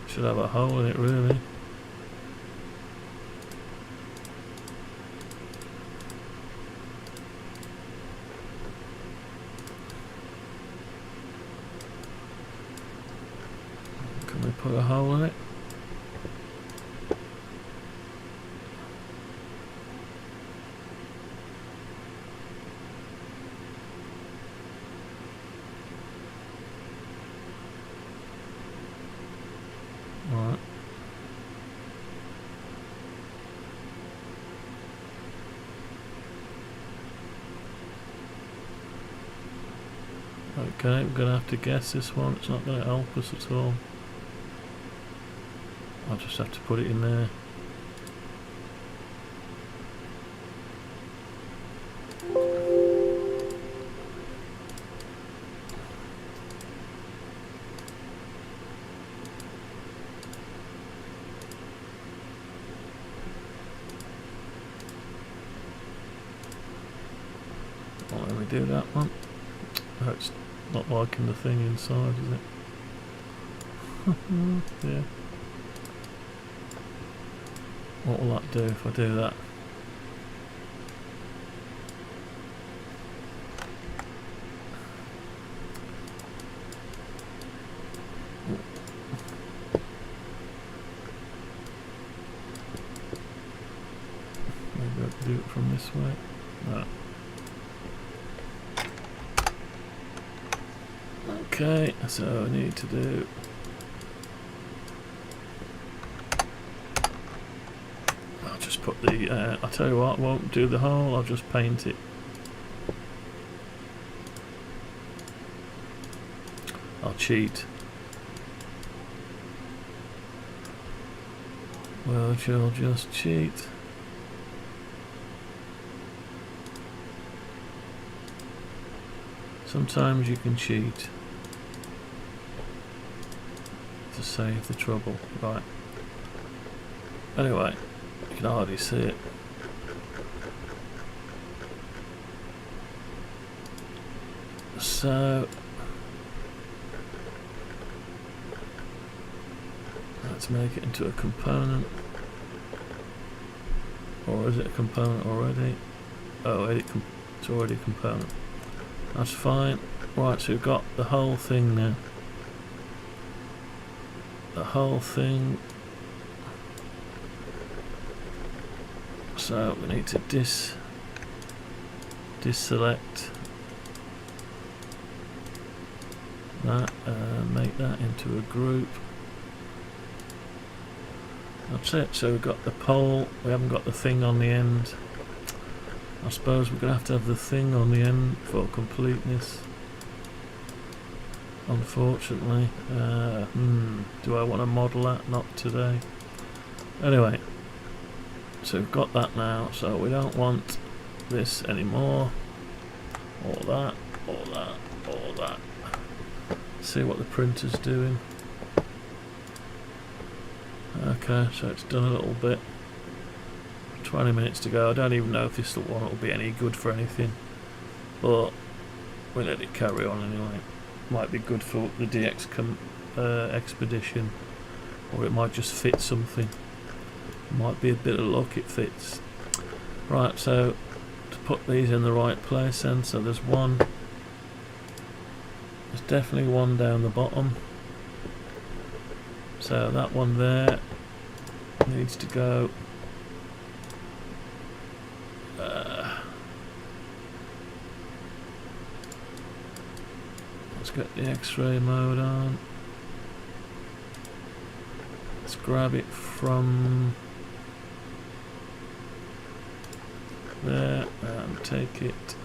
Should have a hole in it, really. Can we put a hole in it? Okay, we're going to have to guess this one. It's not going to help us at all. I'll just have to put it in there. Well, let me do that one. Oh, it's not liking the thing inside, is it? Yeah. What will that do if I do that? Maybe I can do it from this way. No. Okay, so I need to do put the, I'll tell you what, I won't do the hole, I'll just paint it. I'll cheat. Well, you'll just cheat. Sometimes you can cheat to save the trouble, right? Anyway. You can hardly see it. So let's make it into a component. Or is it a component already? Oh, it's already a component. That's fine. Right, so we've got the whole thing now. The whole thing. So we need to deselect that and make that into a group. That's it. So we've got the pole, we haven't got the thing on the end. I suppose we're going to have the thing on the end for completeness. Unfortunately. Do I want to model that? Not today. Anyway. So we've got that now, so we don't want this anymore. Or that, or that, or that. See what the printer's doing. Okay, so it's done a little bit. 20 minutes to go. I don't even know if this one will be any good for anything. But we'll let it carry on anyway. Might be good for the DX expedition. Or it might just fit something. Might be a bit of luck it fits. Right, so to put these in the right place then, so there's one, there's definitely one down the bottom, so that one there needs to go let's get the X-ray mode on. Let's grab it from there and take it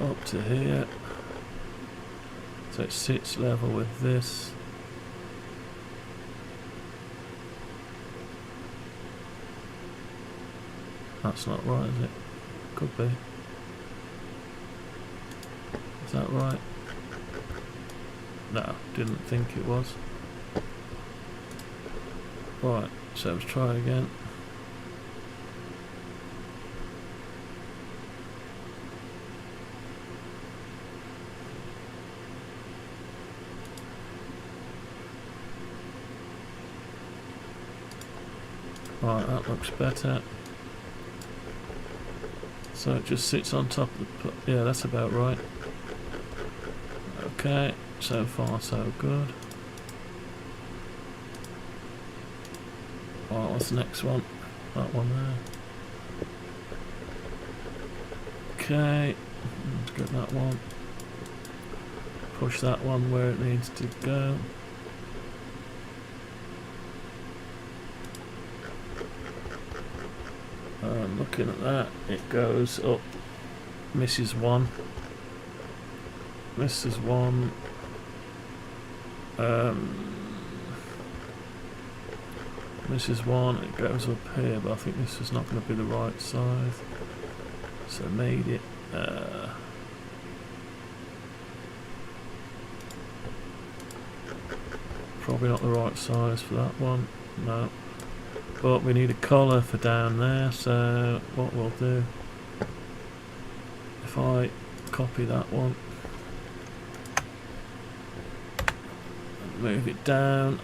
up to here so it sits level with this. That's not right, is it? Could be. Is that right? No, didn't think it was. Right, so let's try again. Right, that looks better. So it just sits on top of the... yeah, that's about right. Okay, so far so good. Right, what's the next one? That one there. Okay, let's get that one. Push that one where it needs to go. Looking at that, it goes up, misses one. this is one. This is one, it goes up here, but I think this is not going to be the right size. So made it. Probably not the right size for that one. No. But we need a collar for down there, so what we'll do, if I copy that one, move it down,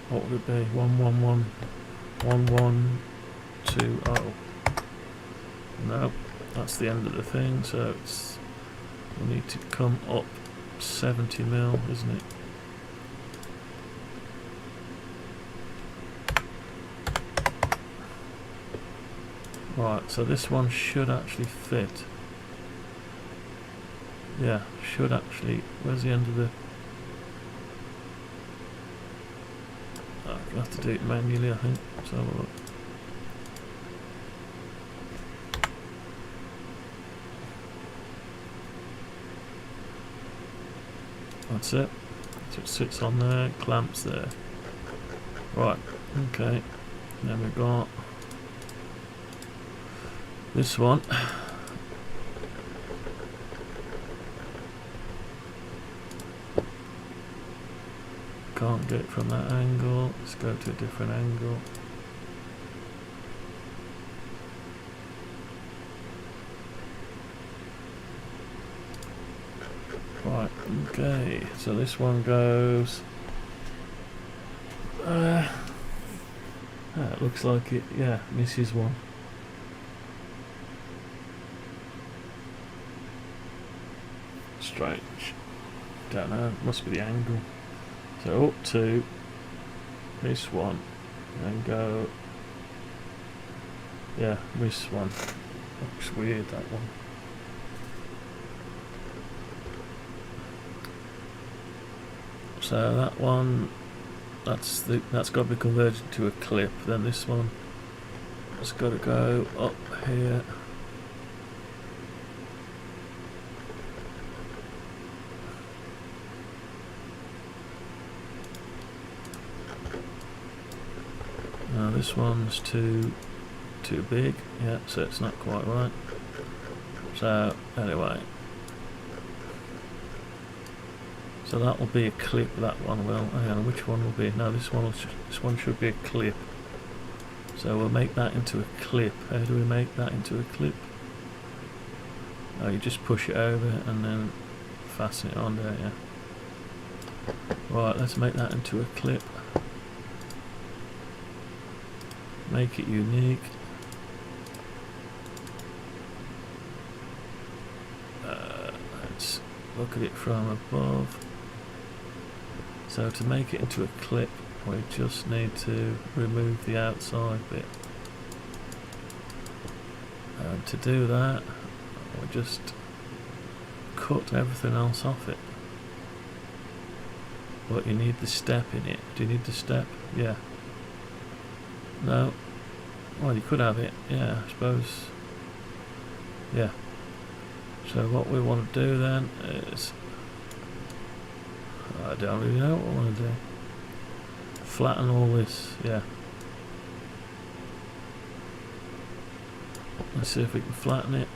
what would it be? 1111120. No, that's the end of the thing, so it's, we'll need to come up 70 mil, isn't it? Right, so this one should actually fit. Yeah, should actually. Where's the end of the... Oh, I'm going to have to do it manually, I think. Let's have a look. That's it. So it sits on there, clamps there. Right, okay. Then we've got this one. Can't get it from that angle. Let's go to a different angle. Right, okay. So this one goes. It looks like it, yeah, misses one. Strange. Don't know, must be the angle. So up to this one, and go, yeah, this one. Looks weird, that one. So that one, that's got to be converted to a clip. Then this one has got to go up here. Now this one's too big, yeah, so it's not quite right. So anyway, so that will be a clip. That one will. Hang on, which one will be? No, this one should be a clip. So we'll make that into a clip. How do we make that into a clip? Oh, you just push it over and then fasten it on there. Yeah. Right, let's make that into a clip. Make it unique. Let's look at it from above. So to make it into a clip, we just need to remove the outside bit. And to do that, we just cut everything else off it. But you need the step in it. Do you need the step? Yeah. No. Well, you could have it. Yeah, I suppose. Yeah. So what we want to do then is, I don't really know what I want to do. Flatten all this. Yeah. Let's see if we can flatten it.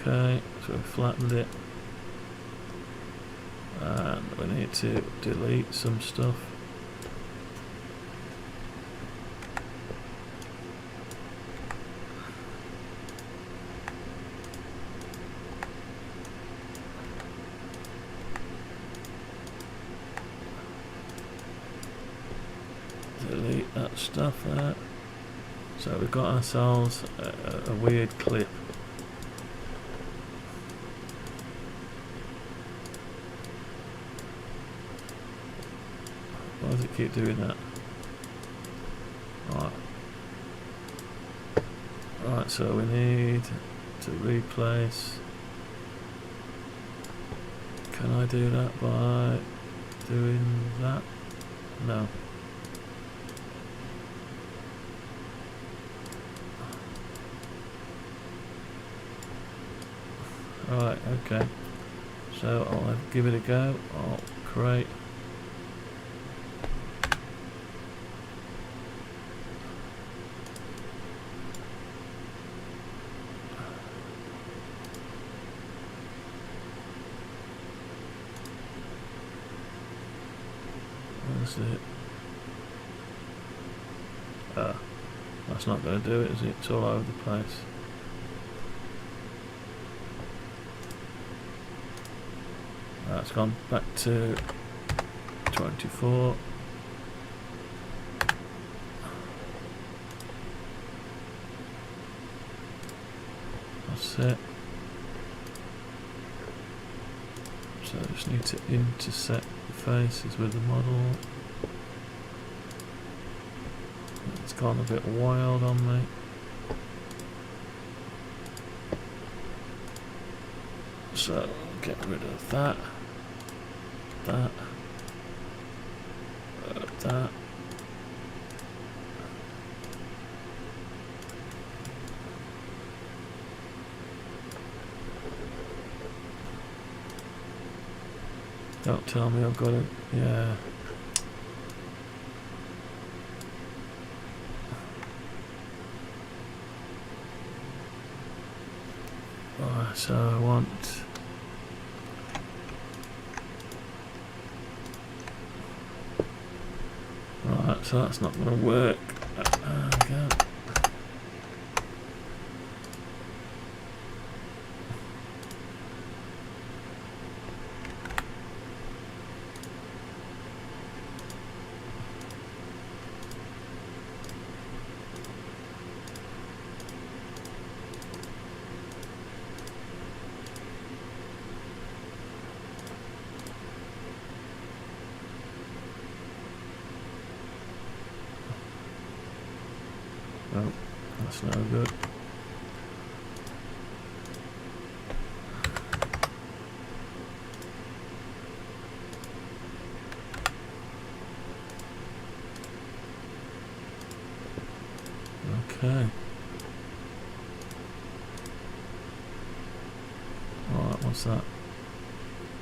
Okay, so we flattened it, and we need to delete some stuff. Delete that stuff there. So we've got ourselves a weird clip. Why does it keep doing that? Right, so we need to replace. Can I do that by doing that? No. Right, okay. So I'll give it a go. I'll create. That's it. That's not going to do it, is it? It's all over the place. That's gone back to 24. That's it. So I just need to intersect the faces with the model. It's gone a bit wild on me. So get rid of that. That. That. Don't tell me I've got it. Yeah. Right, so I want. Right, so that's not going to work. Again. Oh, that's no good. Okay. Alright, what's that?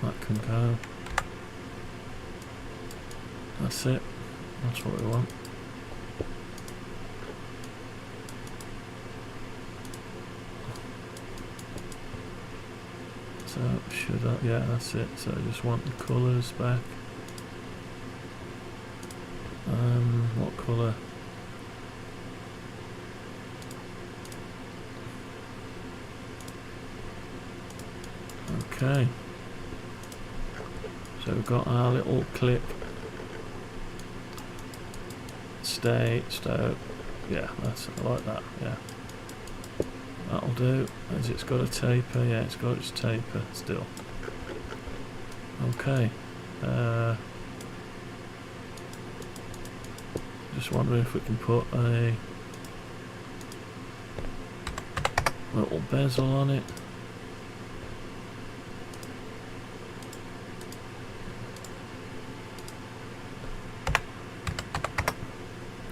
That can go. That's it. That's what we want. So should I? Yeah, that's it. So I just want the colours back. What colour? Okay. So we've got our little clip. Stay. Yeah, that's, I like that. Yeah. That'll do. Has it's got a taper? Yeah, it's got its taper still. Okay. Just wondering if we can put a little bezel on it.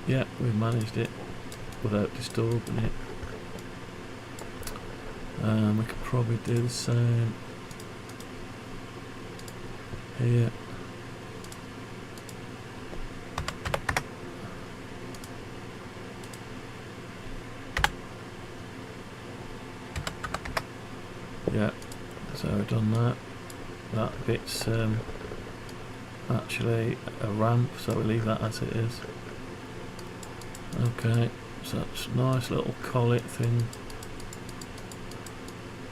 Yeah, we've managed it without disturbing it. We could probably do the same here. Yeah, so we've done that. That bit's actually a ramp, so we leave that as it is. Okay, so that's a nice little collet thing.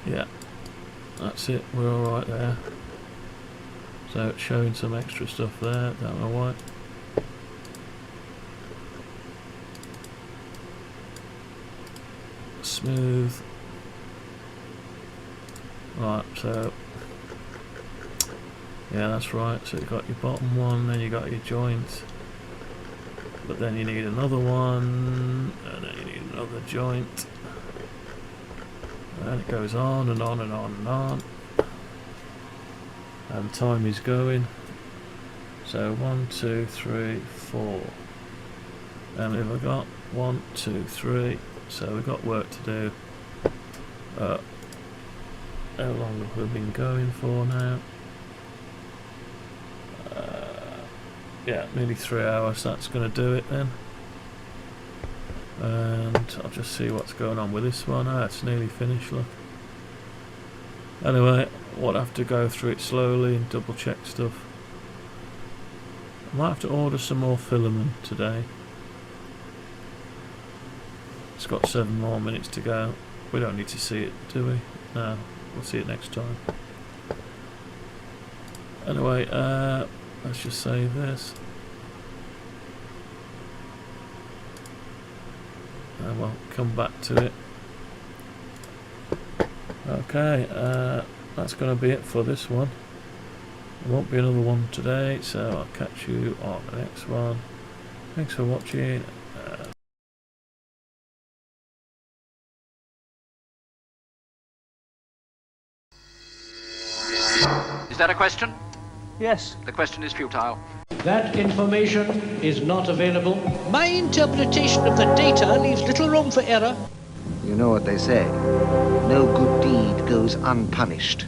Yeah, that's it, we're alright there. So it's showing some extra stuff there, don't know why. Smooth. Right, so yeah, that's right. So you've got your bottom one, then you got your joint, but then you need another one, and then you need another joint, and it goes on and on and on and on. And time is going. So 1, 2, 3, 4. How many have I got? 1, 2, 3. So we've got work to do. How long have we been going for now? Yeah, nearly 3 hours. That's going to do it then. And I'll just see what's going on with this one. Ah, it's nearly finished, look. Anyway, we'll have to go through it slowly and double check stuff. I might have to order some more filament today. It's got 7 more minutes to go. We don't need to see it, do we? No, we'll see it next time. Anyway, let's just save this. And we'll come back to it. Okay, that's going to be it for this one. There won't be another one today, so I'll catch you on the next one. Thanks for watching. Is that a question? Yes. The question is futile. That information is not available. My interpretation of the data leaves little room for error. You know what they say. No good deed goes unpunished.